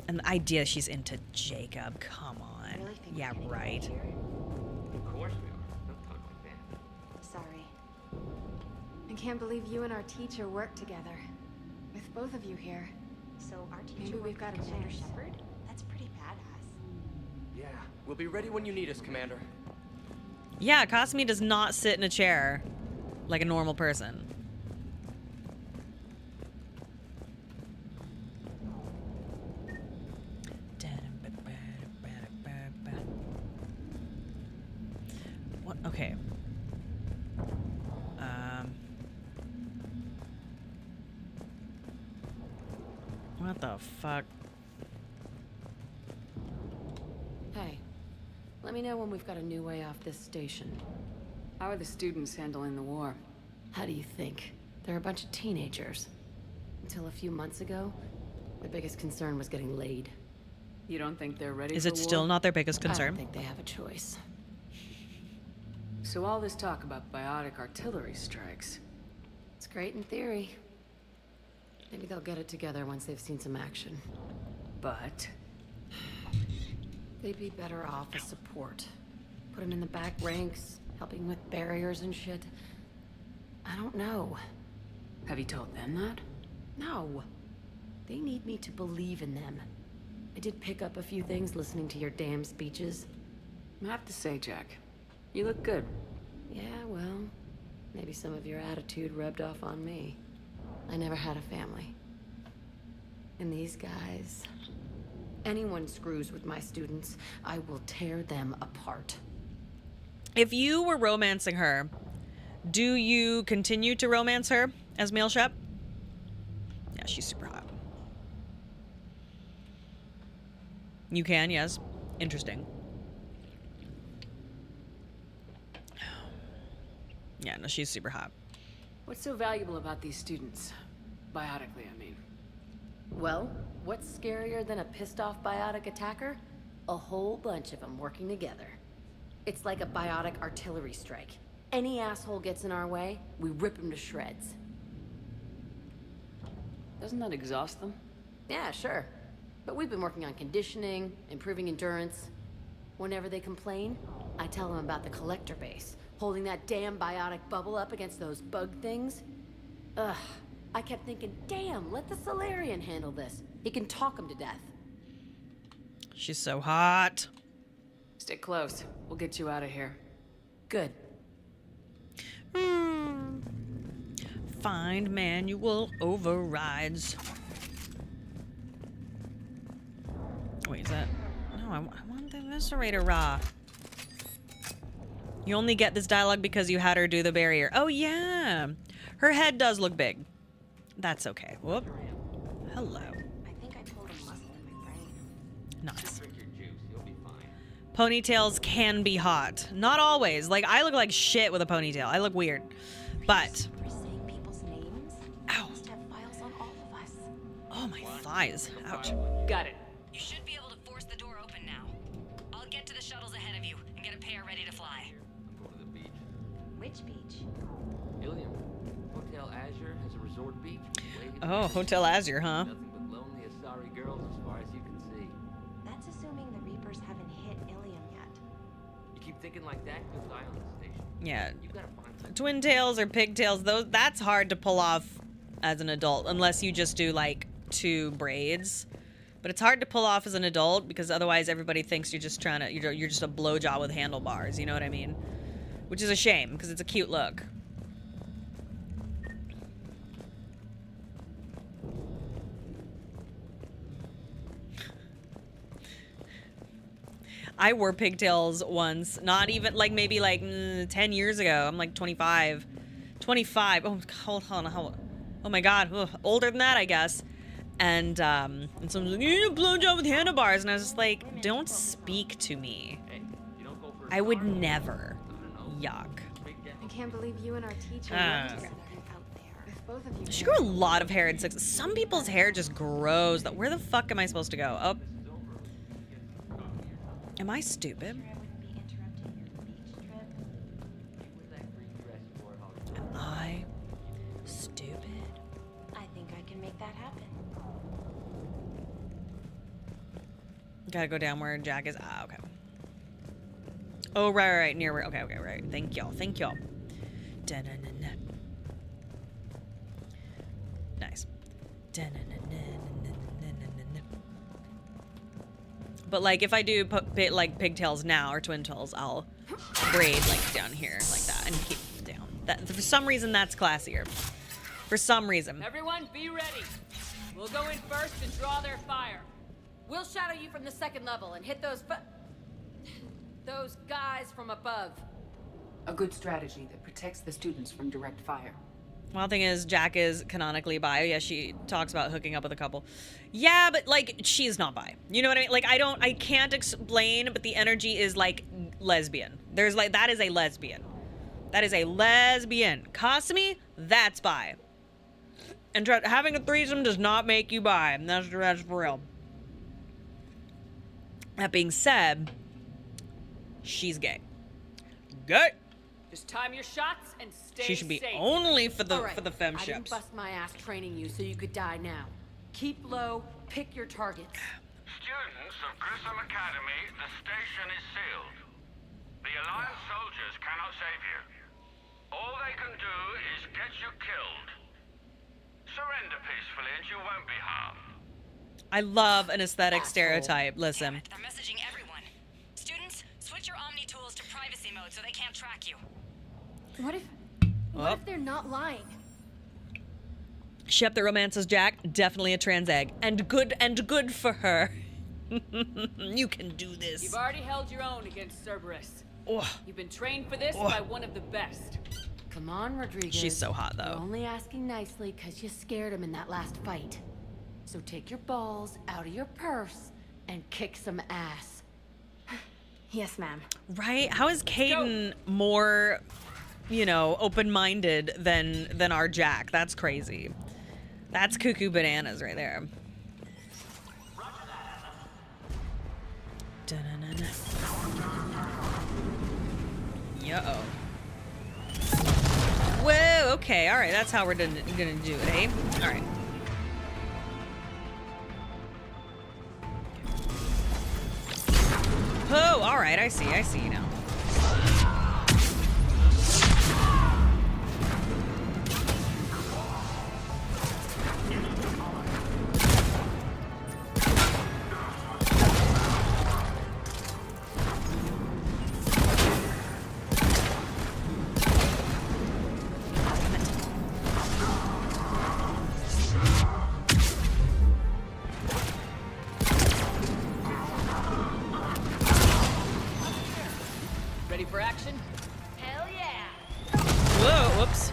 And the idea she's into Jacob. Come on. Yeah, right. Of course we are. Don't talk like that. Sorry. I can't believe you and our teacher work together. With both of you here. So our teacher Maybe we've got a Commander chance. Shepard? That's pretty badass. Yeah, we'll be ready when you need us, Commander. Yeah, Kasumi does not sit in a chair like a normal person. What? Okay. What the fuck? Hey, let me know when we've got a new way off this station. How are the students handling the war? How do you think? They're a bunch of teenagers. Until a few months ago, their biggest concern was getting laid. You don't think they're ready Is for it war? still not their biggest I concern? don't think they have a choice. So all this talk about biotic artillery strikes. It's great in theory. Maybe they'll get it together once they've seen some action. But they'd be better off as support. Put them in the back ranks, helping with barriers and shit. I don't know. have you told them that? No. They need me to believe in them. I did pick up a few things listening to your damn speeches. I have to say, Jack, you look good. Yeah, well, maybe some of your attitude rubbed off on me. I never had a family. And these guys... Anyone screws with my students, I will tear them apart. If you were romancing her, do you continue to romance her as male Shep? Yeah, she's super hot. You can, yes. Interesting. Yeah, no, she's super hot. What's so valuable about these students? Biotically, I mean. Well, what's scarier than a pissed-off biotic attacker? A whole bunch of them working together. It's like a biotic artillery strike. Any asshole gets in our way, we rip him to shreds. Doesn't that exhaust them? Yeah, sure. But we've been working on conditioning, improving endurance. Whenever they complain, I tell them about the collector base, holding that damn biotic bubble up against those bug things. Ugh. I kept thinking, damn, let the Solarian handle this. He can talk him to death. She's so hot. Stick close. We'll get you out of here. Good. Find manual overrides. Wait, is that... No, I want the eviscerator raw. You only get this dialogue because you had her do the barrier. Oh, yeah. Her head does look big. That's okay. Whoop. Hello. I think I pulled a muscle in my brain. Nice. Drink your juice, you'll be fine. Ponytails can be hot. Not always. Like, I look like shit with a ponytail. I look weird. But... For saying people's names? Ow. Must have files on all of us. Oh, my thighs. Ouch. Got it. You should be able to force the door open now. I'll get to the shuttles ahead of you and get a pair ready to fly. I'm going to the beach. Which Which beach? Ilium. Hotel Azure has a resort beach. Oh, Hotel Azure, huh? Nothing but lonely Asari girls as far as you can see. That's assuming the Reapers haven't hit Ilium yet. You keep thinking like that, you'll die on this station. Yeah. You gotta find Twin tails or pigtails, that's hard to pull off as an adult unless you just do like 2 braids. But it's hard to pull off as an adult because otherwise everybody thinks you're just trying to you're just a blowjob with handlebars, you know what I mean? Which is a shame because it's a cute look. I wore pigtails once, not even like maybe like 10 years ago. I'm like 25. 25. Oh, hold on. Oh my God. Ugh, older than that, I guess. And someone's like, you need a blowjob with handlebars. And I was just like, don't speak to me. I would never. Yuck. I can't believe you and our teacher worked together out there. If both of you She grew a lot of hair in 6. Some people's hair just grows. Where the fuck am I supposed to go? Oh. Am I stupid? Am I stupid? I think I can make that happen. Gotta go down where Jack is. Ah, okay. Oh, right, near where. Okay, right. Thank y'all. Da-na-na-na. Nice. Da-na-na-na-na-na-na-na-na. But like, if I do like pigtails now or twin tails, I'll braid like down here like that and keep it down. That for some reason that's classier. For some reason. Everyone, be ready. We'll go in first and draw their fire. We'll shadow you from the 2nd level and hit those guys from above. A good strategy that protects the students from direct fire. Well, the thing is, Jack is canonically bi. Yeah, she talks about hooking up with a couple. Yeah, but like, she's not bi. You know what I mean? Like, I can't explain, but the energy is like lesbian. There's like, that is a lesbian. That is a lesbian. Kasumi, that's bi. And having a threesome does not make you bi. That's for real. That being said, she's gay. Gay. Just time your shots and stay She should be safe. only for the Right. femme I didn't ships. bust my ass training you so you could die now. Keep low, pick your targets. Students of Grissom Academy, the station is sealed. The Alliance soldiers cannot save you. All they can do is get you killed. Surrender peacefully and you won't be harmed. I love an aesthetic stereotype. Listen. They're messaging everyone. Students, switch your Omni tools to privacy mode so they can't track you. What if they're not lying? Shep that romances Jack, definitely a trans egg. And good for her. You can do this. You've already held your own against Cerberus. Oh. You've been trained for this by one of the best. Come on, Rodriguez. She's so hot, though. You're only asking nicely because you scared him in that last fight. So take your balls out of your purse and kick some ass. Yes, ma'am. Right? How is Caden more, you know, open-minded than our Jack? That's crazy. That's cuckoo bananas right there. Da-na-na-na. Uh-oh. Whoa, okay, alright, that's how we're gonna do it, eh? Alright. Oh, alright, I see now. Ready for action? Hell yeah! Whoa, whoops.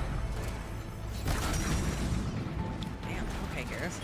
Damn, okay, Garrus.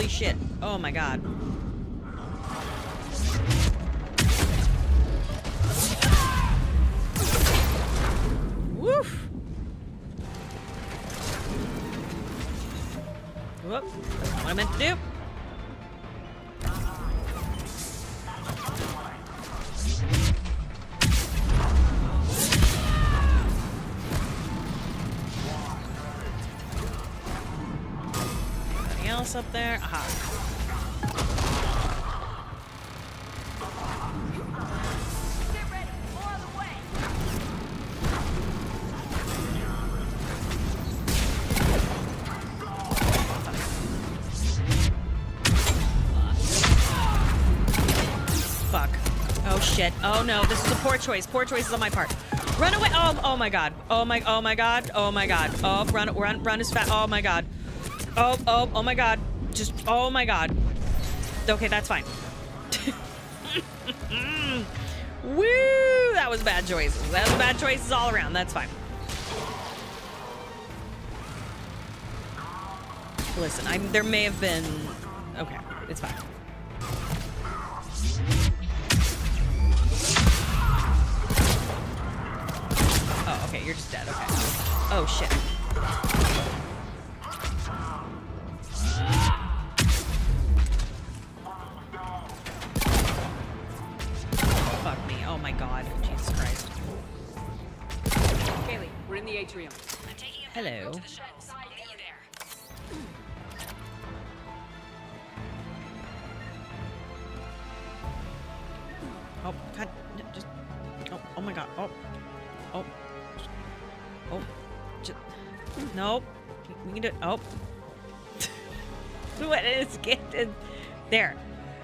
Holy shit. Oh my god. Woof. Whoop. That's not what I meant to do. Anything else up there? Aha. Shit. Oh no, this is a poor choice. Poor choices on my part. Run away. Oh my god. Oh my god. Oh my god. Oh, run as fast. Oh my god. Oh my god. Just, oh my god. Okay, that's fine. Woo! That was bad choices. That was bad choices all around. That's fine. Listen, there may have been... Okay, it's fine. Oh, okay, you're just dead. Okay. Oh, shit. Fuck me. Oh my god. Jesus Christ. Kaylee, we're in the atrium. Hello. Oh, god. Just... Oh my god. Oh. Just... Nope. We can do it. Oh. What is it? There.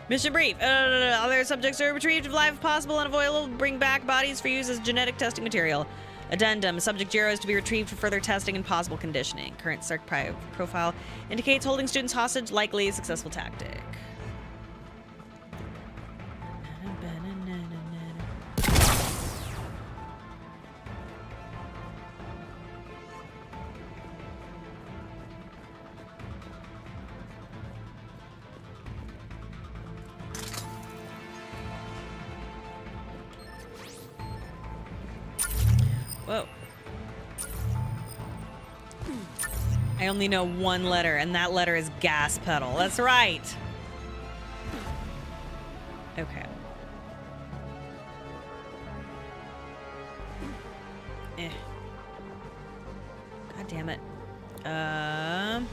Mission brief. Other subjects are retrieved if live if possible and avoidable. Bring back bodies for use as genetic testing material. Addendum. Subject 0 is to be retrieved for further testing and possible conditioning. Current Stark profile indicates holding students hostage, likely a successful tactic. Whoa. I only know one letter, and that letter is gas pedal. That's right. Okay. God damn it. Oh.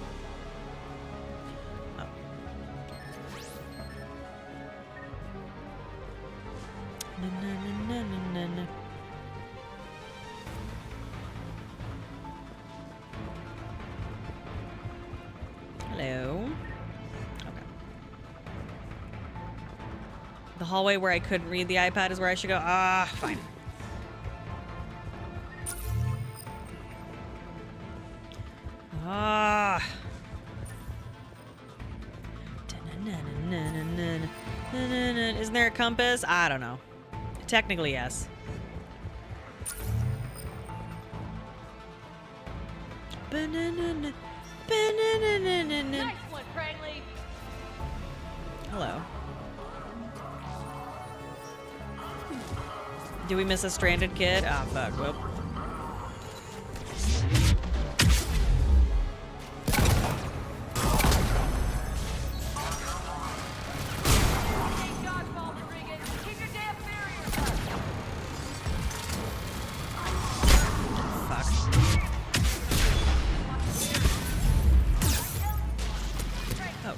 No. Hello. Okay. The hallway where I couldn't read the iPad is where I should go. Ah, fine. Ah. Isn't there a compass? I don't know. Technically, yes. Banana. Nice one, Cranley. Hello. Do we miss a stranded kid? Ah, fuck. Whoop.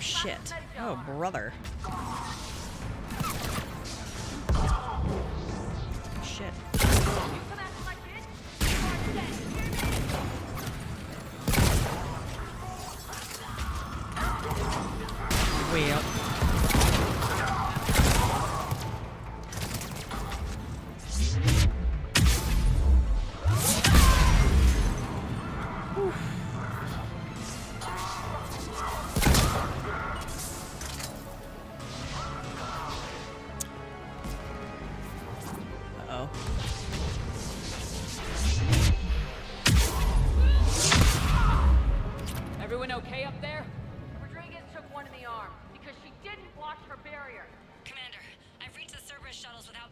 Shit. Oh, brother. Shit. Way up. Everyone okay up there? Rodriguez took one in the arm.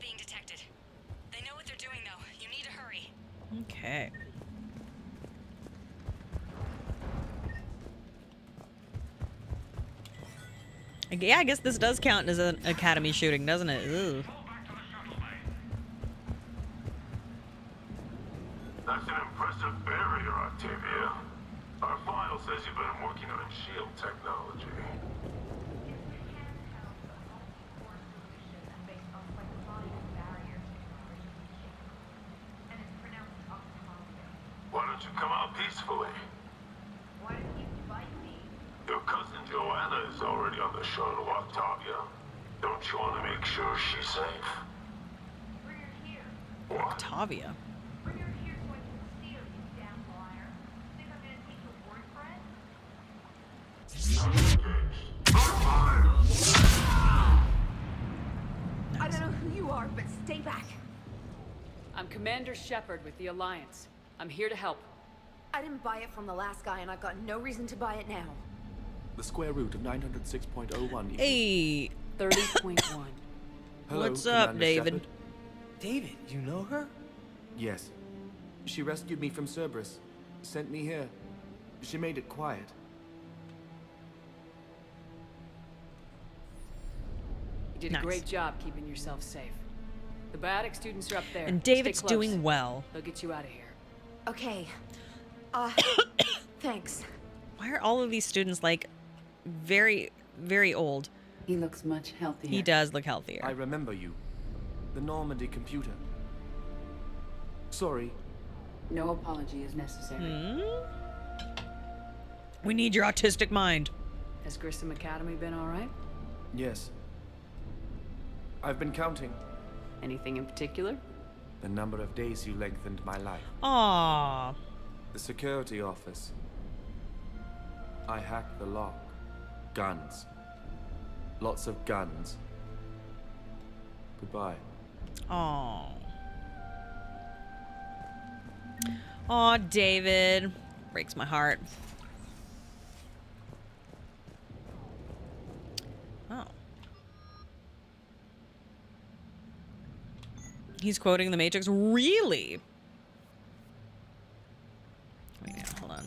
being detected. They know what they're doing, though. You need to hurry. Okay. Yeah, I guess this does count as an academy shooting, doesn't it? Ooh. That's an impressive barrier, Octavia. Our file says you've been working on shield technology. Why don't you come out peacefully? Why did you invite me? Your cousin Joanna is already on the shuttle, Octavia. Don't you want to make sure she's safe? Bring her here. What? Octavia. Bring her here so I can steal, you damn liar. Think I'm gonna take your word for it? I don't know who you are, but stay back. I'm Commander Shepard with the Alliance. I'm here to help. I didn't buy it from the last guy, and I've got no reason to buy it now. The square root of 906.01 equals... Hey. 30.1. Hello, What's up, Commander David? Shepard. David, you know her? Yes. She rescued me from Cerberus. Sent me here. She made it quiet. You did Nice. a great job keeping yourself safe. The biotic students are up there. And Stay David's close. doing well. They'll get you out of here. Okay. Thanks. Why are all of these students like very, very old? He looks much healthier. He does look healthier. I remember you. The Normandy computer. Sorry. No apology is necessary. Hmm? We need your autistic mind. Has Grissom Academy been all right? Yes. I've been counting. Anything in particular? The number of days you lengthened my life. Aww. The security office. I hacked the lock. Guns. Lots of guns. Goodbye. Aww. Aw, David. Breaks my heart. Oh. He's quoting The Matrix. Really? Wait, hold on.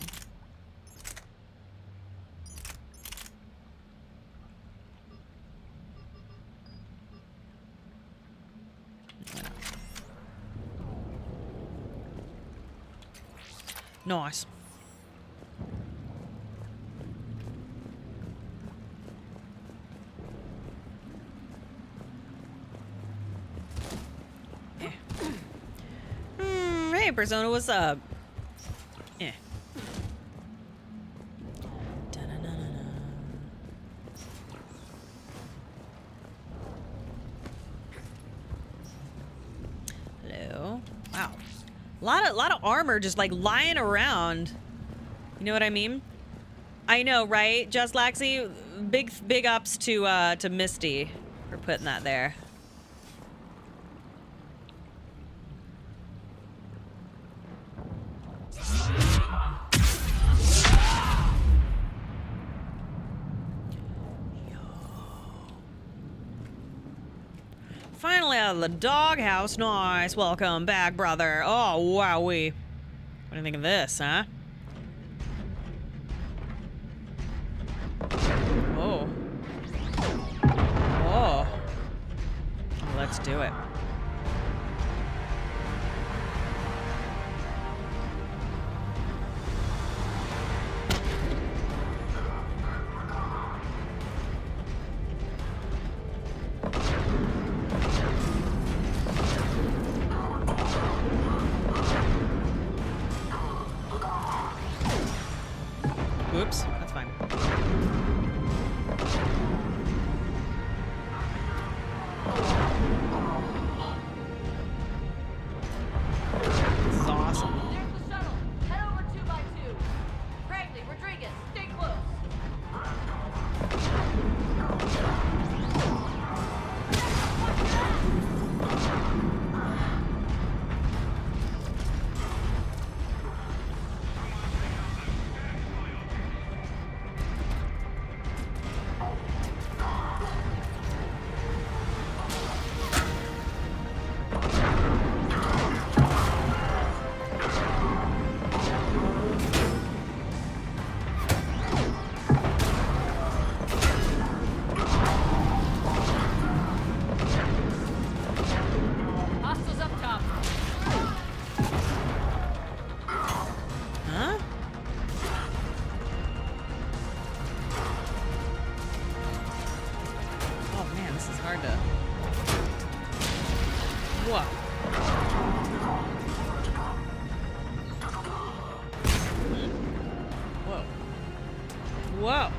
Nice. Hey, Persona, what's up? Eh. Hello. Wow. Lot of armor just like lying around. You know what I mean? I know, right? Just Laxi, big ups to Misty for putting that there. Finally out of the doghouse. Nice. Welcome back, brother. Oh, wowee. What do you think of this, huh? Oh. Oh. Let's do it. Oops, that's fine. Whoa. Whoa. Whoa.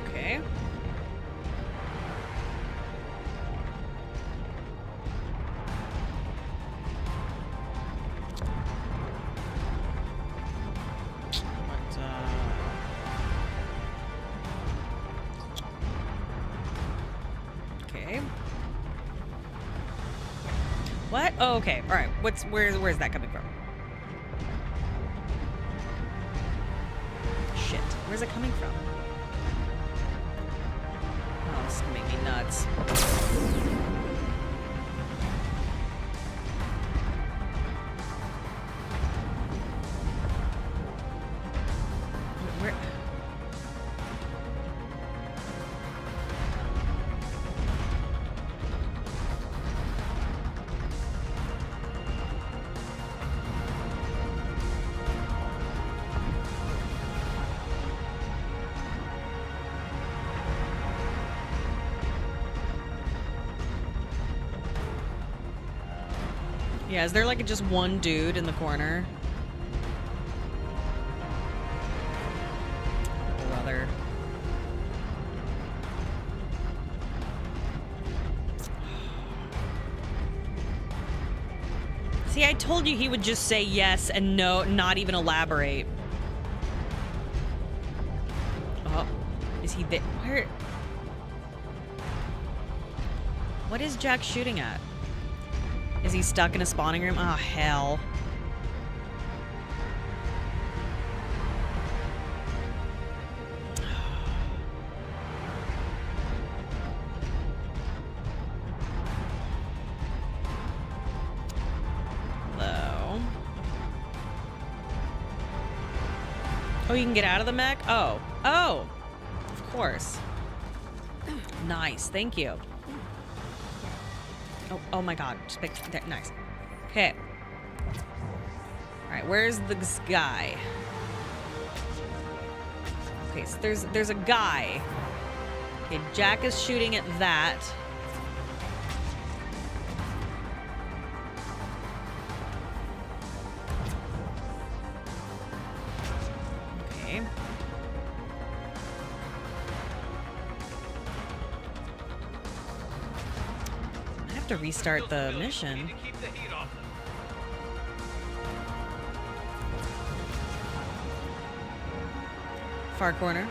Okay. But, okay. What? Oh, okay. All right. Where's that coming from? Shit. Where's it coming from? Oh, this is gonna make me nuts. Where? Yeah, is there like just one dude in the corner? Brother. See, I told you he would just say yes and no, not even elaborate. Oh, is he there? Where? What is Jack shooting at? Is he stuck in a spawning room? Oh, hell. Hello. Oh, you can get out of the mech? Oh. Oh! Of course. Nice. Thank you. Oh my god. Just pick there. Nice. Okay. Alright, where's this guy? Okay, so there's a guy. Okay, Jack is shooting at that. Okay. To restart the mission. Far corner.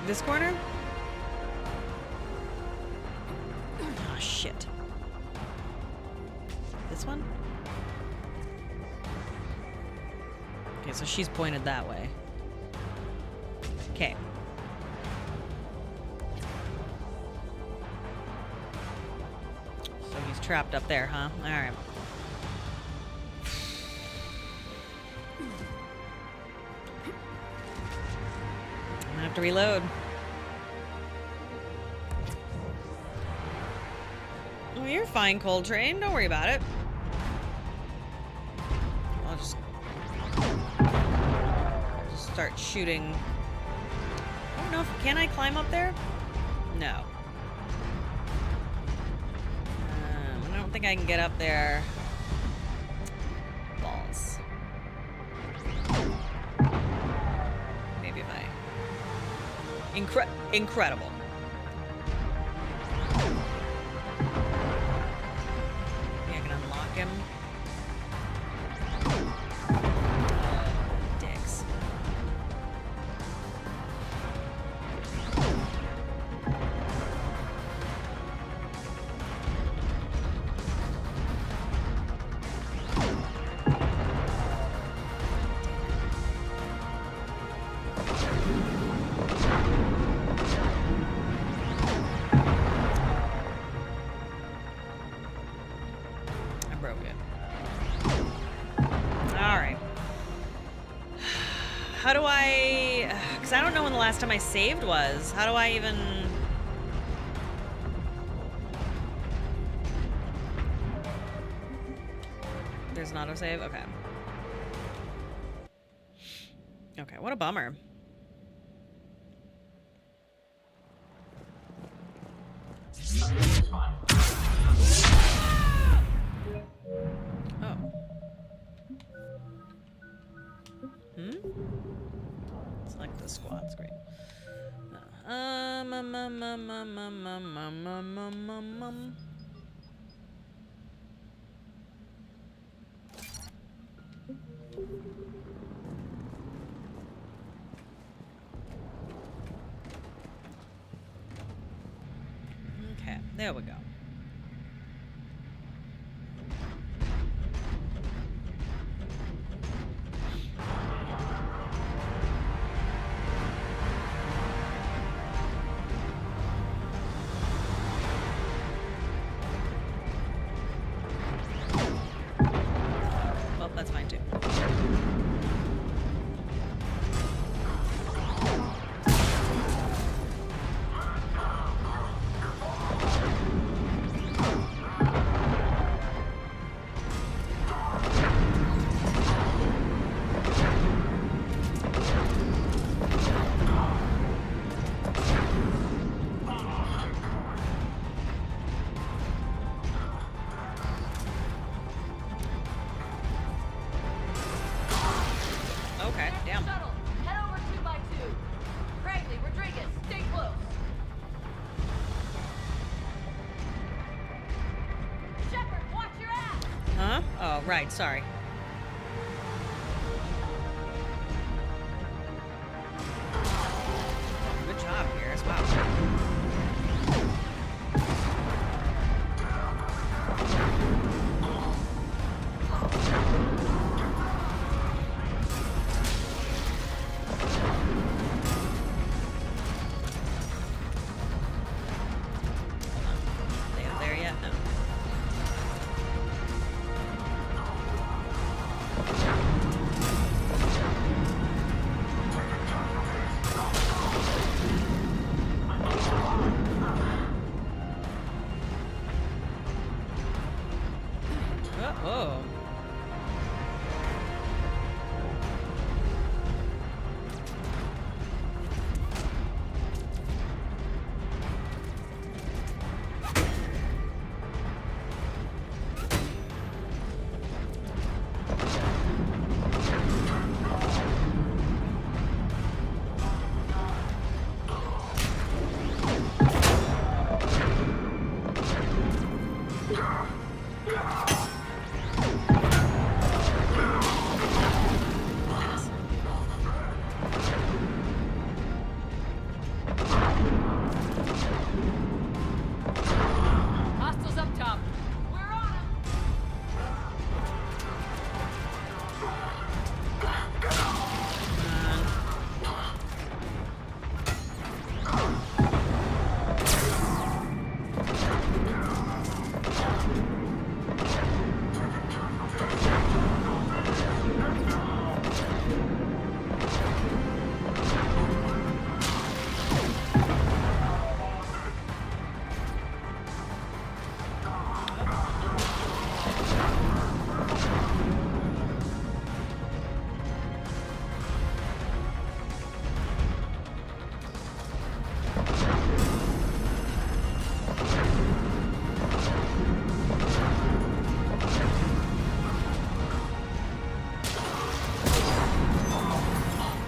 This corner? Oh shit. This one? Okay, so she's pointed that way. Okay. So he's trapped up there, huh? All right. I'm gonna have to reload. Oh, you're fine, Coltrane. Don't worry about it. I'll just start shooting. I don't know if can I climb up there? No. I don't think I can get up there. Balls. Maybe if I. Incredible. Maybe I can unlock him. Dicks. broke it. Alright. How do I... Because I don't know when the last time I saved was. How do I even... There's an autosave? Okay. Okay, what a bummer. Oh. Select the squad screen. Okay, there we go. Well, that's fine too. Okay, damn. Shuttle, head over 2x2. Cragley, Rodriguez, stay close. Shepard, watch your ass. Huh? Oh, right, sorry. Good job, Garrus. Wow. They up there yet? No. Uh-oh. Hostiles up top. We're on him.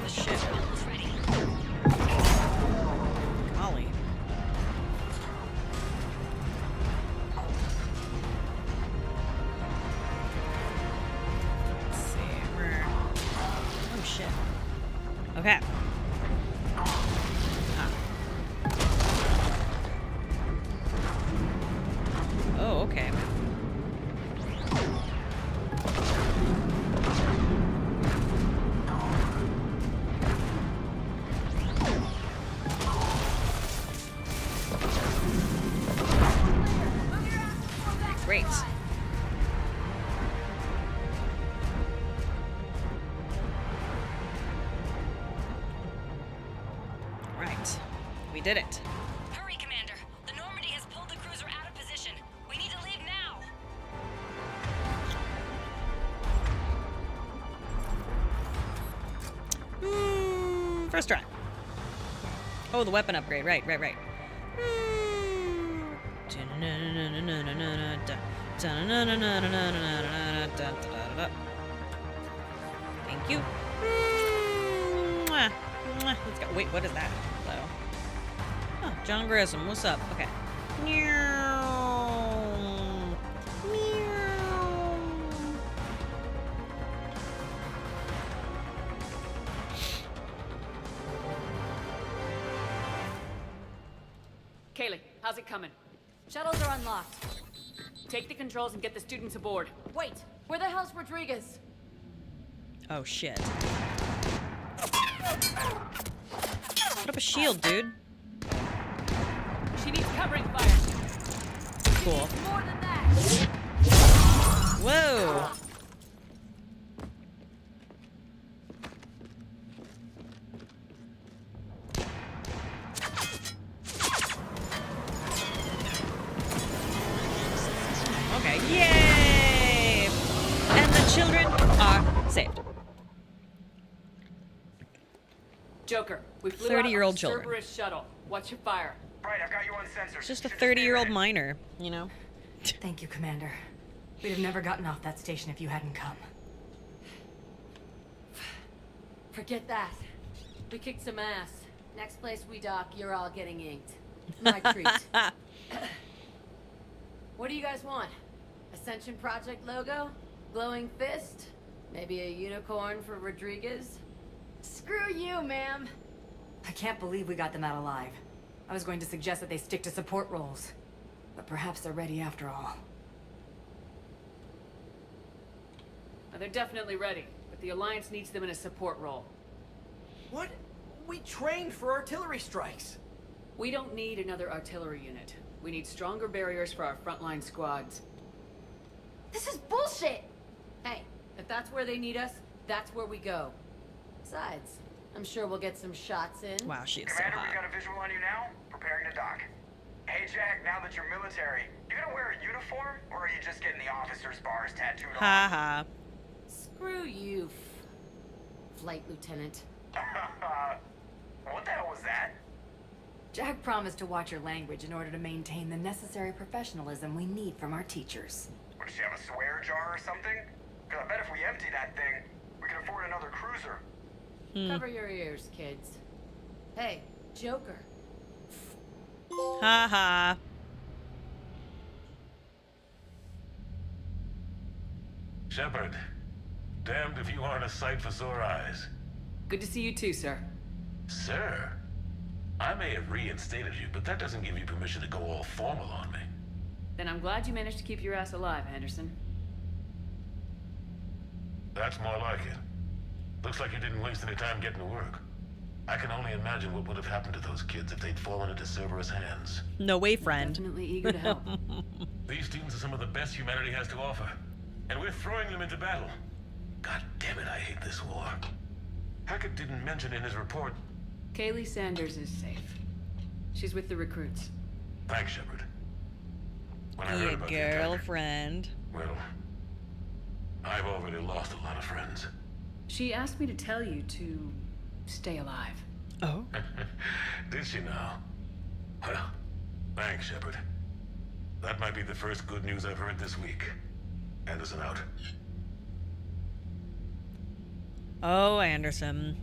Shit. Golly. Let's see. Where? Oh shit. Okay. Oh, okay. Great. We did it. Hurry, Commander. The Normandy has pulled the cruiser out of position. We need to leave now. First try. Oh, the weapon upgrade. Right. Thank you. Let's go. Wait, what is that? Hello. Oh, John Grissom. What's up? Okay. Meow. Meow. Kaylee, how's it coming? Shuttles are unlocked. Take the controls and get the students aboard. Wait, where the hell's Rodriguez? Oh, shit. Put up a shield, dude. She needs covering fire. Cool. More than that. Whoa. Okay, yay! And the children are saved. Joker, we flew 30-year-old out on children. Cerberus shuttle. Watch your fire. Right, I've got you on sensor. It's just a 30-year-old miner, you know? Thank you, Commander. We'd have never gotten off that station if you hadn't come. Forget that. We kicked some ass. Next place we dock, you're all getting inked. My treat. What do you guys want? Ascension Project logo? Glowing fist? Maybe a unicorn for Rodriguez? Screw you, ma'am. I can't believe we got them out alive. I was going to suggest that they stick to support roles. But perhaps they're ready after all. Now, they're definitely ready, but the Alliance needs them in a support role. What? We trained for artillery strikes. We don't need another artillery unit. We need stronger barriers for our frontline squads. This is bullshit! Hey, if that's where they need us, that's where we go. Besides, I'm sure we'll get some shots in. Wow, she is so Commander, hot. we got a visual on you now. Preparing to dock. Hey, Jack, now that you're military, you gonna wear a uniform, or are you just getting the officer's bars tattooed on? Ha ha. Screw you, Flight Lieutenant. What the hell was that? Jack promised to watch your language in order to maintain the necessary professionalism we need from our teachers. What, does she have a swear jar or something? Because I bet if we empty that thing, we can afford another cruiser. Cover your ears, kids. Hey, Joker. Ha ha. Shepard, damned if you aren't a sight for sore eyes. Good to see you too, sir. Sir, I may have reinstated you, but that doesn't give you permission to go all formal on me. Then I'm glad you managed to keep your ass alive, Anderson. That's more like it. Looks like you didn't waste any time getting to work. I can only imagine what would have happened to those kids if they'd fallen into Cerberus' hands. No way, friend. Definitely eager to help. These students are some of the best humanity has to offer, and we're throwing them into battle. God damn it, I hate this war. Hackett didn't mention in his report. Kaylee Sanders is safe. She's with the recruits. Thanks, Shepard. When I heard Your about the attack, girlfriend. well, I've already lost a lot of friends. She asked me to tell you to stay alive. Oh. Did she now? Well, thanks, Shepard. That might be the first good news I've heard this week. Anderson out. Oh, Anderson.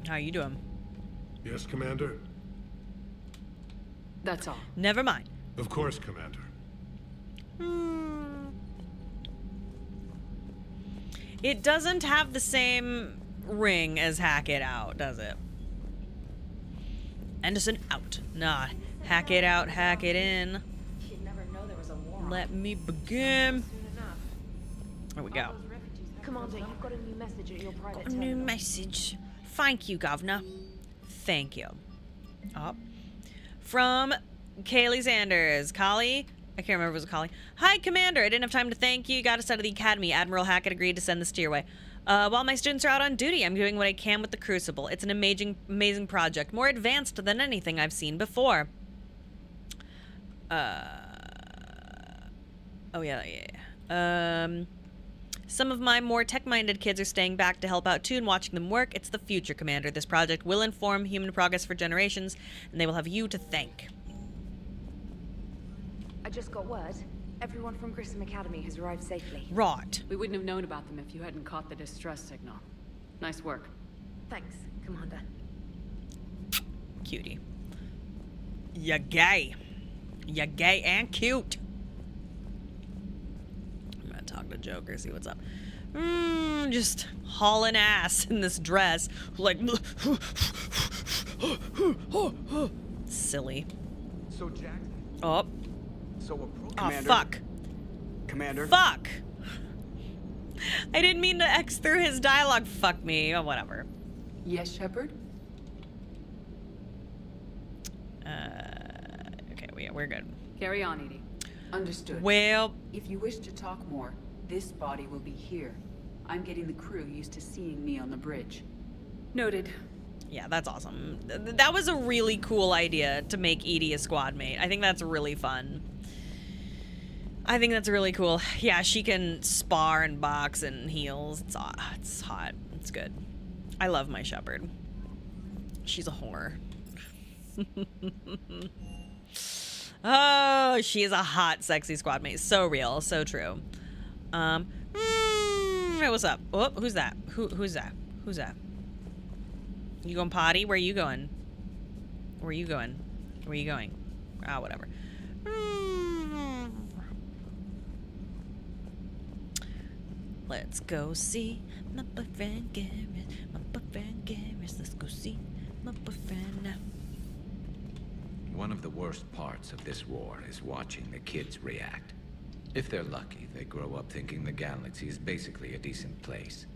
How you doing? Yes, Commander? That's all. Never mind. Of course, Commander. It doesn't have the same ring as Hackett out, does it? Anderson out. Nah. Hackett out, Hackett in. She'd never know there was a war. Let me begin. There we go. Commander, you've got a new message at your private A new terminal. message. Thank you, Governor. Thank you. Up. From Kaylee Sanders. Kali? I can't remember if it was Kali. Hi, Commander. I didn't have time to thank you. You got us out of the academy. Admiral Hackett agreed to send this to your way. While my students are out on duty, I'm doing what I can with the Crucible. It's an amazing project, more advanced than anything I've seen before. Oh yeah. Some of my more tech-minded kids are staying back to help out too and watching them work. It's the future, Commander. This project will inform human progress for generations, and they will have you to thank. I just got word. Everyone from Grissom Academy has arrived safely. Right. We wouldn't have known about them if you hadn't caught the distress signal. Nice work. Thanks, Commander. Cutie. You're gay. You're gay and cute. I'm gonna talk to Joker, see what's up. Just hauling ass in this dress. Like, silly. So, Jack. Oh. So, Commander. Oh, fuck. Commander. Fuck. I didn't mean to X through his dialogue. Fuck me. Oh, whatever. Yes, Shepard? Okay, we're good. Carry on, Edie. Understood. Well... If you wish to talk more, this body will be here. I'm getting the crew used to seeing me on the bridge. Noted. Yeah, that's awesome. That was a really cool idea to make Edie a squad mate. I think that's really fun. I think that's really cool. Yeah, she can spar and box and heals. It's hot. It's good. I love my Shepard. She's a whore. Oh, she is a hot, sexy squad mate. So real, so true. Hey, what's up? Oh, who's that? Who's that? Who's that? You going potty? Where are you going? Where are you going? Where are you going? Ah, whatever. Let's go see my boyfriend Garrus. My boyfriend Garrus. Let's go see my boyfriend now. One of the worst parts of this war is watching the kids react. If they're lucky, they grow up thinking the galaxy is basically a decent place.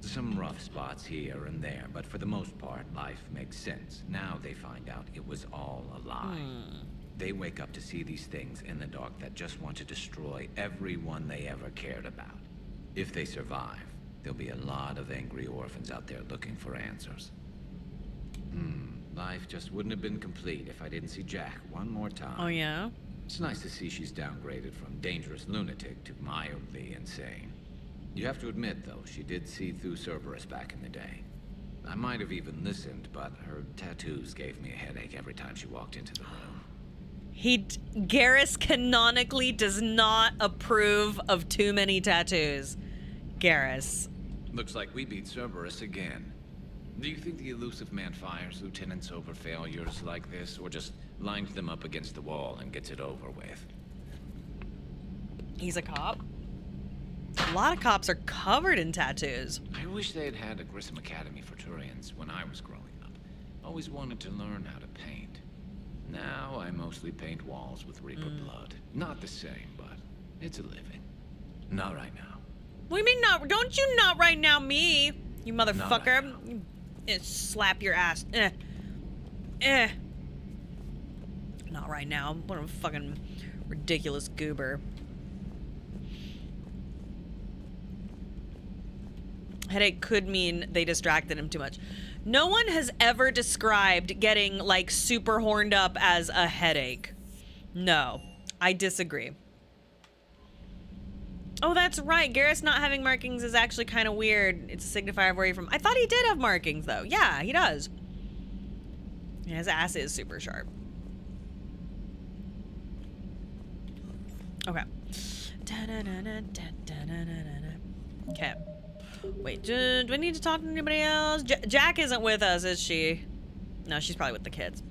Some rough spots here and there, but for the most part, life makes sense. Now they find out it was all a lie. They wake up to see these things in the dark that just want to destroy everyone they ever cared about. If they survive, there'll be a lot of angry orphans out there looking for answers. Life just wouldn't have been complete if I didn't see Jack one more time. Oh, yeah? It's nice to see she's downgraded from dangerous lunatic to mildly insane. You have to admit, though, she did see through Cerberus back in the day. I might have even listened, but her tattoos gave me a headache every time she walked into the room. Garrus canonically does not approve of too many tattoos. Garrus. Looks like we beat Cerberus again. Do you think the elusive man fires lieutenants over failures like this, or just lines them up against the wall and gets it over with? He's a cop? A lot of cops are covered in tattoos. I wish they had had a Grissom Academy for Turians when I was growing up. Always wanted to learn how to paint. Now I mostly paint walls with Reaper blood. Not the same, but it's a living. Not right now. What do you mean not? Don't you not right now me, you motherfucker. Slap your ass. Not right now. What a fucking ridiculous goober. Headache could mean they distracted him too much. No one has ever described getting, like, super horned up as a headache. No, I disagree. Oh, that's right. Garrus not having markings is actually kind of weird. It's a signifier of where you're from. I thought he did have markings, though. Yeah, he does. Yeah, his ass is super sharp. Okay. Okay. Wait, do I need to talk to anybody else? Jack isn't with us, is she? No, she's probably with the kids.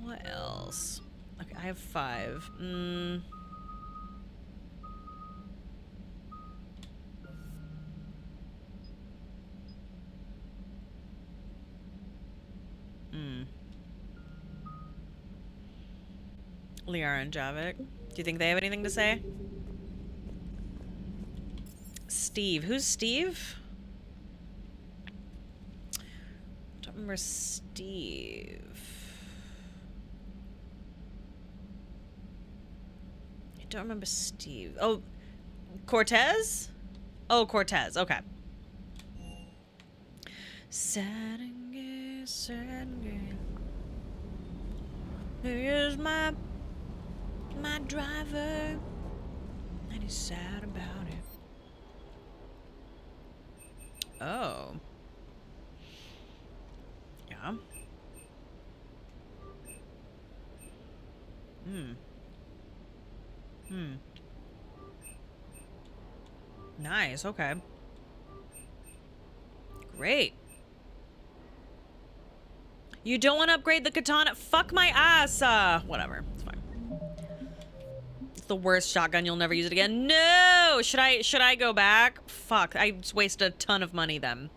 What else? Okay, I have 5. Liara and Javik. Do you think they have anything to say? Steve. Who's Steve? Don't remember Steve. I don't remember Steve. Oh, Cortez? Oh, Cortez. Okay. Sad and gay, sad and gay. Here's my driver, and he's sad about it. Oh. Yeah. Nice, okay. Great. You don't want to upgrade the katana? Fuck my ass! Whatever. It's fine. It's the worst shotgun. You'll never use it again. No! Should I go back? Fuck. I just wasted a ton of money then.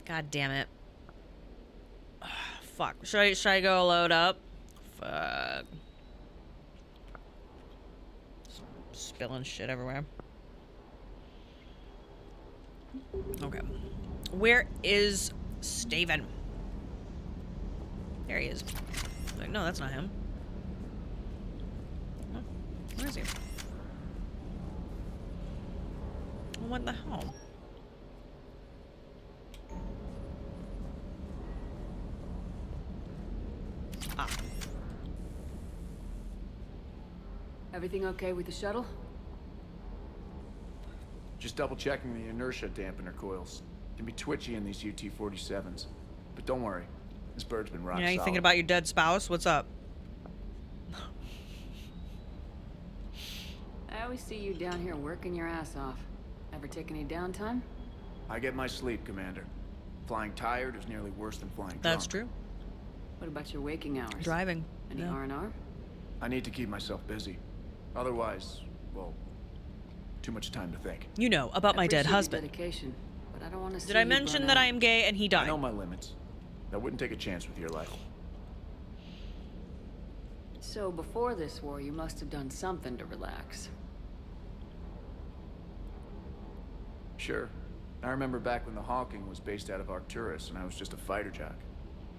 God damn it. Fuck. Should I go load up? Fuck. Spilling shit everywhere. Okay. Where is Steven? There he is. Like, no, that's not him. Oh, where is he? What the hell? Ah. Everything okay with the shuttle? Just double checking the inertia dampener coils. Can be twitchy in these UT-47s. But don't worry. This bird's been rock Yeah, you solid. thinking about your dead spouse? What's up? I always see you down here working your ass off. Ever take any downtime? I get my sleep, Commander. Flying tired is nearly worse than flying That's drunk. true. What about your waking hours? Driving. Any No. R&R? I need to keep myself busy. Otherwise, well, too much time to think. You know, about my dead Appreciate your husband. dedication, but I don't want to see Did I you mention burn that out. I am gay and he I died? know my limits. I wouldn't take a chance with your life. So before this war, you must have done something to relax. Sure. I remember back when the Hawking was based out of Arcturus and I was just a fighter jock.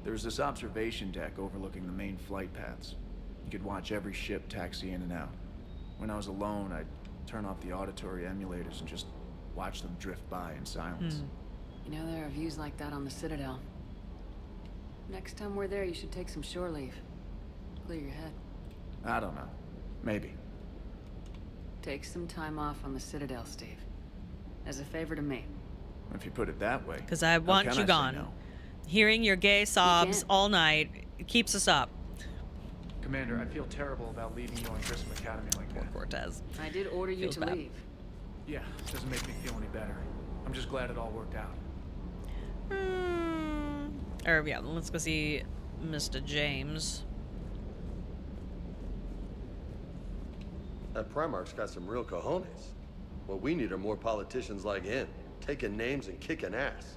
There was this observation deck overlooking the main flight paths. You could watch every ship taxi in and out. When I was alone, I'd turn off the auditory emulators and just watch them drift by in silence. You know, there are views like that on the Citadel. Next time we're there, you should take some shore leave. Clear your head. I don't know. Maybe. Take some time off on the Citadel, Steve. As a favor to me. If you put it that way. Because I how want can you I say gone. no? Hearing your gay sobs can't. all night keeps us up. Commander, I feel terrible about leaving you on Grissom Academy like that. Cortez. I did order you Feels to bad. leave. Yeah, doesn't make me feel any better. I'm just glad it all worked out. Or yeah, let's go see Mr. James. That Primarch's got some real cojones. What we need are more politicians like him, taking names and kicking ass.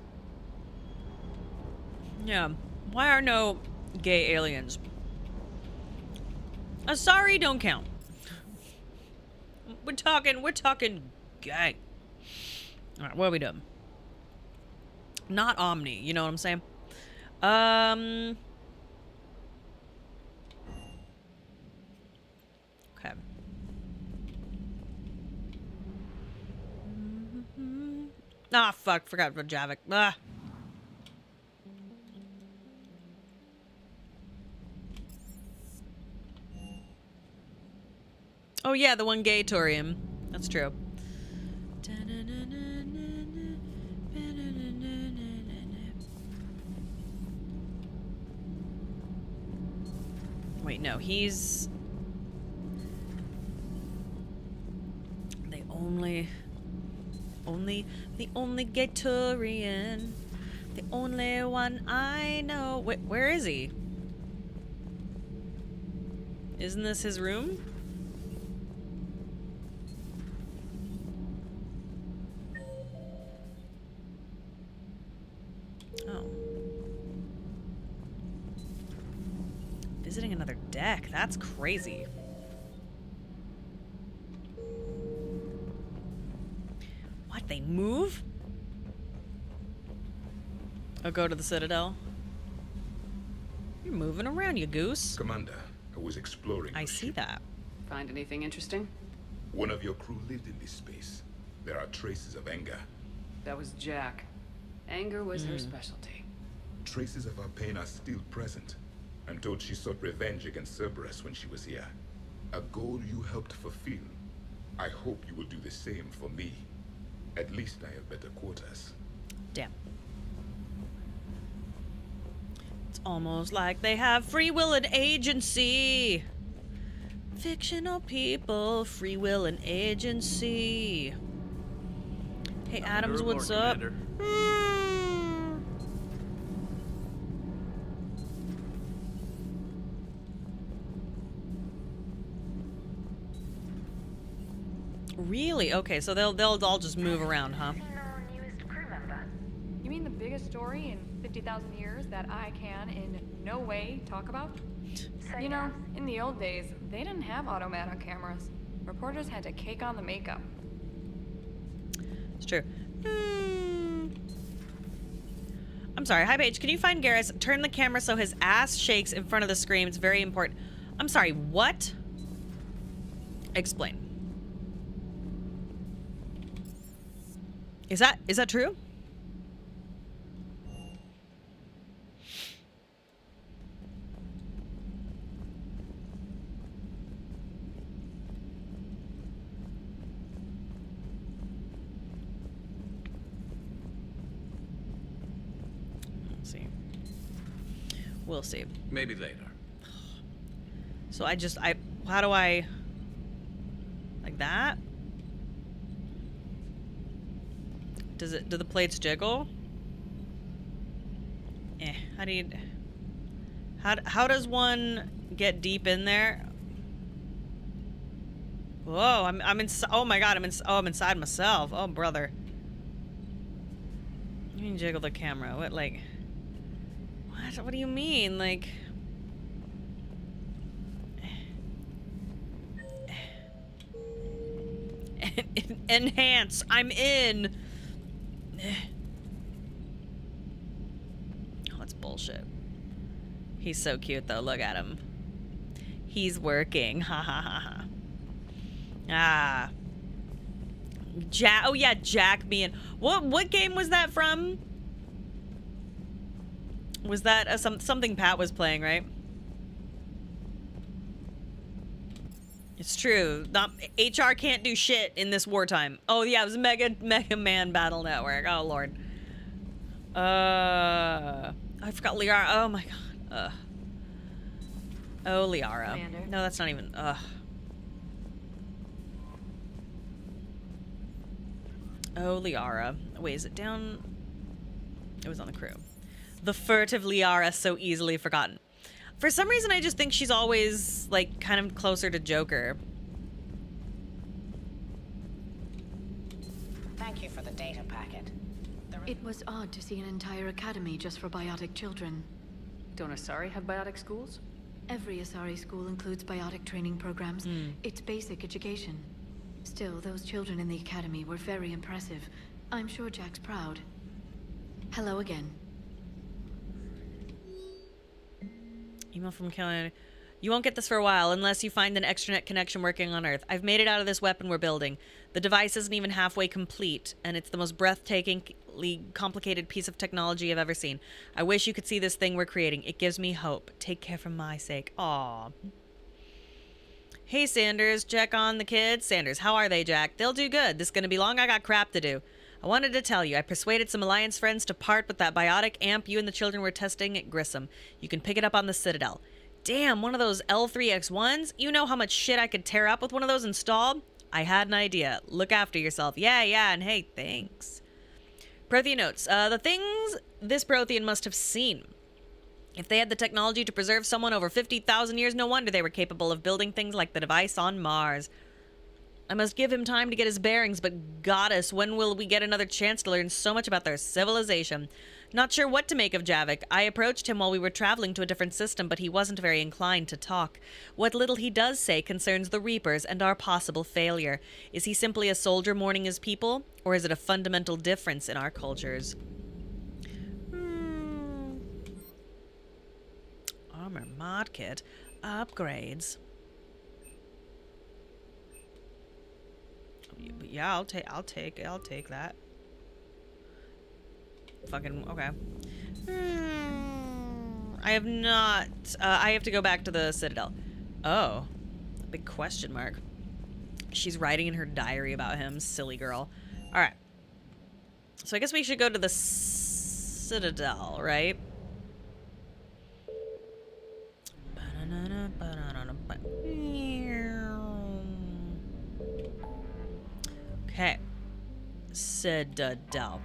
Yeah. Why are no gay aliens? Sorry, don't count. We're talking gay. Alright, what are we doing? Not Omni, you know what I'm saying? Okay. Ah, fuck, forgot about Javik. Ah. Oh yeah, the one Gatorium. That's true. Wait, no, he's the only Gatorian, the only one I know. Where is he? Isn't this his room? Oh. Visiting another deck. That's crazy. What? They move? Oh, go to the Citadel? You're moving around, you goose. Commander, I was exploring. I see that. Find anything interesting? One of your crew lived in this space. There are traces of anger. That was Jack. Anger was her specialty. Traces of her pain are still present. I'm told she sought revenge against Cerberus when she was here. A goal you helped fulfill. I hope you will do the same for me. At least I have better quarters. Damn. It's almost like they have free will and agency. Fictional people, free will and agency. Hey, Adams, what's up? Really? Okay, so they'll all just move around, huh? You mean the biggest story in 50,000 years that I can in no way talk about? You know, in the old days, they didn't have automatic cameras. Reporters had to cake on the makeup. It's true. I'm sorry. Hi, Paige. Can you find Garrus? Turn the camera so his ass shakes in front of the screen. It's very important. I'm sorry. What? Explain. Is that true? Let's see. We'll see. Maybe later. So how do I like that? Do the plates jiggle? How does one get deep in there? Whoa, I'm in. Oh my god, I'm inside myself. Oh brother. You mean jiggle the camera? What like? What do you mean like? Enhance. I'm in. Oh, that's bullshit. He's so cute though. Look at him. He's working. Ha ha ha ha. Ah. Jack. Oh yeah, Jack being. What game was that from? Was that something Pat was playing, right? It's true. HR can't do shit in this wartime. Oh yeah, it was Mega Man Battle Network. Oh lord. I forgot Liara. Oh my god. Oh Liara. Commander. No, that's not even. Oh Liara. Wait, is it down? It was on the crew. The furtive Liara, so easily forgotten. For some reason, I just think she's always, like, kind of closer to Joker. Thank you for the data packet. It was odd to see an entire academy just for biotic children. Don't Asari have biotic schools? Every Asari school includes biotic training programs. It's basic education. Still, those children in the academy were very impressive. I'm sure Jack's proud. Hello again. Email from Kelly. You won't get this for a while unless you find an extranet connection working on Earth. I've made it out of this weapon we're building. The device isn't even halfway complete, and it's the most breathtakingly complicated piece of technology I've ever seen. I wish you could see this thing we're creating. It gives me hope. Take care for my sake. Aww. Hey, Sanders. Check on the kids. Sanders, how are they, Jack? They'll do good. This is going to be long. I got crap to do. I wanted to tell you, I persuaded some Alliance friends to part with that biotic amp you and the children were testing at Grissom. You can pick it up on the Citadel. Damn, one of those L3X1s? You know how much shit I could tear up with one of those installed? I had an idea. Look after yourself. Yeah, and hey, thanks. Prothean notes. The things this Prothean must have seen. If they had the technology to preserve someone over 50,000 years, no wonder they were capable of building things like the device on Mars. I must give him time to get his bearings, but goddess, when will we get another chance to learn so much about their civilization? Not sure what to make of Javik. I approached him while we were traveling to a different system, but he wasn't very inclined to talk. What little he does say concerns the Reapers and our possible failure. Is he simply a soldier mourning his people, or is it a fundamental difference in our cultures? Armor mod kit. Upgrades. Yeah, I'll take that. Fucking okay. I have not. I have to go back to the Citadel. Oh, big question mark. She's writing in her diary about him. Silly girl. All right. So I guess we should go to the Citadel, right? Okay. Citadel.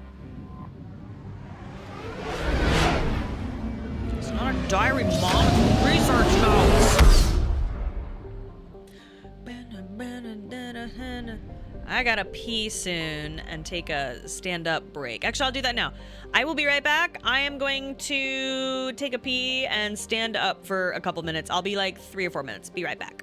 It's not a diary, Mom. It's research notes. I gotta pee soon and take a stand-up break. Actually, I'll do that now. I will be right back. I am going to take a pee and stand up for a couple minutes. I'll be like 3 or 4 minutes. Be right back.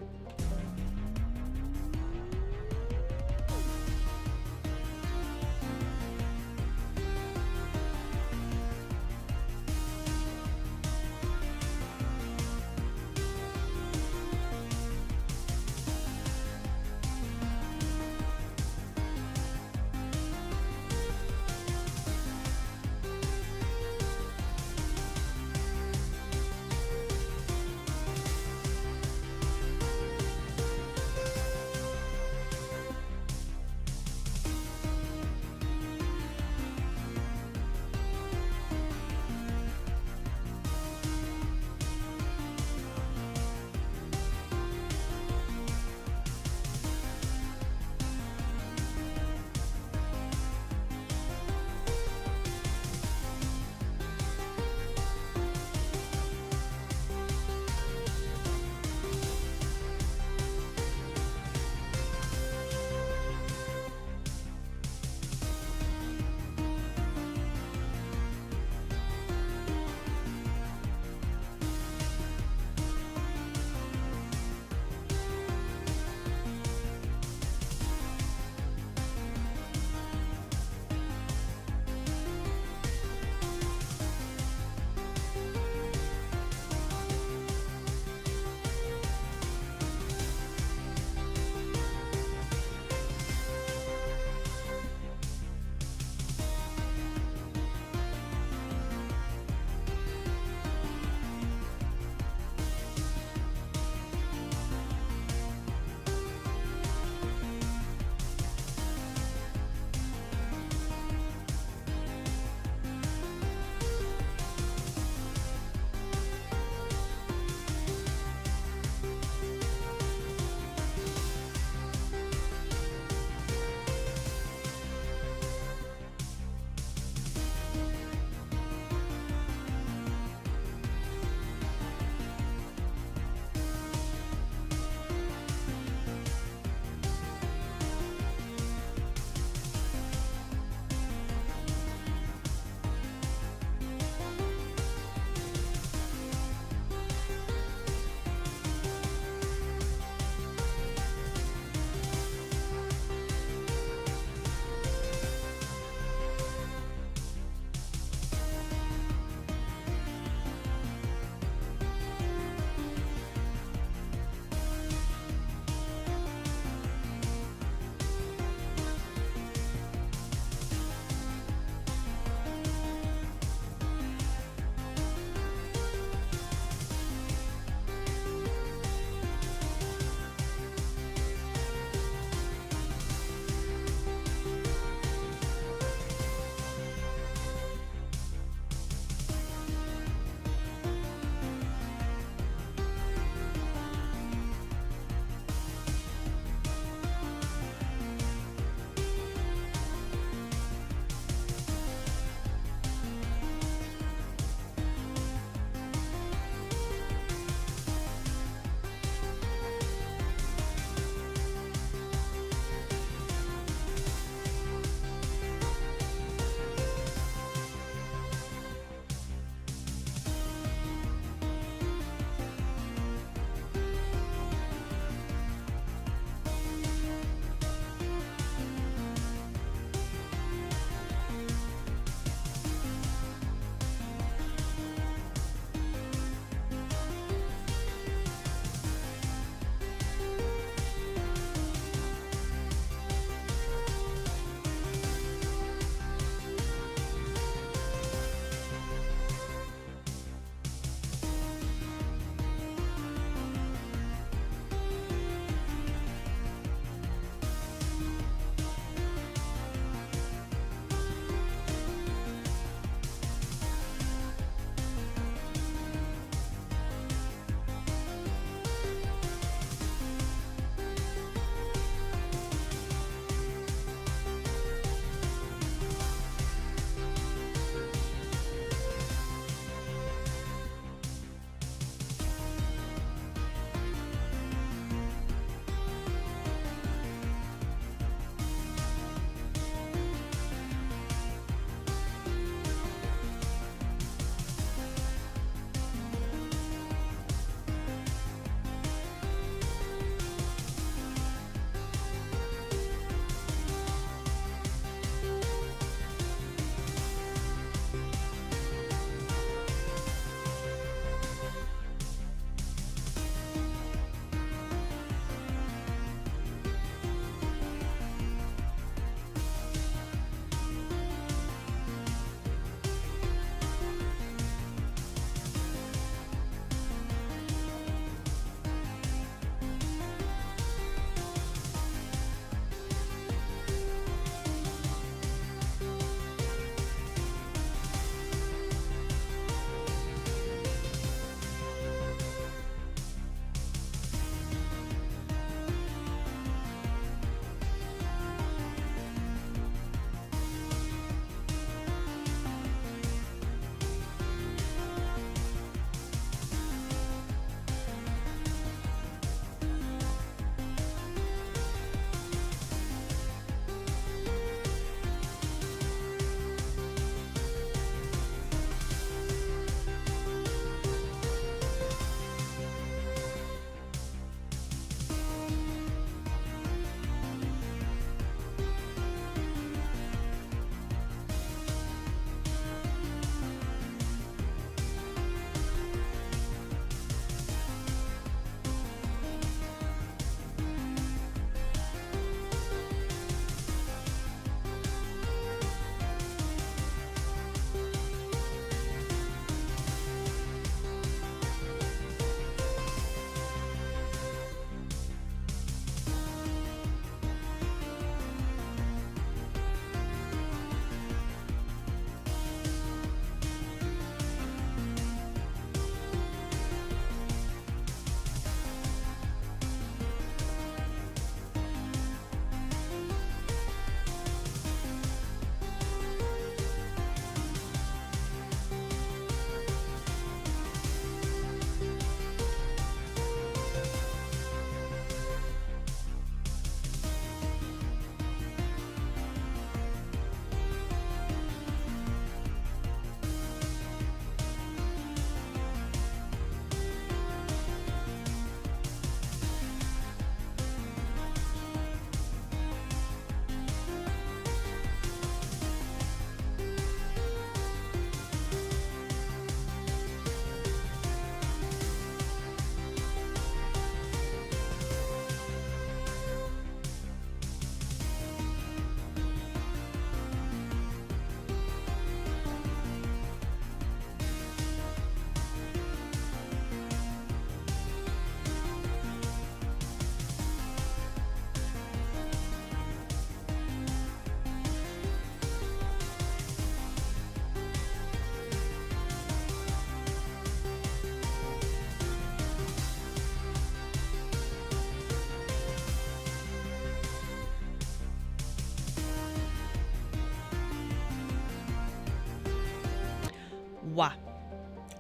Wah.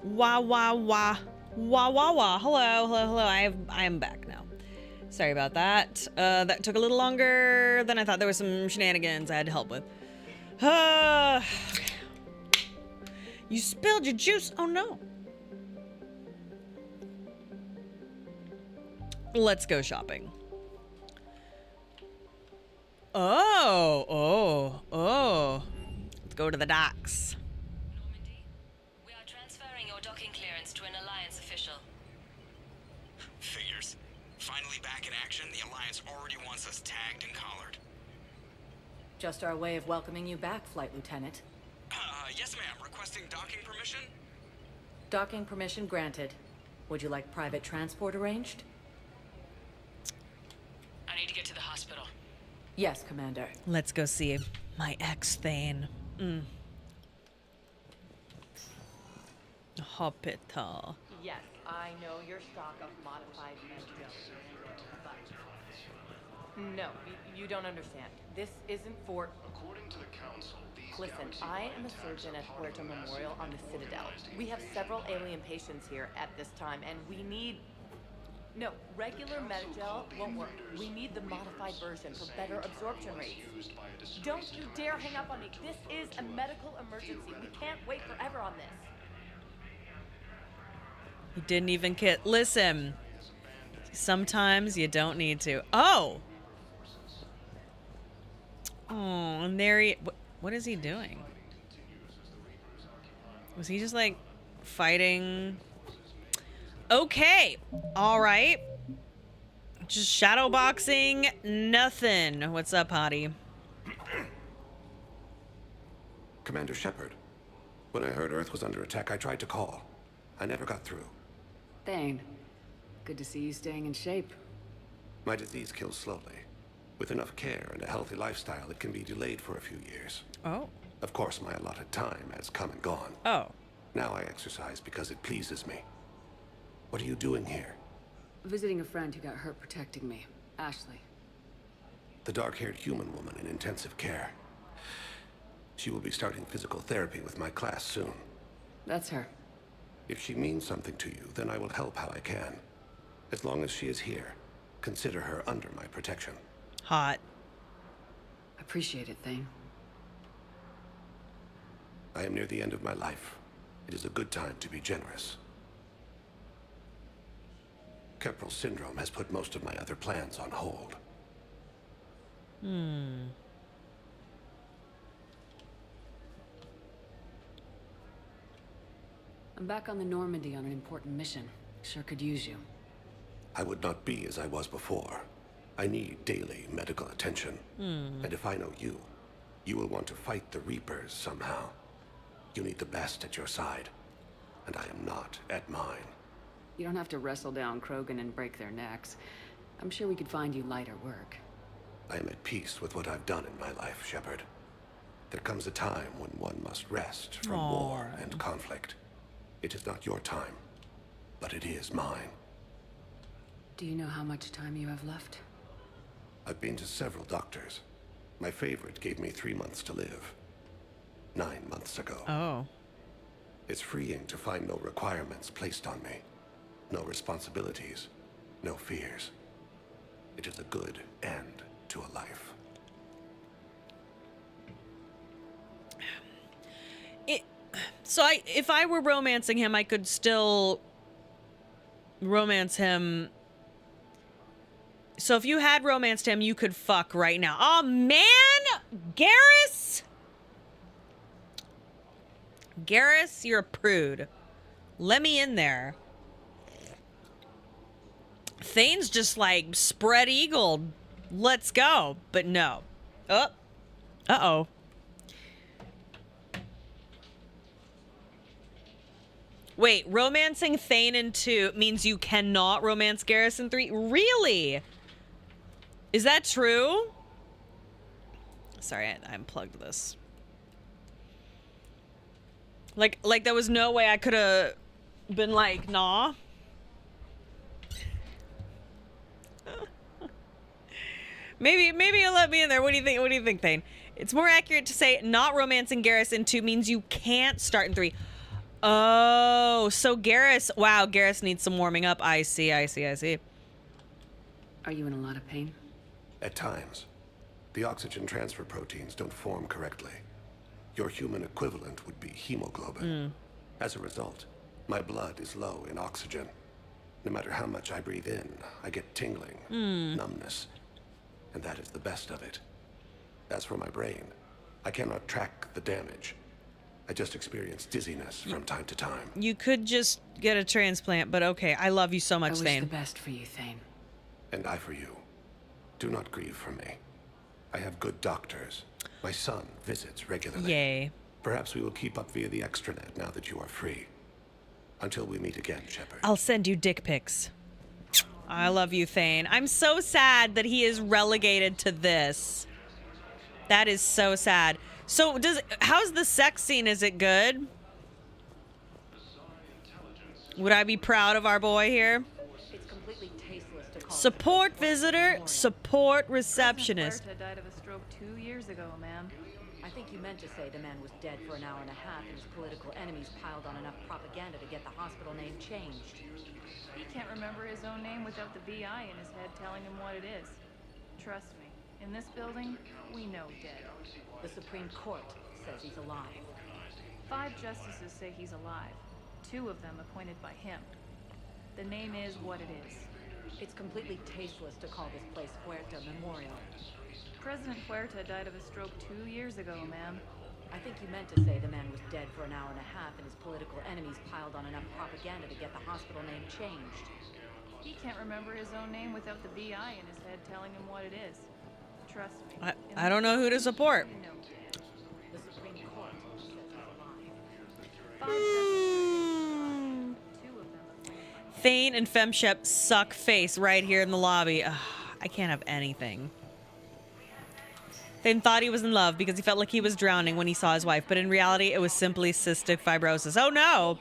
Wah, wah, wah. Wah, wah, wah. Hello, hello, hello. I am back now. Sorry about that. That took a little longer than I thought. There was some shenanigans I had to help with. Okay. You spilled your juice. Oh, no. Let's go shopping. Oh. Let's go to the docks. Normandy, we are transferring your docking clearance to an Alliance official. Figures. Finally back in action, the Alliance already wants us tagged and collared. Just our way of welcoming you back, Flight Lieutenant. Yes ma'am, requesting docking permission? Docking permission granted. Would you like private transport arranged? I need to get to the hospital. Yes, Commander. Let's go see my ex-Thane. Hospital. Yes, I know your stock of modified medicine. No, you don't understand. This isn't for... According to the Council, Listen, I am a surgeon at Huerta Memorial on the Citadel. We have several alien patients here at this time, and we need... No, regular Medagel won't work. We need the modified version for better absorption rates. Don't you dare hang up on me. This is a medical emergency. We can't wait forever on this. He didn't even listen. Sometimes you don't need to. Oh, and there he... What is he doing? Was he just like fighting? Okay. All right. Just shadow boxing. Nothing. What's up, hottie? Commander Shepard. When I heard Earth was under attack, I tried to call. I never got through. Thane, good to see you staying in shape. My disease kills slowly. With enough care and a healthy lifestyle, it can be delayed for a few years. Oh. Of course, my allotted time has come and gone. Oh. Now I exercise because it pleases me. What are you doing here? Visiting a friend who got hurt protecting me, Ashley. The dark-haired human woman in intensive care. She will be starting physical therapy with my class soon. That's her. If she means something to you, then I will help how I can. As long as she is here, consider her under my protection. Hot. Appreciate it, Thane. I am near the end of my life. It is a good time to be generous. Kepral syndrome has put most of my other plans on hold. I'm back on the Normandy on an important mission. Sure could use you. I would not be as I was before. I need daily medical attention. And if I know you, you will want to fight the Reapers somehow. You need the best at your side, and I am not at mine. You don't have to wrestle down Krogan and break their necks. I'm sure we could find you lighter work. I am at peace with what I've done in my life, Shepard. There comes a time when one must rest from war and conflict. It is not your time, but it is mine. Do you know how much time you have left? I've been to several doctors. My favorite gave me 3 months to live. 9 months ago. Oh. It's freeing to find no requirements placed on me. No responsibilities. No fears. It is a good end to a life. If I were romancing him, I could still romance him. So if you had romanced him, you could fuck right now. Oh, man! Garrus! Garrus, you're a prude. Let me in there. Thane's just like spread eagled. Let's go. But no. Oh. Uh-oh. Wait, romancing Thane in 2 means you cannot romance Garrus in 3? Really? Is that true? Sorry, I unplugged this. Like there was no way I could have been like, nah. Maybe you'll let me in there. What do you think? What do you think, Thane? It's more accurate to say not romancing Garrus in 2 means you can't start in 3. Oh, so Garrus. Wow, Garrus needs some warming up. I see. Are you in a lot of pain? At times. The oxygen transfer proteins don't form correctly. Your human equivalent would be hemoglobin. As a result, my blood is low in oxygen. No matter how much I breathe in, I get tingling, numbness. And that is the best of it. As for my brain, I cannot track the damage. I just experience dizziness from time to time. You could just get a transplant, but okay. I love you so much, I wish Thane. the best for you, Thane. And I for you. Do not grieve for me. I have good doctors. My son visits regularly. Yay. Perhaps we will keep up via the extranet now that you are free. Until we meet again, Shepard. I'll send you dick pics. I love you, Thane. I'm so sad that he is relegated to this. That is so sad. So how's the sex scene? Is it good? Would I be proud of our boy here? It's completely tasteless to call Support visitor, support receptionist. President Huerta died of a stroke 2 years ago, ma'am. I think you meant to say the man was dead for an hour and a half and his political enemies piled on enough propaganda to get the hospital name changed. He can't remember his own name without the VI in his head telling him what it is. Trust me, in this building, we know dead. The Supreme Court says he's alive. 5 justices say he's alive. 2 of them appointed by him. The name is what it is. It's completely tasteless to call this place Huerta Memorial. President Huerta died of a stroke 2 years ago, ma'am. I think you meant to say the man was dead for an hour and a half and his political enemies piled on enough propaganda to get the hospital name changed. He can't remember his own name without the VI in his head telling him what it is. Trust me. I don't know who to support. The Supreme Court says he's alive. 5 justices. 2 of them. Thane and Femshep suck face right here in the lobby. Ugh, I can't have anything. Thane thought he was in love because he felt like he was drowning when he saw his wife, but in reality, it was simply cystic fibrosis. Oh no!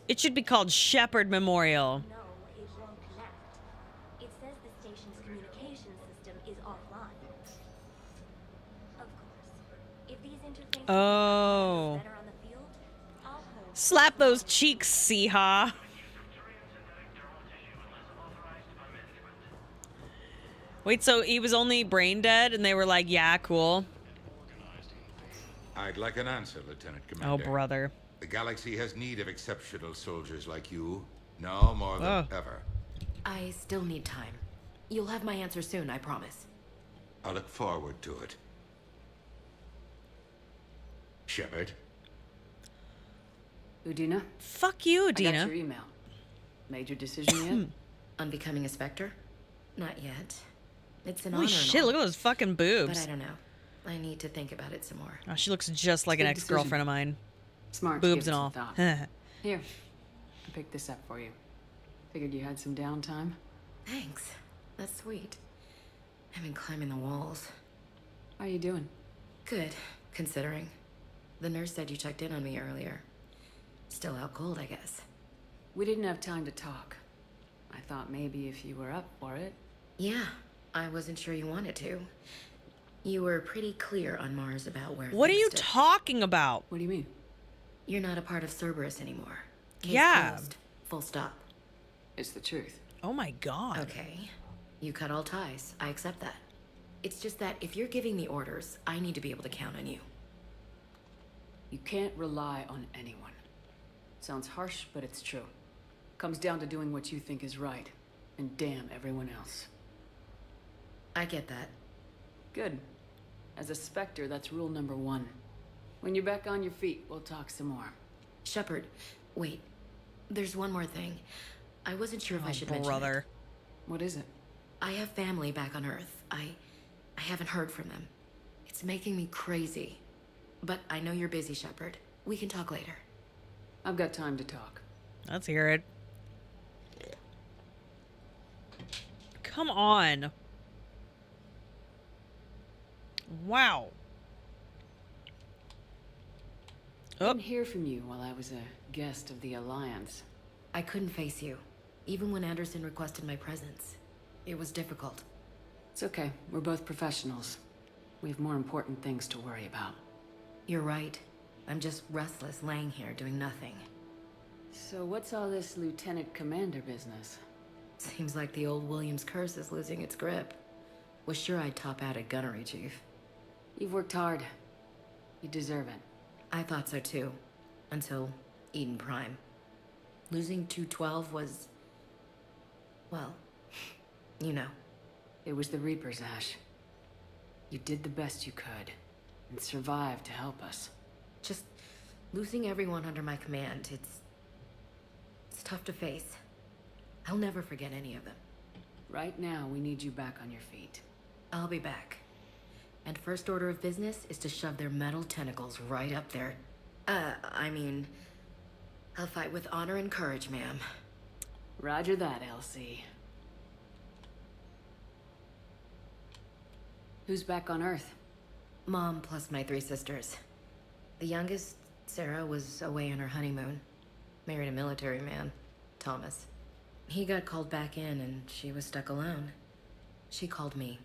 It should be called Shepard Memorial. No, it won't connect. It says the station's communication system is offline. Of course, if these interfaces Oh. are better on the field, I'll hold. Slap those cheeks, Seehaw. Wait, so he was only brain dead and they were like, yeah, cool. I'd like an answer, Lieutenant Oh, Commander. brother. The galaxy has need of exceptional soldiers like you, now more than ever. I still need time. You'll have my answer soon, I promise. I look forward to it. Shepard? Udina? Fuck you, I got Udina. your email. Made your decision yet? On becoming a Spectre? Not yet. It's an Holy honor and shit, all, look at those fucking boobs. But I don't know. I need to think about it some more. Oh, she looks just like an Good ex-girlfriend of mine. Smart. Boobs give and it all. some thought. Here, I picked this up for you. Figured you had some downtime. Thanks. That's sweet. I've been climbing the walls. How are you doing? Good, considering. The nurse said you checked in on me earlier. Still out cold, I guess. We didn't have time to talk. I thought maybe if you were up for it. Yeah, I wasn't sure you wanted to. You were pretty clear on Mars about where What are things you stood. talking about? What do you mean? You're not a part of Cerberus anymore. Case Yeah. closed. Full stop. It's the truth. Oh my god. Okay. You cut all ties. I accept that. It's just that if you're giving the orders, I need to be able to count on you. You can't rely on anyone. Sounds harsh, but it's true. Comes down to doing what you think is right, and damn everyone else. I get that. Good. As a Spectre, that's rule number 1. When you're back on your feet, we'll talk some more. Shepard, wait. There's one more thing. I wasn't sure if I should mention brother. it. What is it? I have family back on Earth. I haven't heard from them. It's making me crazy. But I know you're busy, Shepard. We can talk later. I've got time to talk. Let's hear it. Come on. Wow. I didn't hear from you while I was a guest of the Alliance. I couldn't face you, even when Anderson requested my presence. It was difficult. It's okay. We're both professionals. We have more important things to worry about. You're right. I'm just restless, laying here, doing nothing. So what's all this Lieutenant Commander business? Seems like the old Williams curse is losing its grip. Was sure I'd top out at gunnery, Chief. You've worked hard. You deserve it. I thought so too. Until Eden Prime. Losing 212 was... well, you know. It was the Reapers, Ash. You did the best you could, and survived to help us. Just losing everyone under my command, it's tough to face. I'll never forget any of them. Right now, we need you back on your feet. I'll be back. And first order of business is to shove their metal tentacles right up there. I mean, I'll fight with honor and courage, ma'am. Roger that, Elsie. Who's back on Earth? Mom plus my 3 sisters. The youngest, Sarah, was away on her honeymoon. Married a military man, Thomas. He got called back in and she was stuck alone. She called me.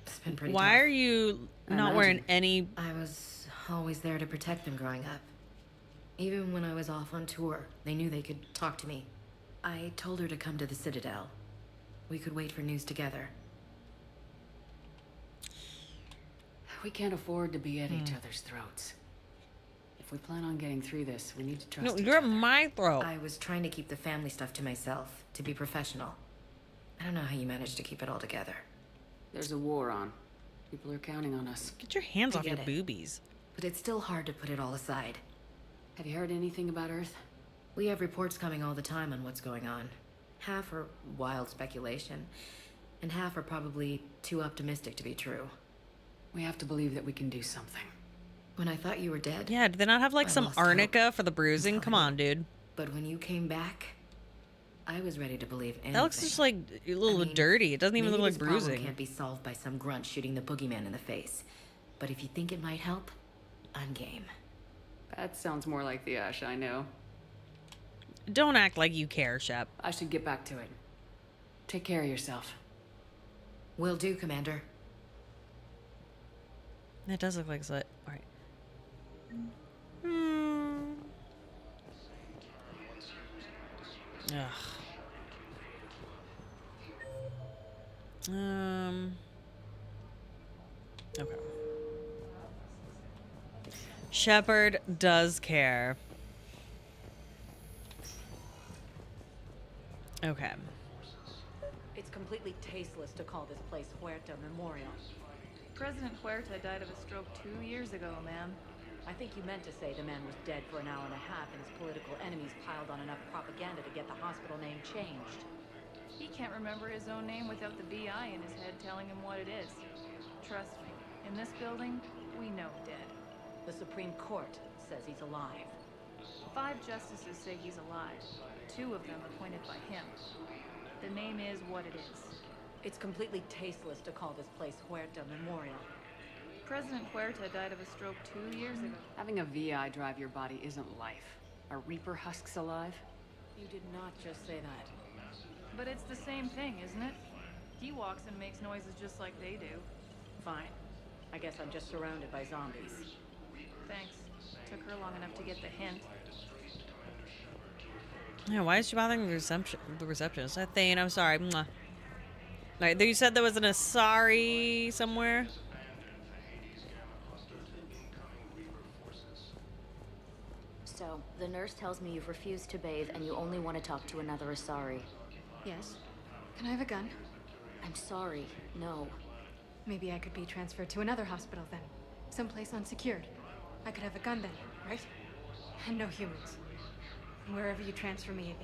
It's been pretty Why tough. are you not wearing any... I was always there to protect them growing up. Even when I was off on tour, they knew they could talk to me. I told her to come to the Citadel. We could wait for news together. We can't afford to be at each other's throats. If we plan on getting through this, we need to trust No, each you're other. at my throat. I was trying to keep the family stuff to myself, to be professional. I don't know how you managed to keep it all together. There's a war on. People are counting on us. Get your hands I off your get it. boobies. But it's still hard to put it all aside. Have you heard anything about Earth? We have reports coming all the time on what's going on. Half are wild speculation, and half are probably too optimistic to be true. We have to believe that we can do something. When I thought you were dead... Yeah, did they not have like I some lost hope. arnica for the bruising? Come on, dude. But when you came back, I was ready to believe anything. That looks just like a little dirty. It doesn't even look maybe like this problem bruising. can't be solved by some grunt shooting the boogeyman in the face. But if you think it might help, I'm game. That sounds more like the Ash I know. Don't act like you care, Shep. I should get back to it. Take care of yourself. Will do, Commander. It does look like slit. All right. Ugh. Okay. Shepard does care. Okay. It's completely tasteless to call this place Huerta Memorial. President Huerta died of a stroke 2 years ago, ma'am. I think you meant to say the man was dead for an hour and a half and his political enemies piled on enough propaganda to get the hospital name changed. He can't remember his own name without the BI in his head telling him what it is. Trust me, in this building, we know dead. The Supreme Court says he's alive. 5 justices say he's alive. 2 of them appointed by him. The name is what it is. It's completely tasteless to call this place Huerta Memorial. President Huerta died of a stroke 2 years ago. Having a VI drive your body isn't life. Are Reaper husks alive? You did not just say that. But it's the same thing, isn't it? He walks and makes noises just like they do. Fine. I guess I'm just surrounded by zombies. Thanks. Took her long enough to get the hint. Yeah, why is she bothering the receptionist? Thane, I'm sorry. Mwah. Right, you said there was an Asari somewhere? So, the nurse tells me you've refused to bathe and you only want to talk to another Asari. Yes. Can I have a gun? I'm sorry, no. Maybe I could be transferred to another hospital then. Someplace unsecured. I could have a gun then, right? And no humans. Wherever you transfer me,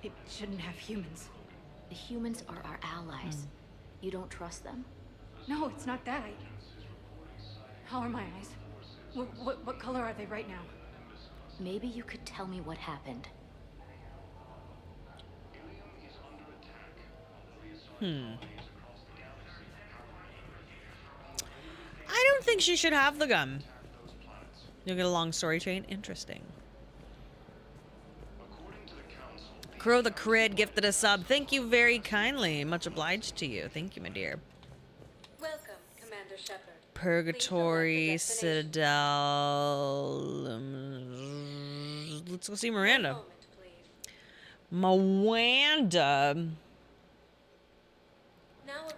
it shouldn't have humans. The humans are our allies. You don't trust them? No, it's not that. How are my eyes? What color are they right now? Maybe you could tell me what happened. I don't think she should have the gun. You'll get a long story chain. Interesting. Crow the Crid gifted a sub. Thank you very kindly. Much obliged to you. Thank you, my dear. Welcome, Commander Shepard. Purgatory, Citadel. Let's go see Miranda. Miranda.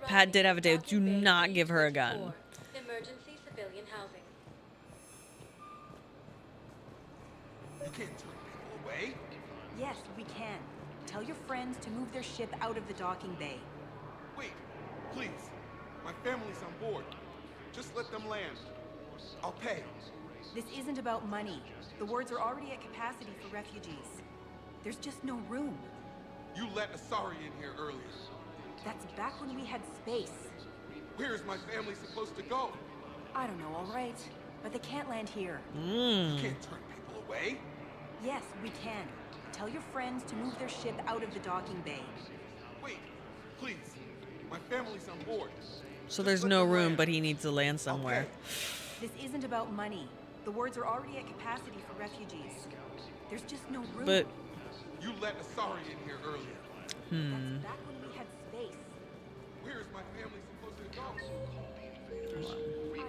Pat did have a day. Do not give her a gun. Emergency civilian housing. You can't turn people away. Yes, we can. Tell your friends to move their ship out of the docking bay. Wait, please. My family's on board. Just let them land. I'll pay. This isn't about money. The wards are already at capacity for refugees. There's just no room. You let Asari in here earlier. That's back when we had space. Where is my family supposed to go? I don't know, all right. But they can't land here. You can't turn people away. Yes, we can. Tell your friends to move their ship out of the docking bay. Wait, please. My family's on board. So there's no room, but he needs to land somewhere. This isn't about money. The wards are already at capacity for refugees. There's just no room. But you let Asari in here earlier. That's back when we had space. Where is my family supposed to go? Yes, we can.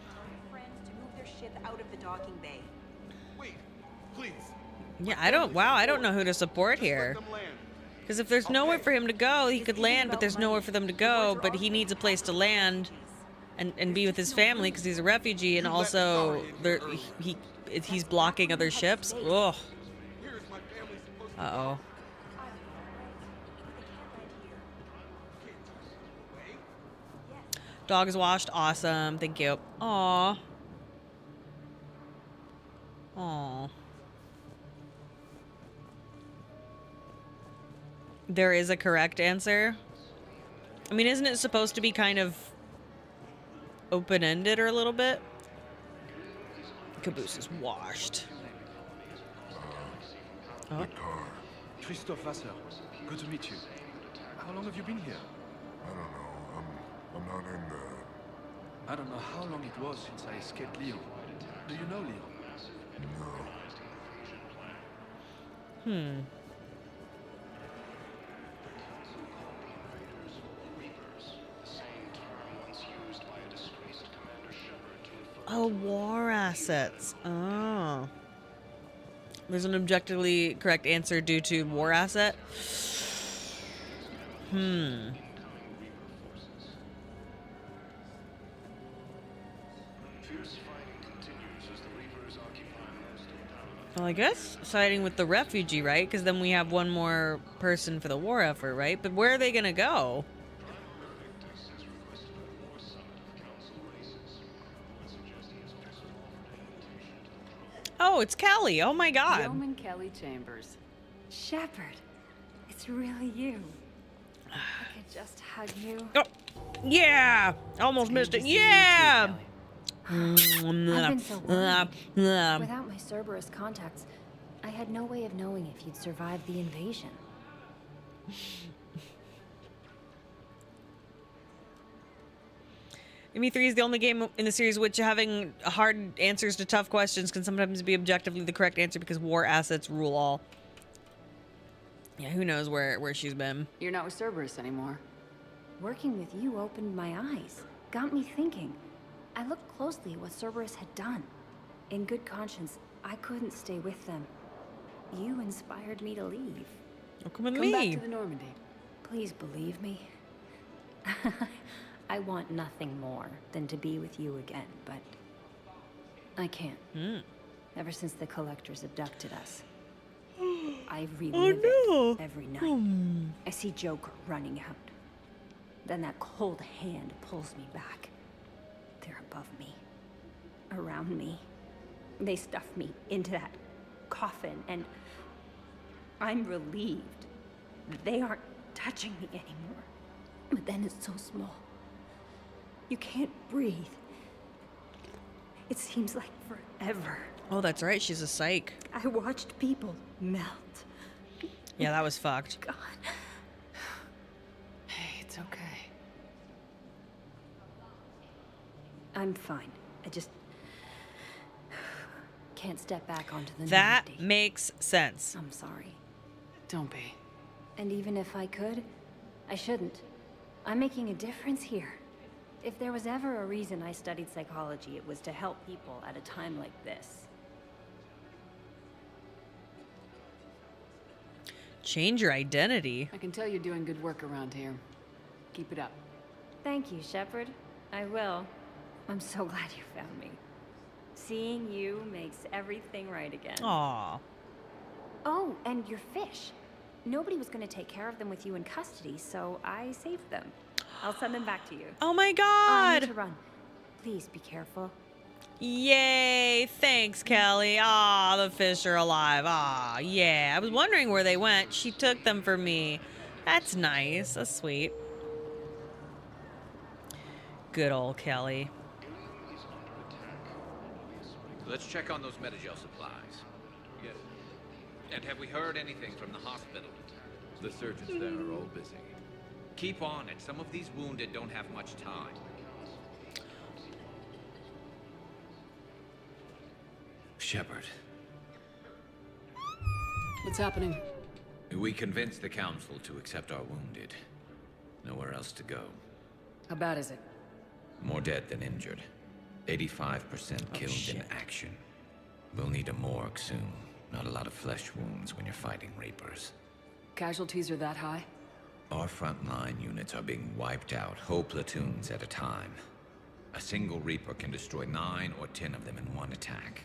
Tell your friends to move their ship out of the docking bay. Wait, please. yeah, I don't know who to support here. Because if there's nowhere for him to go, he could land, but there's nowhere for them to go, but he needs a place to land and be with his family because he's a refugee, and also he's blocking other ships. Ugh. Uh-oh. Dog is washed. Awesome. Thank you. Aw. Aw. There is a correct answer. I mean, isn't it supposed to be kind of open-ended or a little bit? Caboose is washed. Oh. Christophe Vassar, good to meet you. How long have you been here? I don't know. I'm not in the... I don't know how long it was since I escaped Lyon. Do you know Lyon? No. Oh, war assets. Oh. There's an objectively correct answer due to war asset. Well, I guess siding with the refugee, right? Because then we have one more person for the war effort, right? But where are they gonna go? Oh, it's Kelly. Oh my God. Yeoman Kelly Chambers. Shepard, it's really you. I could just hug you. Oh, yeah. Almost missed it. Yeah. I've been so worried. Without my Cerberus contacts, I had no way of knowing if you'd survived the invasion. ME3 is the only game in the series which having hard answers to tough questions can sometimes be objectively the correct answer because war assets rule all. Yeah, who knows where she's been. You're not with Cerberus anymore. Working with you opened my eyes, got me thinking. I looked closely at what Cerberus had done. In good conscience, I couldn't stay with them. You inspired me to leave. Oh, come with Come me. back to the Normandy. Please believe me. I want nothing more than to be with you again, but I can't. Ever since the Collectors abducted us, I relive it every night. I see Joker running out. Then that cold hand pulls me back. They're above me, around me. They stuff me into that coffin, and I'm relieved that they aren't touching me anymore. But then it's so small. You can't breathe. It seems like forever. Oh, that's right. She's a psych. I watched people melt. Yeah, that was fucked. God. Hey, it's okay. I'm fine. I just can't step back onto the That Normandy. makes sense. I'm sorry. Don't be. And even if I could, I shouldn't. I'm making a difference here. If there was ever a reason I studied psychology, it was to help people at a time like this. Change your identity. I can tell you're doing good work around here. Keep it up. Thank you, Shepard. I will. I'm so glad you found me. Seeing you makes everything right again. Aw. Oh, and your fish. Nobody was going to take care of them with you in custody, so I saved them. I'll send them back to you. Oh my I god! need to run. Please be careful. Yay! Thanks, Kelly. Ah, the fish are alive. Ah, yeah. I was wondering where they went. She took them for me. That's nice. That's sweet. Good old Kelly. Let's check on those Medigel supplies. Yeah. And have we heard anything from the hospital? The surgeons there are all busy. Keep on it. Some of these wounded don't have much time. Shepard. What's happening? We convinced the council to accept our wounded. Nowhere else to go. How bad is it? More dead than injured. 85% killed in action. We'll need a morgue soon. Not a lot of flesh wounds when you're fighting Reapers. Casualties are that high? Our frontline units are being wiped out, whole platoons at a time. A single Reaper can destroy 9 or 10 of them in one attack.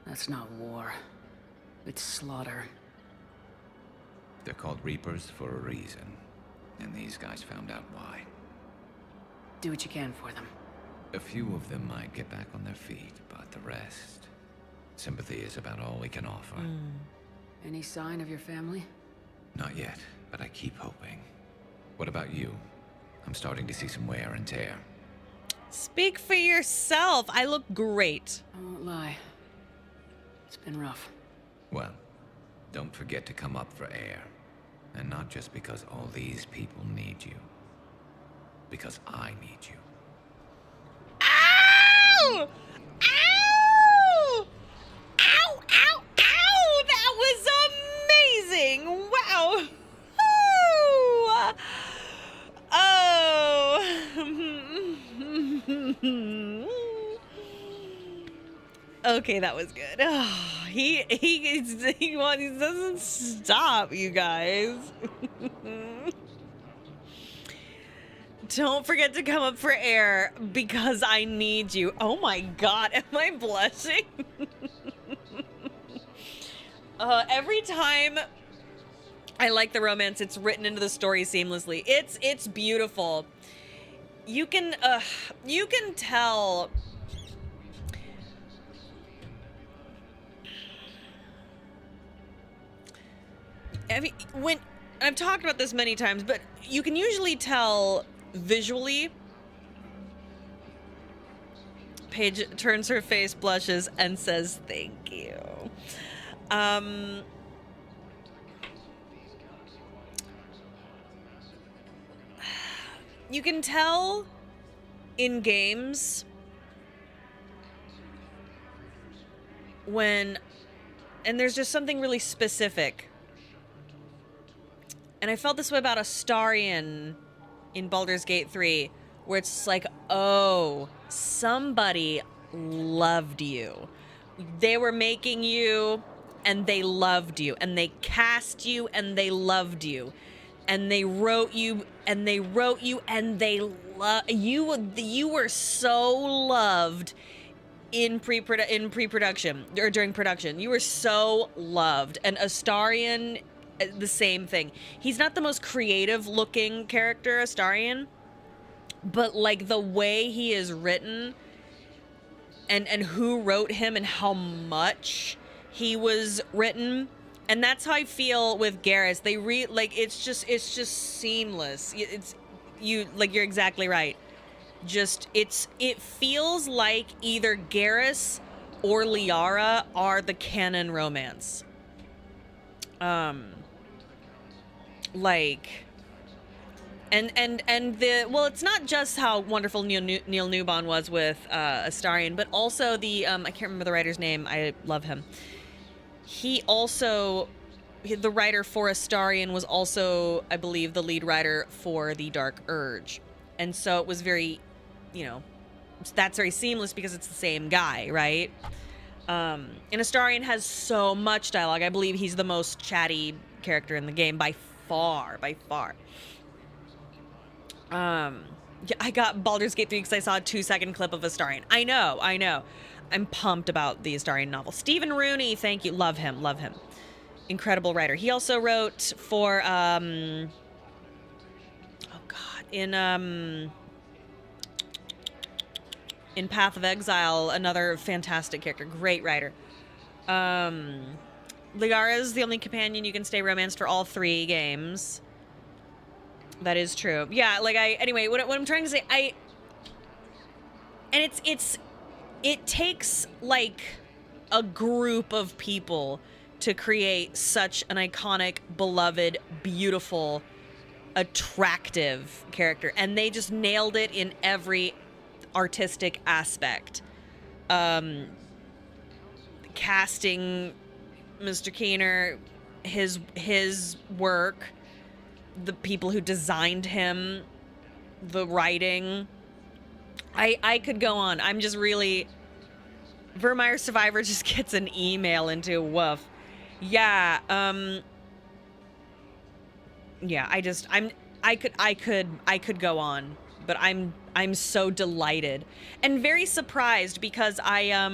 That's not war. It's slaughter. They're called Reapers for a reason. And these guys found out why. Do what you can for them. A few of them might get back on their feet, but the rest... Sympathy is about all we can offer. Any sign of your family? Not yet, but I keep hoping. What about you? I'm starting to see some wear and tear. Speak for yourself. I look great. I won't lie. It's been rough. Well, don't forget to come up for air. And not just because all these people need you. Because I need you. Ow! Ow! Ow, ow, ow! That was amazing! Wow! Oh! Okay, that was good. Oh, he doesn't stop, you guys. Don't forget to come up for air because I need you. Oh my god, am I blushing? Every time I like the romance, it's written into the story seamlessly. It's beautiful. You can tell. I mean, when I've talked about this many times, but you can usually tell visually. Paige turns her face, blushes, and says thank you. You can tell in games when, and there's just something really specific. And I felt this way about Astarion in Baldur's Gate 3, where it's like, oh, somebody loved you. They were making you, and they loved you. And they cast you, and they loved you. And they wrote you, and they wrote you, and they loved you. You were so loved in pre-production, or during production. You were so loved. And Astarion, the same thing. He's not the most creative looking character, Astarion, but like the way he is written and who wrote him and how much he was written, and that's how I feel with Garrus. They it's just seamless. You're exactly right. It feels like either Garrus or Liara are the canon romance. It's not just how wonderful Neil Newbon was with Astarion, but also the I can't remember the writer's name. I love him. He also the writer for Astarion was also, I believe, the lead writer for The Dark Urge. And so it was very, you know, that's very seamless because it's the same guy, right? And Astarion has so much dialogue. I believe he's the most chatty character in the game by far, Yeah, I got Baldur's Gate 3 because I saw a 2-second clip of Astarion. I know. I'm pumped about the Astarion novel. Stephen Rooney, thank you. Love him. Incredible writer. He also wrote for, in Path of Exile, another fantastic character. Great writer. Ligara is the only companion you can stay romanced for all 3 games. That is true. Yeah, like anyway, what I'm trying to say, and it takes like a group of people to create such an iconic, beloved, beautiful, attractive character, and they just nailed it in every artistic aspect. Casting Mr. Keener, his work, the people who designed him, the writing. I could go on. I'm just really... Vermeer Survivor just gets an email into woof. Yeah, yeah, I could go on, but I'm so delighted and very surprised because like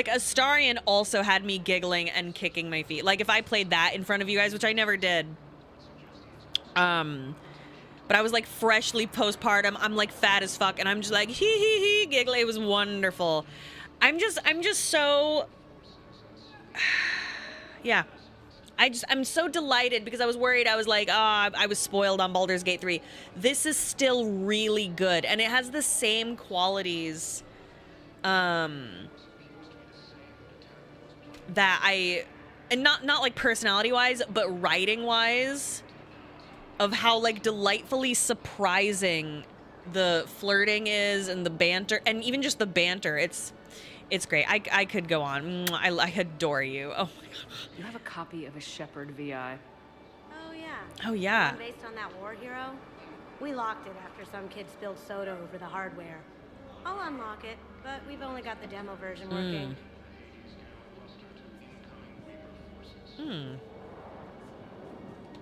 Astarion also had me giggling and kicking my feet. Like if I played that in front of you guys, which I never did, but I was like freshly postpartum. I'm like fat as fuck, and I'm just like hee giggling. It was wonderful. I'm just so yeah. I'm so delighted because I was worried. I was like, I was spoiled on Baldur's Gate 3. This is still really good, and it has the same qualities that and not like personality-wise, but writing-wise, of how like delightfully surprising the flirting is and the banter, and even just the banter. It's great. I could go on. I adore you. Oh my god. You have a copy of a Shepard VI. Oh yeah. Oh yeah. The one based on that war hero. We locked it after some kid spilled soda over the hardware. I'll unlock it, but we've only got the demo version working.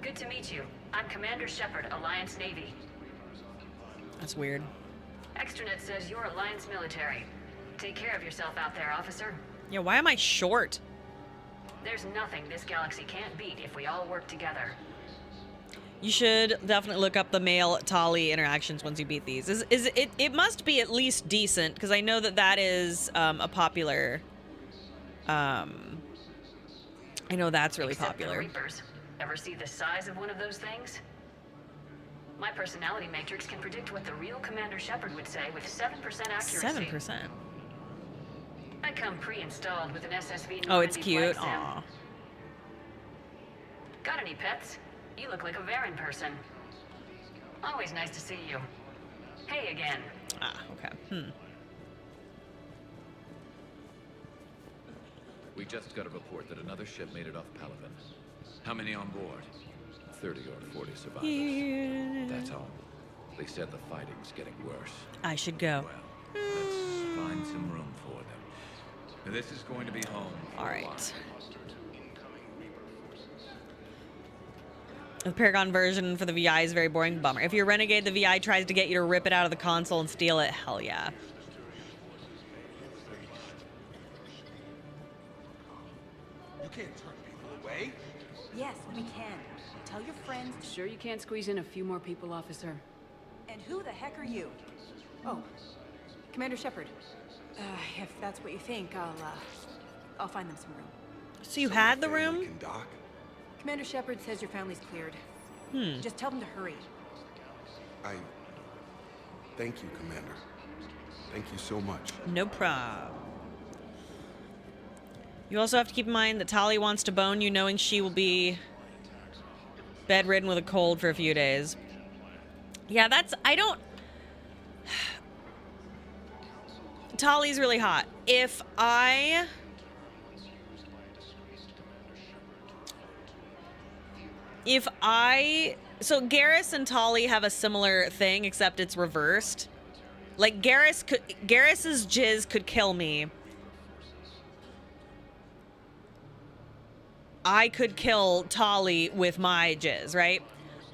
Good to meet you. I'm Commander Shepard, Alliance Navy. That's weird. Extranet says you're Alliance military. Take care of yourself out there, officer. Yeah, why am I short? There's nothing this galaxy can't beat if we all work together. You should definitely look up the male Tali interactions once you beat these. It must be at least decent, because I know that is a popular... I know that's really Except popular. The Reapers. Ever see the size of one of those things? My personality matrix can predict what the real Commander Shepard would say with 7% accuracy. 7%? I come pre-installed with an SSV. Oh, it's cute. Flight sim. Aw. Got any pets? You look like a Varen person. Always nice to see you. Hey again. Ah, okay. We just got a report that another ship made it off Palaven. How many on board? 30 or 40 survivors. Yeah. That's all. They said the fighting's getting worse. I should go. Well, let's find some room for them. This is going to be home. All right. The Paragon version for the VI is very boring. Bummer. If you're Renegade, the VI tries to get you to rip it out of the console and steal it. Hell yeah. You can't turn people away. Yes, we can. Tell your friends. Sure you can't squeeze in a few more people, officer? And who the heck are you? Oh, Commander Shepard. If that's what you think, I'll find them some room. So you had the room? Commander Shepard says your family's cleared. Just tell them to hurry. Thank you, Commander. Thank you so much. No problem. You also have to keep in mind that Tali wants to bone you, knowing she will be bedridden with a cold for a few days. Yeah, Tali's really hot. If I So Garrus and Tali have a similar thing, except it's reversed. Like Garrus's jizz could kill me. I could kill Tali with my jizz, right?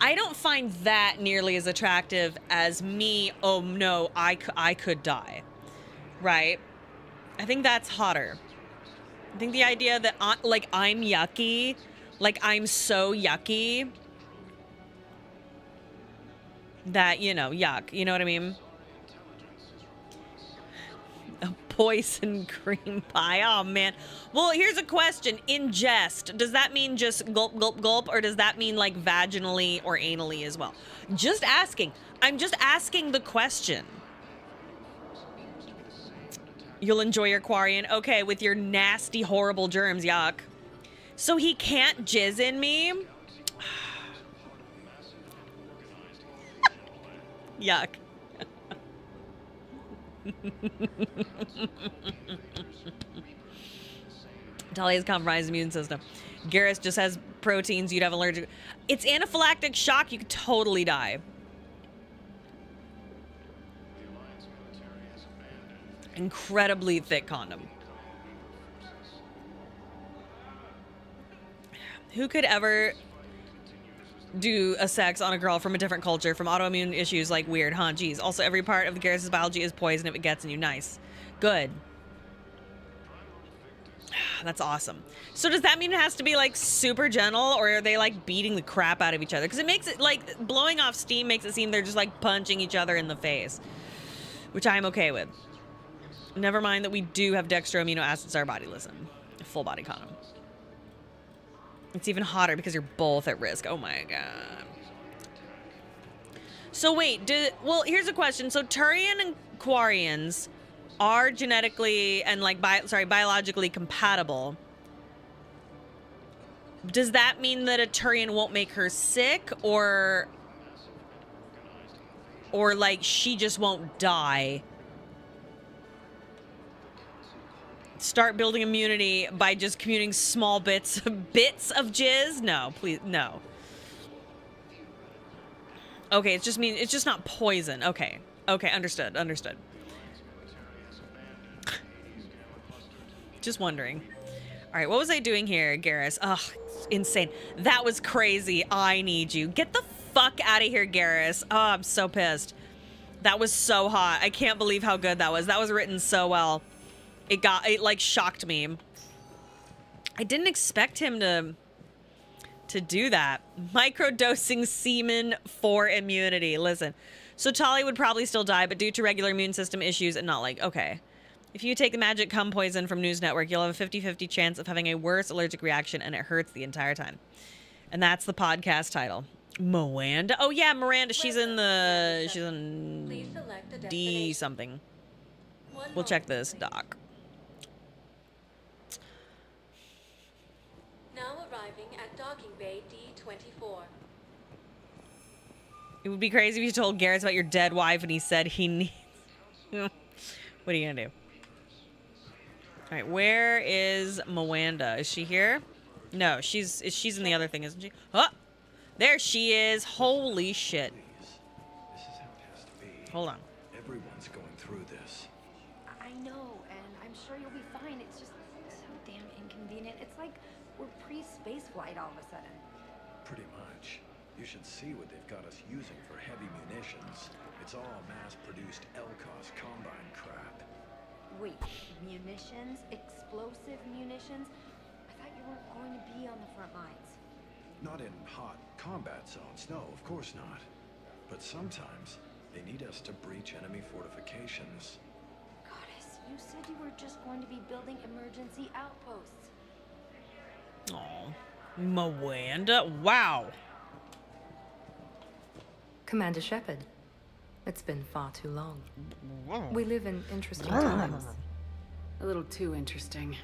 I don't find that nearly as attractive as me. Oh no, I could die, right? I think that's hotter. I think the idea that like I'm yucky, like I'm so yucky that, you know, yuck. You know what I mean? A poison cream pie. Oh man. Well, here's a question. Ingest. Does that mean just gulp, gulp, gulp? Or does that mean like vaginally or anally as well? Just asking. I'm just asking the question. You'll enjoy your Quarian. Okay, with your nasty, horrible germs. Yuck. So he can't jizz in me? Yuck. Tali has compromised immune system. Garrus just has proteins you'd have allergic. It's anaphylactic shock. You could totally die. Incredibly thick condom. Who could ever do a sex on a girl from a different culture, from autoimmune issues? Like, weird, huh? Geez. Also, every part of the Garrus' biology is poison if it gets in you. Nice. Good. That's awesome. So does that mean it has to be like super gentle, or are they like beating the crap out of each other? Because it makes it like blowing off steam makes it seem they're just like punching each other in the face, which I'm okay with. Never mind that we do have dextro amino acids in our body. Listen, full body condom. It's even hotter because you're both at risk. Oh my god. So wait, well, here's a question. So Turian and Quarians are genetically and like biologically compatible. Does that mean that a Turian won't make her sick, or like she just won't die? Start building immunity by just commuting small bits of jizz? No, please, no. Okay, it's just not poison. Okay, understood. Just wondering. All right, what was I doing here, Garrus? Ugh, insane. That was crazy. I need you. Get the fuck out of here, Garrus. Oh, I'm so pissed. That was so hot. I can't believe how good that was. That was written so well. It like shocked me. I didn't expect him to do that. Microdosing semen for immunity. Listen, so Tali would probably still die, but due to regular immune system issues and not like, okay. If you take the magic cum poison from News Network, you'll have a 50-50 chance of having a worse allergic reaction, and it hurts the entire time. And that's the podcast title. Miranda? Oh yeah, Miranda. She's in D something. We'll check this doc. Now arriving at docking bay D24. It would be crazy if you told Garrus about your dead wife and he said he needs... What are you gonna do? All right, where is Miranda? Is she here? No, she's in the other thing, isn't she? Oh, there she is. Holy shit. Hold on. Everyone's going through this. I know, and I'm sure you'll be fine. It's just so damn inconvenient. It's like we're pre-space flight all of a sudden. Pretty much. You should see what they've got us using for heavy munitions. It's all mass-produced LCOS Combine crap. Wait, munitions? Explosive munitions? I thought you weren't going to be on the front lines. Not in hot combat zones, no, of course not. But sometimes they need us to breach enemy fortifications. Goddess, you said you were just going to be building emergency outposts. Oh, Miranda? Wow. Commander Shepard, it's been far too long. We live in interesting times. A little too interesting.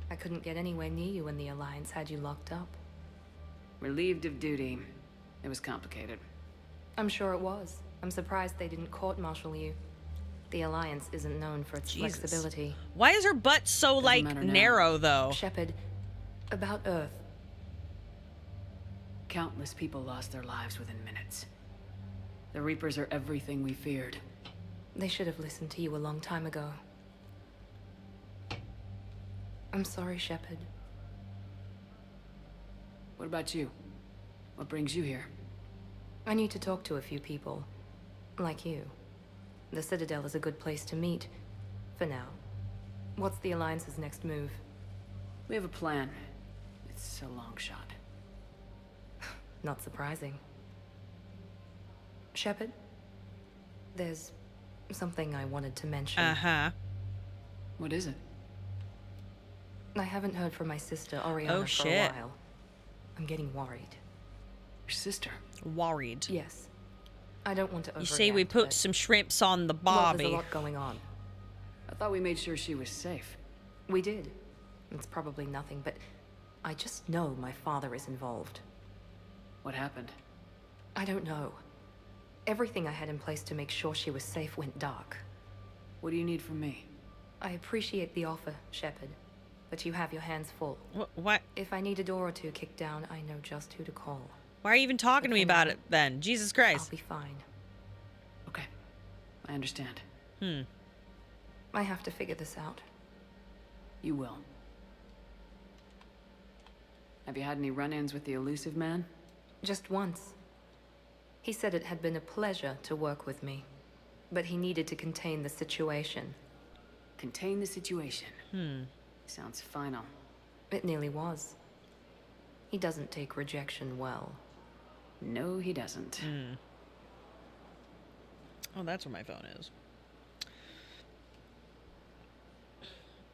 I couldn't get anywhere near you when the Alliance had you locked up. Relieved of duty. It was complicated. I'm sure it was. I'm surprised they didn't court-martial you. The Alliance isn't known for its Jesus. flexibility. Why is her butt so, like, narrow, though? Shepard, about Earth. Countless people lost their lives within minutes. The Reapers are everything we feared. They should have listened to you a long time ago. I'm sorry, Shepard. What about you? What brings you here? I need to talk to a few people. Like you. The Citadel is a good place to meet. For now. What's the Alliance's next move? We have a plan. It's a long shot. Not surprising. Shepard? There's something I wanted to mention. Uh-huh. What is it? I haven't heard from my sister, Oriana, for a while. I'm getting worried. Your sister? Worried? Yes. I don't want to overreact. You say we put some shrimps on the Well, bobby. there's a lot going on. I thought we made sure she was safe. We did. It's probably nothing, but I just know my father is involved. What happened? I don't know. Everything I had in place to make sure she was safe went dark. What do you need from me? I appreciate the offer, Shepard, but you have your hands full. What? If I need a door or two kicked down, I know just who to call. Why are you even talking to me about it then? Jesus Christ. I'll be fine. Okay. I understand. I have to figure this out. You will. Have you had any run-ins with the elusive man? Just once. He said it had been a pleasure to work with me, but he needed to contain the situation. Contain the situation? Sounds final. It nearly was. He doesn't take rejection well. No, he doesn't. Oh, that's where my phone is.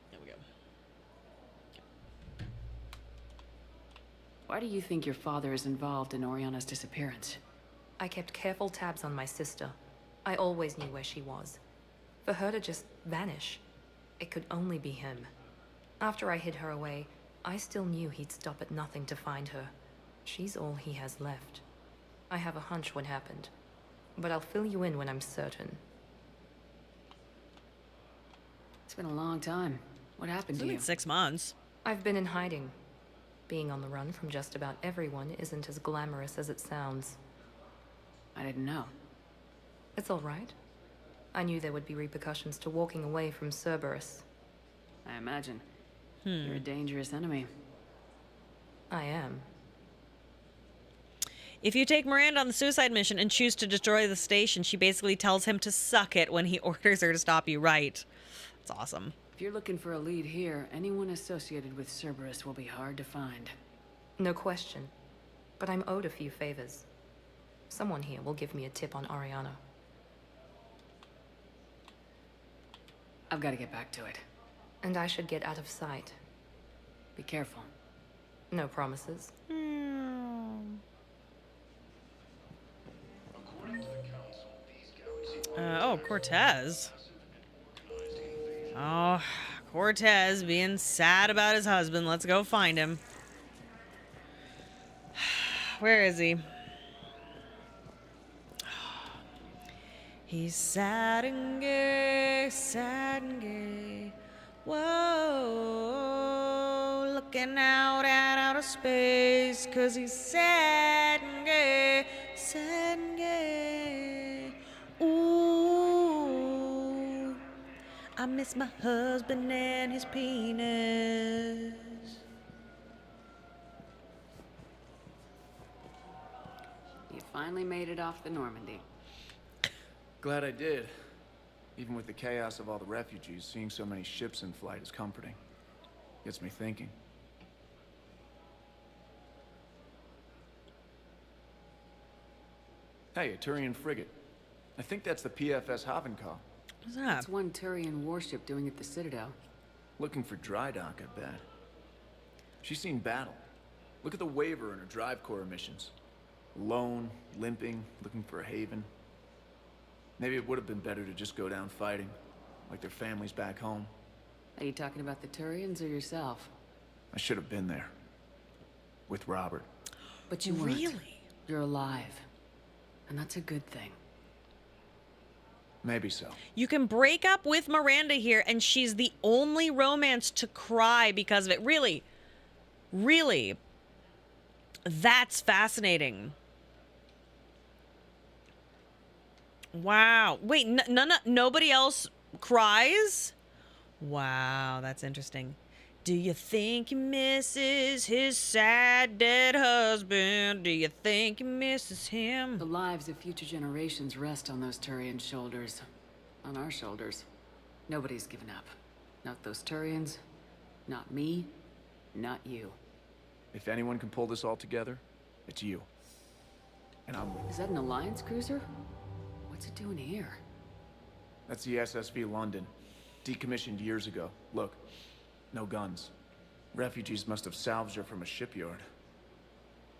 There we go. Why do you think your father is involved in Oriana's disappearance? I kept careful tabs on my sister. I always knew where she was. For her to just vanish, it could only be him. After I hid her away, I still knew he'd stop at nothing to find her. She's all he has left. I have a hunch what happened, but I'll fill you in when I'm certain. It's been a long time. What happened to you? 6 months. I've been in hiding. Being on the run from just about everyone isn't as glamorous as it sounds. I didn't know. It's all right. I knew there would be repercussions to walking away from Cerberus. I imagine. You're a dangerous enemy. I am. If you take Miranda on the suicide mission and choose to destroy the station, she basically tells him to suck it when he orders her to stop you right. It's awesome. If you're looking for a lead here, anyone associated with Cerberus will be hard to find. No question. But I'm owed a few favors. Someone here will give me a tip on Oriana. I've got to get back to it. And I should get out of sight. Be careful. No promises. Oh, Cortez. Oh, Cortez being sad about his husband. Let's go find him. Where is he? He's sad and gay, sad and gay. Whoa, looking out at outer space, 'cause he's sad and gay, sad and gay. Ooh, I miss my husband and his penis. You finally made it off the Normandy. Glad I did. Even with the chaos of all the refugees, seeing so many ships in flight is comforting. Gets me thinking. Hey, a Turian frigate. I think that's the PFS Havenkal. What's that? It's one Turian warship doing at the Citadel. Looking for dry dock, I bet. She's seen battle. Look at the waiver in her drive corps missions. Alone, limping, looking for a haven. Maybe it would have been better to just go down fighting, like their families back home. Are you talking about the Turians or yourself? I should have been there. With Robert. But you weren't. Really? You're alive. And that's a good thing. Maybe so. You can break up with Miranda here, and she's the only romance to cry because of it. Really, really. That's fascinating. Wow. Wait, nobody else cries? Wow, that's interesting. Do you think he misses his sad dead husband? Do you think he misses him? The lives of future generations rest on those Turian shoulders. On our shoulders. Nobody's given up. Not those Turians. Not me. Not you. If anyone can pull this all together, it's you. And I'm... Is that an Alliance cruiser? What's it doing here? That's the SSV London. Decommissioned years ago. Look. No guns. Refugees must have salvaged her from a shipyard.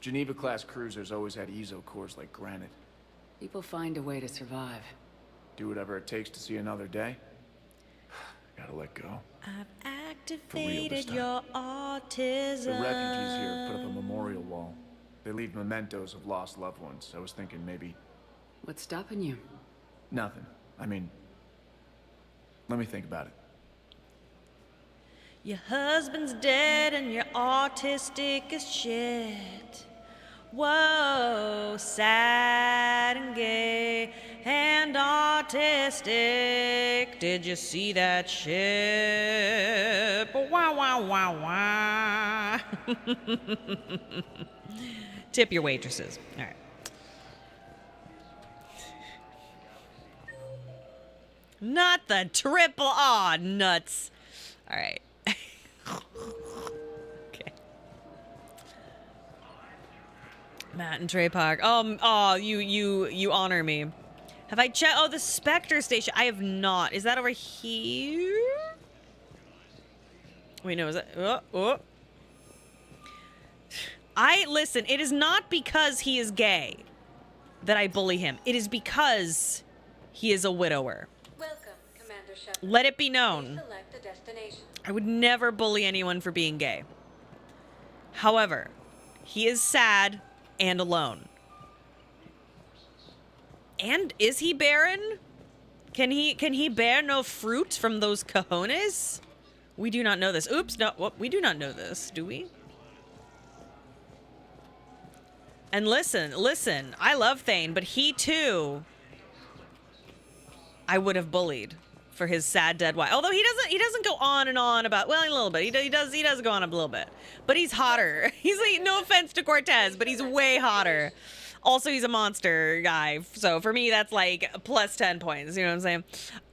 Geneva-class cruisers always had ezo cores like granite. People find a way to survive. Do whatever it takes to see another day. Gotta let go. I've activated your autism. The refugees here put up a memorial wall. They leave mementos of lost loved ones. I was thinking maybe... What's stopping you? Nothing. I mean... Let me think about it. Your husband's dead and you're autistic as shit. Whoa, sad and gay and autistic. Did you see that ship? Wow, wow, wow, wow. Tip your waitresses. All right. Not the triple. Aw, nuts. All right. Okay. Matt and Trey Park. You honor me. Have I checked? Oh, the Spectre station. I have not. Is that over here? Wait, no. Is that? Oh. Listen. It is not because he is gay that I bully him. It is because he is a widower. Welcome, Commander Shepard. Let it be known. Select a destination. I would never bully anyone for being gay. However, he is sad and alone. And is he barren? Can he bear no fruit from those cojones? We do not know this. Oops, no, we do not know this, do we? And listen, I love Thane, but he too I would have bullied for his sad dead wife. Although he doesn't go on and on about, well, a little bit. He does go on a little bit. But he's hotter. He's like, no offense to Cortez, but he's way hotter. Also, he's a monster guy. So for me, that's like plus 10 points. You know what I'm saying?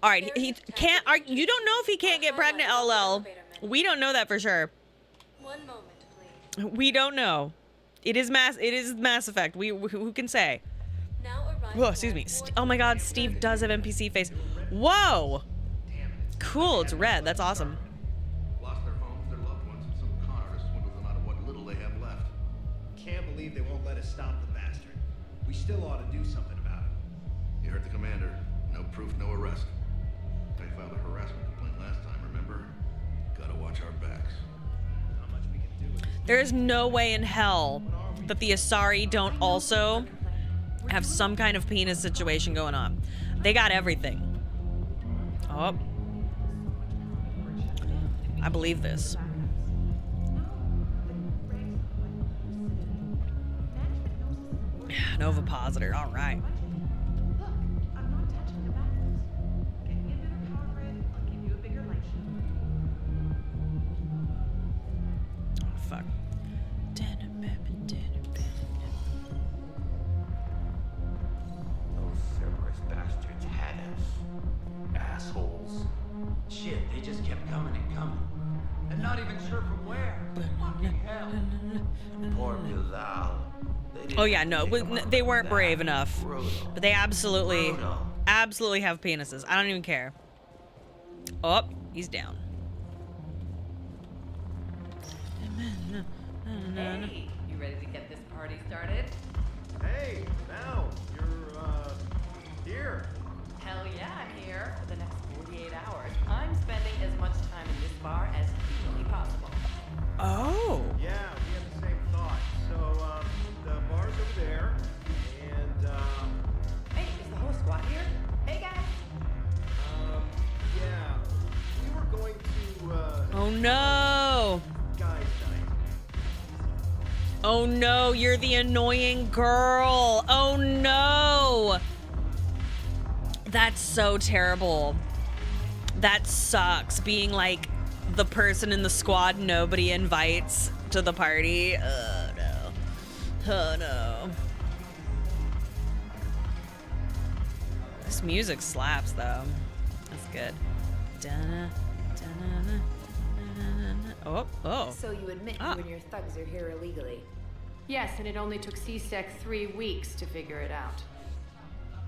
All right, he can't. You don't know if he can't get pregnant, LL. We don't know that for sure. 1 moment, please. We don't know. It is Mass Effect. Who can say? Whoa, excuse me. Oh my God, Steve does have NPC face. Whoa. Cool, it's red. That's awesome. Lost their homes, their loved ones, and some con artists swindled them out of what little they have left. Can't believe they won't let us stop the bastard. We still ought to do something about it. You heard the commander. No proof, no arrest. They filed a harassment complaint last time, remember? Gotta watch our backs. There is no way in hell that the Asari don't also have some kind of penis situation going on. They got everything. Oh. I believe this. Nova Positor, all right. Oh, fuck. Those Cerberus bastards had us. Assholes. Shit, they just kept coming and coming. And not even sure from where. Fucking hell. Poor Bilal. Oh yeah, no, they weren't brave enough. But they absolutely have penises. I don't even care. Oh, he's down. Hey, you ready to get this party started? Hey, now you're here. Hell yeah, I'm here for the next 48 hours. I'm spending as much time in this bar as humanly possible. Oh. Yeah, we have the same thought. So, the bar's over there, and, Hey, is the whole squad here? Hey, guys. yeah, we were going to, Oh no. guys' night. Oh no, you're the annoying girl. Oh no. That's so terrible. That sucks, being like the person in the squad nobody invites to the party. Oh no. Oh no. This music slaps though. That's good. Dun-na, dun-na-na, dun-na-na. Oh. So you admit you and your thugs are here illegally? Yes, and it only took CSEC 3 weeks to figure it out.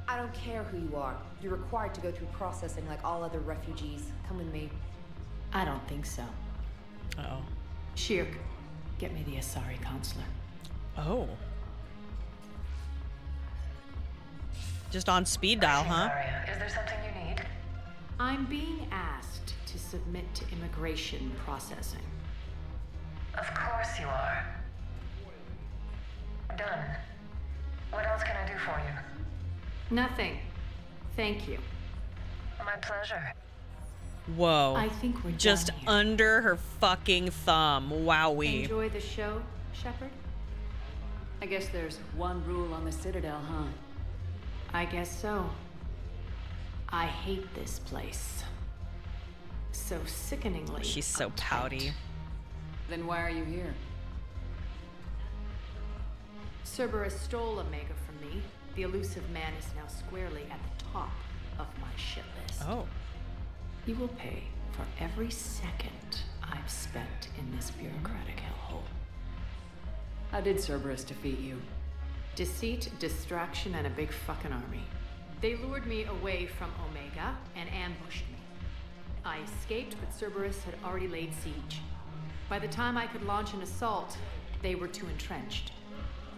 I don't care who you are. You're required to go through processing like all other refugees. Come with me. I don't think so. Uh-oh. Shirk, get me the Asari counselor. Oh. Just on speed dial, huh? Is there something you need? I'm being asked to submit to immigration processing. Of course you are. Done. What else can I do for you? Nothing. Thank you. My pleasure. Whoa. I think we're just done here. under her fucking thumb. Wowee. Enjoy the show, Shepard? I guess there's one rule on the Citadel, huh? I guess so. I hate this place. So sickeningly. She's so pouty. Then why are you here? Cerberus stole Omega from me. The elusive man is now squarely at the top of my shit list. Oh. You will pay for every second I've spent in this bureaucratic hellhole. How did Cerberus defeat you? Deceit, distraction, and a big fucking army. They lured me away from Omega and ambushed me. I escaped, but Cerberus had already laid siege. By the time I could launch an assault, they were too entrenched.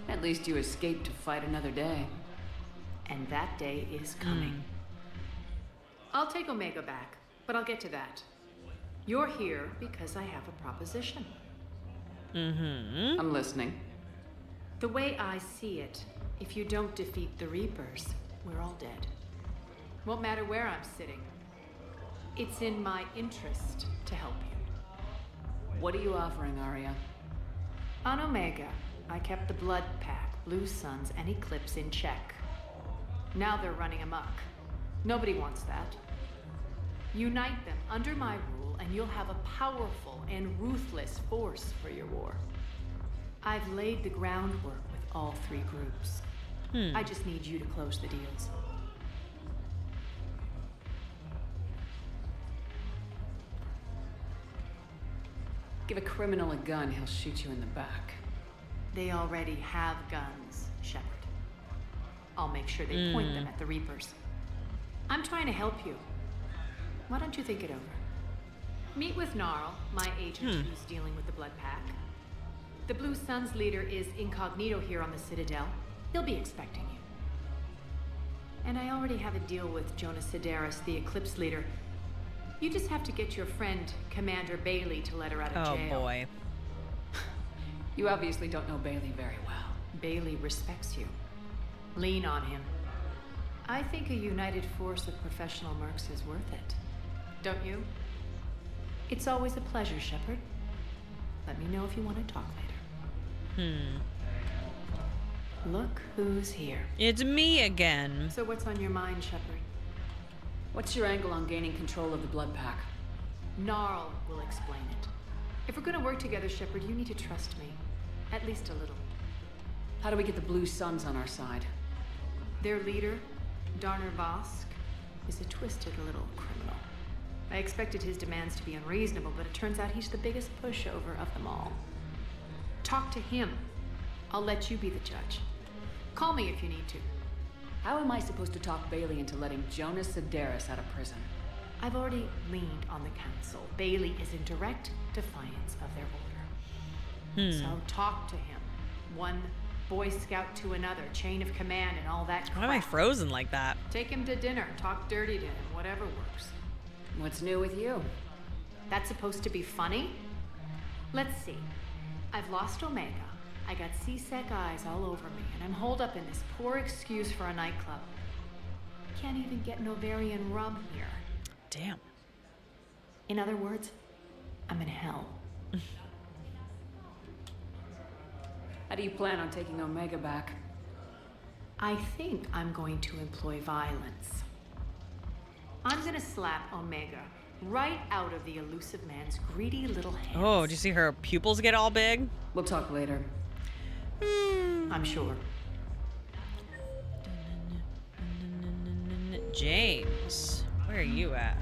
At least you escaped to fight another day. And that day is coming. I'll take Omega back, but I'll get to that. You're here because I have a proposition. Mm-hmm. I'm listening. The way I see it, if you don't defeat the Reapers, we're all dead. Won't matter where I'm sitting. It's in my interest to help you. What are you offering, Arya? On Omega, I kept the Blood Pack, Blue Suns, and Eclipse in check. Now they're running amok. Nobody wants that. Unite them under my rule, and you'll have a powerful and ruthless force for your war. I've laid the groundwork with all 3 groups. I just need you to close the deals. Give a criminal a gun, he'll shoot you in the back. They already have guns, Shepard. I'll make sure they point them at the Reapers. I'm trying to help you. Why don't you think it over? Meet with Gnarl, my agent who's dealing with the Blood Pack. The Blue Suns leader is incognito here on the Citadel. He'll be expecting you. And I already have a deal with Jonas Sedaris, the Eclipse leader. You just have to get your friend, Commander Bailey, to let her out of jail. Oh boy. You obviously don't know Bailey very well. Bailey respects you. Lean on him. I think a united force of professional mercs is worth it. Don't you? It's always a pleasure, Shepard. Let me know if you want to talk later. Look who's here. It's me again. So what's on your mind, Shepard? What's your angle on gaining control of the Blood Pack? Gnarl will explain it. If we're gonna work together, Shepard, you need to trust me. At least a little. How do we get the Blue Suns on our side? Their leader, Darner Vosk, is a twisted little criminal. I expected his demands to be unreasonable, but it turns out he's the biggest pushover of them all. Talk to him. I'll let you be the judge. Call me if you need to. How am I supposed to talk Bailey into letting Jonas Sedaris out of prison? I've already leaned on the council. Bailey is in direct defiance of their order. So talk to him. One Boy Scout to another, chain of command and all that crap. Why am I frozen like that? Take him to dinner, talk dirty to him, whatever works. What's new with you? That's supposed to be funny? Let's see. I've lost Omega. I got CSEC eyes all over me, and I'm holed up in this poor excuse for a nightclub. Can't even get Novarian rum here. Damn. In other words, I'm in hell. How do you plan on taking Omega back? I think I'm going to employ violence. I'm gonna slap Omega right out of the elusive man's greedy little hands. Oh, did you see her pupils get all big? We'll talk later. I'm sure. James, where are you at?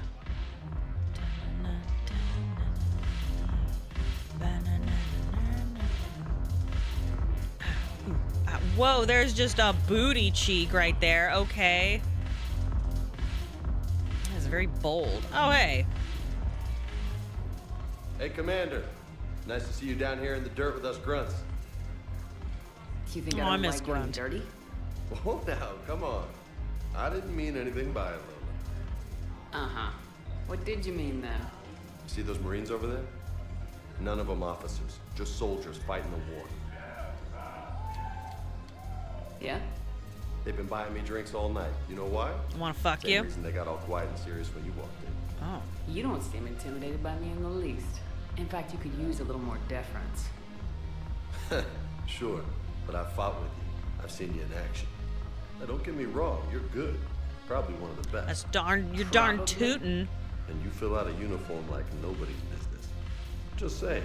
Whoa, there's just a booty cheek right there. Okay. That's very bold. Oh, hey. Hey, Commander. Nice to see you down here in the dirt with us grunts. You think Oh, I I don't miss like getting Grunt. dirty? Oh, now, come on. I didn't mean anything by it, Lola. Uh-huh. What did you mean then? See those Marines over there? None of them officers, just soldiers fighting the war. Yeah? They've been buying me drinks all night. You know why? Want to fuck Same you? reason they got all quiet and serious when you walked in. Oh. You don't seem intimidated by me in the least. In fact, you could use a little more deference. Sure, but I've fought with you. I've seen you in action. Now, don't get me wrong, you're good. Probably one of the best. That's you're darn tootin'. And you fill out a uniform like nobody's business. Just saying.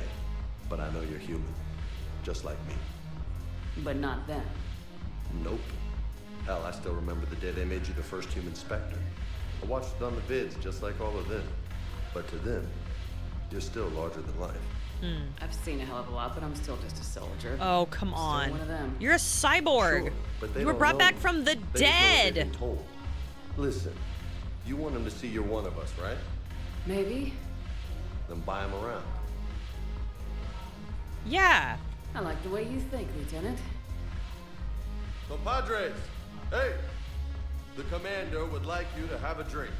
But I know you're human. Just like me. But not them. Nope. Hell, I still remember the day they made you the first human Spectre. I watched it on the vids, just like all of them. But to them, you're still larger than life. I've seen a hell of a lot, but I'm still just a soldier. Oh, come Still on. one of them. You're a cyborg. Sure, but they You were don't brought know back you. from the They just know what they've dead. been told. Listen, you want them to see you're one of us, right? Maybe. Then buy them around. Yeah. I like the way you think, Lieutenant. Compadres, hey! The commander would like you to have a drink.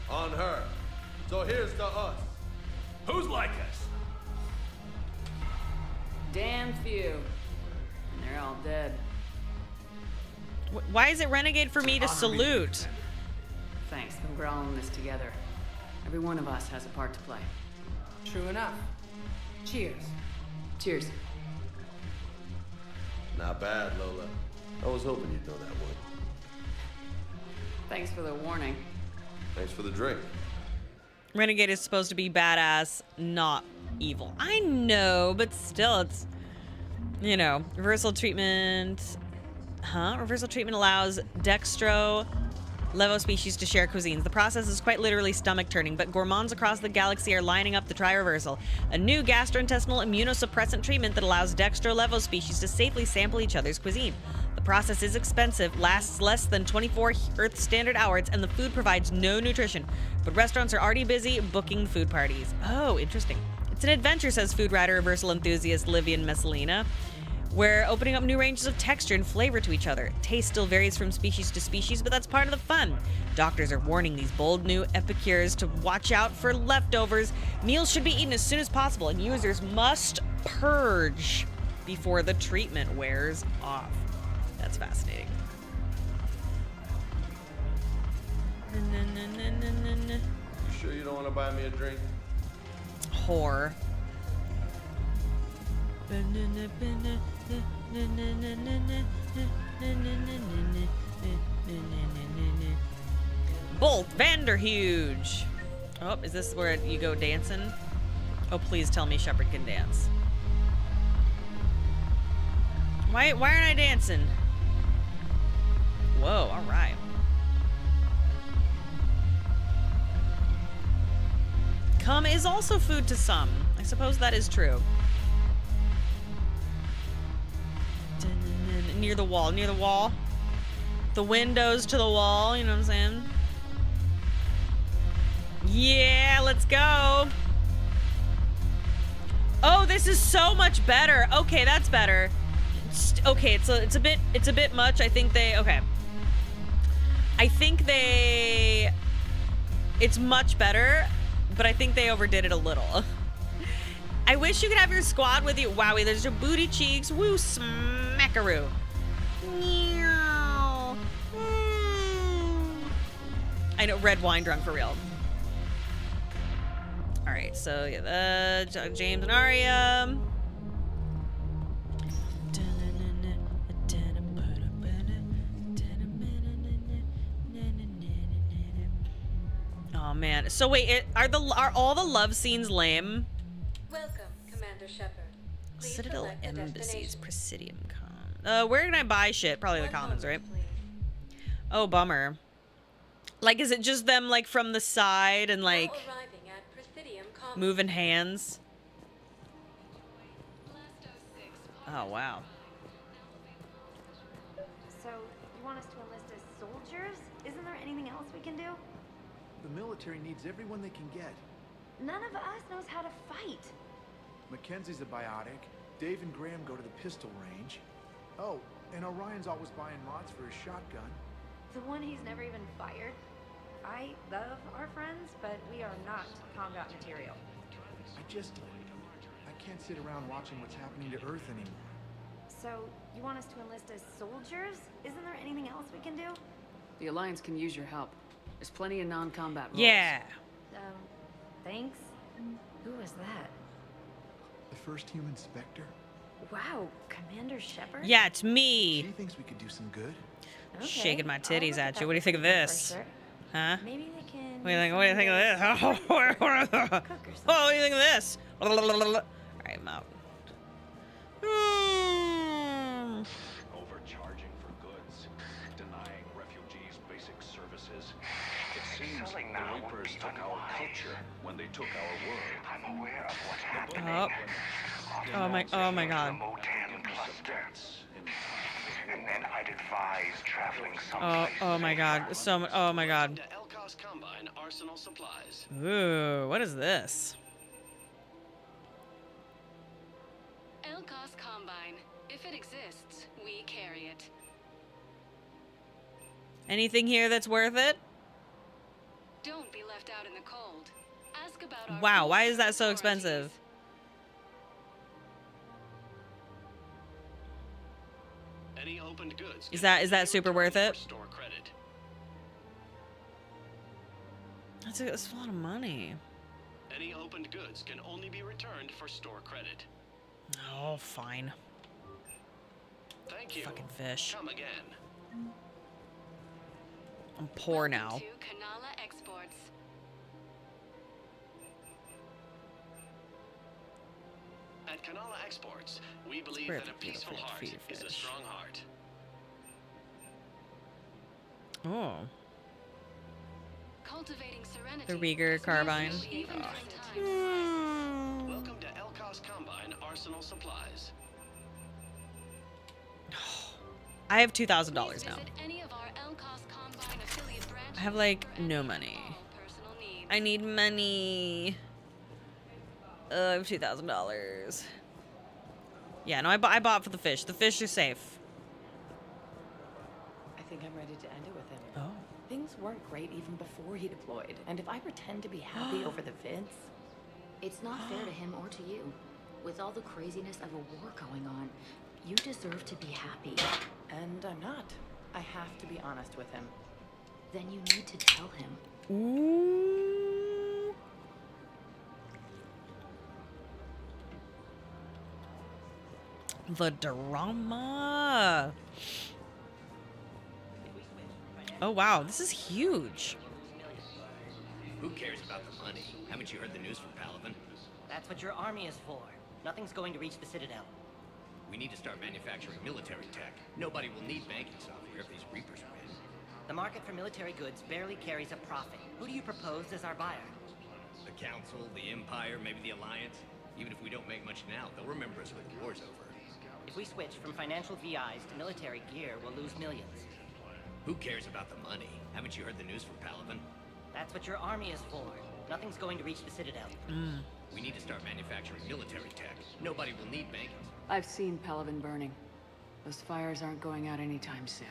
On her. So here's to us. Who's like us? Damn few. And they're all dead. Why is it renegade for me to salute? Thanks, but we're all in this together. Every one of us has a part to play. True enough. Cheers. Cheers. Not bad, Lola. I was hoping you'd know that one. Thanks for the warning. Thanks for the drink. Renegade is supposed to be badass, not evil. I know, but still, it's, you know, reversal treatment. Reversal treatment allows Dextro Levo species to share cuisines. The process is quite literally stomach turning, but gourmands across the galaxy are lining up to try reversal, a new gastrointestinal immunosuppressant treatment that allows Dextro Levo species to safely sample each other's cuisine. The process is expensive, lasts less than 24 Earth standard hours, and the food provides no nutrition. But restaurants are already busy booking food parties. Oh, interesting. It's an adventure, says food writer reversal enthusiast Livian Messalina. We're opening up new ranges of texture and flavor to each other. Taste still varies from species to species, but that's part of the fun. Doctors are warning these bold new epicures to watch out for leftovers. Meals should be eaten as soon as possible, and users must purge before the treatment wears off. That's fascinating. You sure you don't want to buy me a drink? Whore. Bolt Vanderhuge. Oh, is this where you go dancing? Oh, please tell me Shepard can dance. Why aren't I dancing? Whoa, all right. Cum is also food to some. I suppose that is true. Near the wall, near the wall. The windows to the wall, you know what I'm saying? Yeah, let's go. Oh, this is so much better. Okay, that's better. Okay, it's a bit much. I think it's much better, but I think they overdid it a little. I wish you could have your squad with you. Wowie, there's your booty cheeks. Woo, smackaroo. Meow. I know, red wine drunk for real. All right, so yeah, James and Arya. man. So wait, are all the love scenes lame? Welcome, Commander Shepard. Please Citadel select the Embassies, destination. Presidium Commons. Where can I buy shit? Probably the Commons, right? Oh, bummer. Like, is it just them, like, from the side and, like, Now arriving at Presidium Commons. moving hands? Oh, wow. So, you want us to enlist as soldiers? Isn't there anything else we can do? The military needs everyone they can get. None of us knows how to fight. Mackenzie's a biotic. Dave and Graham go to the pistol range. Oh, and Orion's always buying mods for his shotgun. The one he's never even fired. I love our friends, but we are not combat material. I can't sit around watching what's happening to Earth anymore. So, you want us to enlist as soldiers? Isn't there anything else we can do? The Alliance can use your help. There's plenty of non-combat roles. Yeah. Thanks. Who is that? The first human Spectre? Wow, Commander Shepard? Yeah, it's me. She thinks we could do some good. Okay, Shaking my I'll titties look at that you. What do you think of for this? sure. Huh? Maybe they can. What do you think of this? Oh, what do you think of this? Alright, I'm out. Overcharging for goods, denying refugees basic services. It seems the Reapers took our culture when they took our world. I'm aware of what's happening. Oh my god. And then I'd advise traveling someplace. Oh my god. Oh my god. Elcos Combine Arsenal Supplies. Ooh, what is this? Elcos Combine. If it exists, we carry it. Anything here that's worth it? Don't be left out in the cold. Ask about our Wow, why is that so expensive? Any opened goods. Is that super worth it? Store credit. That's a lot of money. Any opened goods can only be returned for store credit. Oh, fine. Thank you. Fucking fish. Come again. I'm poor now. To Kanala Exports. At Kanala Exports, we believe Where that the a peaceful beautiful heart feeder is a fish. strong heart. Oh, Cultivating serenity. the Rieger carbine. Even Oh. during times. Welcome to Elcos Combine Arsenal Supplies. I have $2,000 now. Visit any of our Elcos Combine affiliate branches I have like no money. I need money. I have $2,000. Yeah, no, I bought for the fish. The fish are safe. I think I'm ready to end it with him. Oh. Things weren't great even before he deployed. And if I pretend to be happy over the vids... It's not fair to him or to you. With all the craziness of a war going on, you deserve to be happy. And I'm not. I have to be honest with him. Then you need to tell him. Ooh. The drama. Oh wow, this is huge. Who cares about the money? Haven't you heard the news from Palaven? That's what your army is for. Nothing's going to reach the Citadel. We need to start manufacturing military tech. Nobody will need banking software if these Reapers win. The market for military goods barely carries a profit. Who do you propose as our buyer? The Council, the Empire, maybe the Alliance. Even if we don't make much now, they'll remember us when the war's over. If we switch from financial VIs to military gear, we'll lose millions. Who cares about the money? Haven't you heard the news from Palaven? That's what your army is for. Nothing's going to reach the Citadel. We need to start manufacturing military tech. Nobody will need banking. I've seen Palaven burning. Those fires aren't going out anytime soon.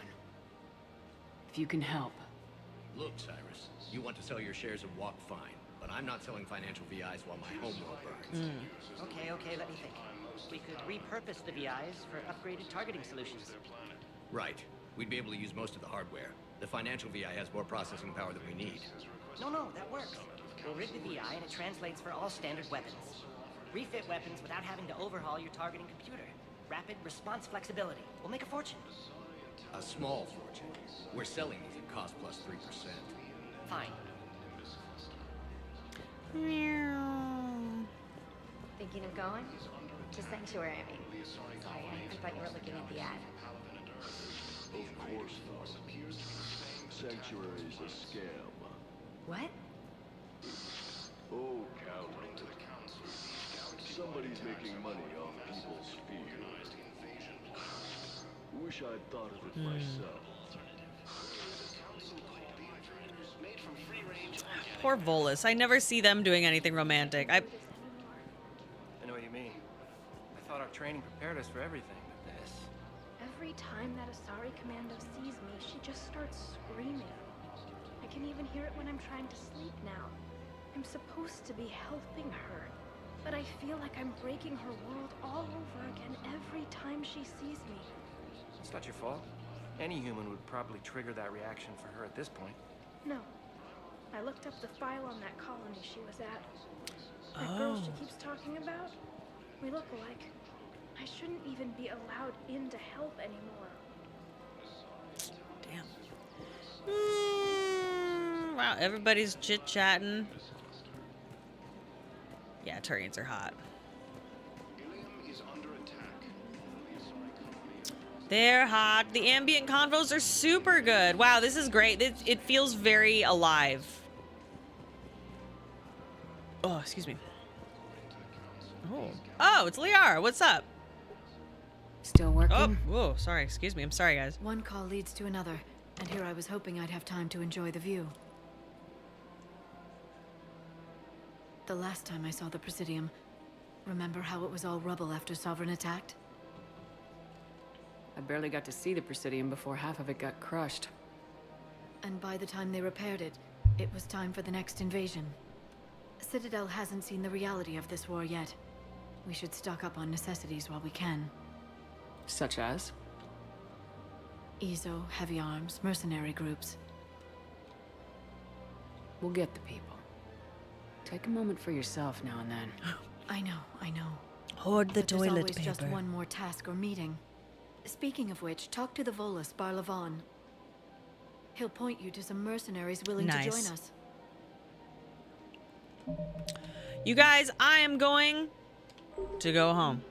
If you can help. Look, Cyrus, you want to sell your shares of Walk fine, but I'm not selling financial VIs while my homeworld burns. Okay, let me think. We could repurpose the VIs for upgraded targeting solutions. Right. We'd be able to use most of the hardware. The financial VI has more processing power than we need. No, that works. We'll rig the VI and it translates for all standard weapons. Refit weapons without having to overhaul your targeting computer. Rapid response flexibility. We'll make a fortune. A small fortune. We're selling these at cost plus 3%. Fine. thinking of going? To Sanctuary, I mean. Sorry, I thought you were looking at the ad. Of course not. Sanctuary's a scam. What? Oh, Count. Somebody's making money off people's fear. Wish I'd thought of it myself. Poor Volus. I never see them doing anything romantic. I know what you mean. I thought our training prepared us for everything, but this... Every time that Asari Commando sees me, she just starts screaming. I can even hear it when I'm trying to sleep now. I'm supposed to be helping her, but I feel like I'm breaking her world all over again every time she sees me. It's not your fault. Any human would probably trigger that reaction for her at this point. No. I looked up the file on that colony she was at. That girl she keeps talking about, we look alike. I shouldn't even be allowed in to help anymore. Damn. Wow, everybody's chit-chatting. Yeah, Turians are hot. They're hot. The ambient convos are super good. Wow, this is great. It feels very alive. Oh, excuse me. Oh, it's Liara. What's up? Still working? Oh, whoa, sorry. Excuse me. I'm sorry, guys. One call leads to another, and here I was hoping I'd have time to enjoy the view. The last time I saw the Presidium, remember how it was all rubble after Sovereign attacked? I barely got to see the Presidium before half of it got crushed. And by the time they repaired it, it was time for the next invasion. Citadel hasn't seen the reality of this war yet. We should stock up on necessities while we can. Such as? Ezo, heavy arms, mercenary groups. We'll get the people. Take a moment for yourself now and then. I know. Hoard the but toilet there's always paper. Just one more task or meeting. Speaking of which, talk to the Volus, Barlavan. He'll point you to some mercenaries willing to join us. You guys, I am going to go home.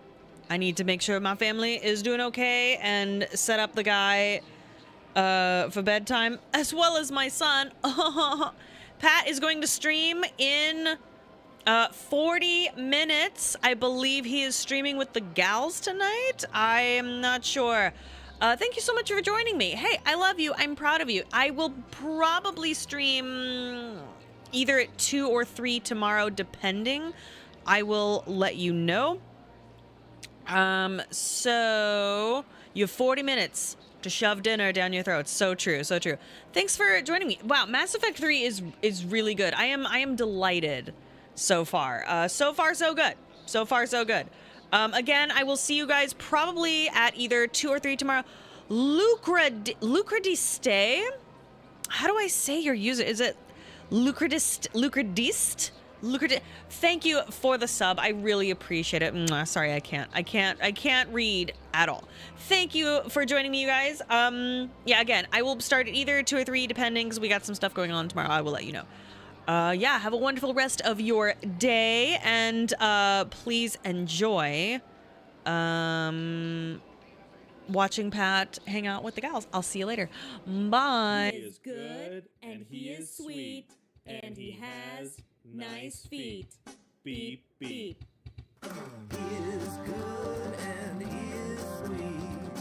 I need to make sure my family is doing okay and set up the guy for bedtime, as well as my son. Pat is going to stream in 40 minutes. I believe he is streaming with the gals tonight. I am not sure. Thank you so much for joining me. Hey, I love you. I'm proud of you. I will probably stream either at 2 or 3 tomorrow, depending. I will let you know. So you have 40 minutes to shove dinner down your throat. So true, so true. Thanks for joining me. Wow, Mass Effect 3 is really good. I am delighted so far. So far, so good. So far, so good. Again, I will see you guys probably at either 2 or 3 tomorrow. Lucradiste? How do I say your user? Is it Lucradiste? Thank you for the sub. I really appreciate it. Sorry, I can't read at all. Thank you for joining me, you guys. Yeah, again, I will start at either 2 or 3, depending, because we got some stuff going on tomorrow. I will let you know. Yeah, have a wonderful rest of your day, and please enjoy watching Pat hang out with the gals. I'll see you later. Bye. He is good, and he is sweet, and he has nice feet. Beep, beep. He is good and he is sweet.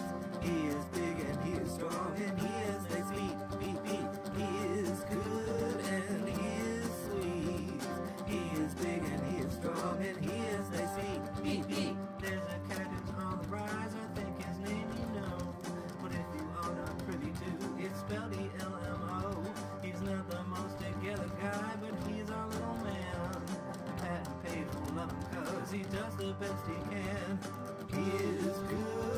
He is big and he is strong and he has nice feet. Beep, beep. He is good and he is sweet. He is big and he is strong and he has nice feet. Beep, beep. There's a cat who's on the rise. I think his name you know. But if you are not privy to, it's spelled E-L-M-O. He's not the most together guy, but he's our little man. Pat and Paige will love him 'cause he does the best he can. He is good.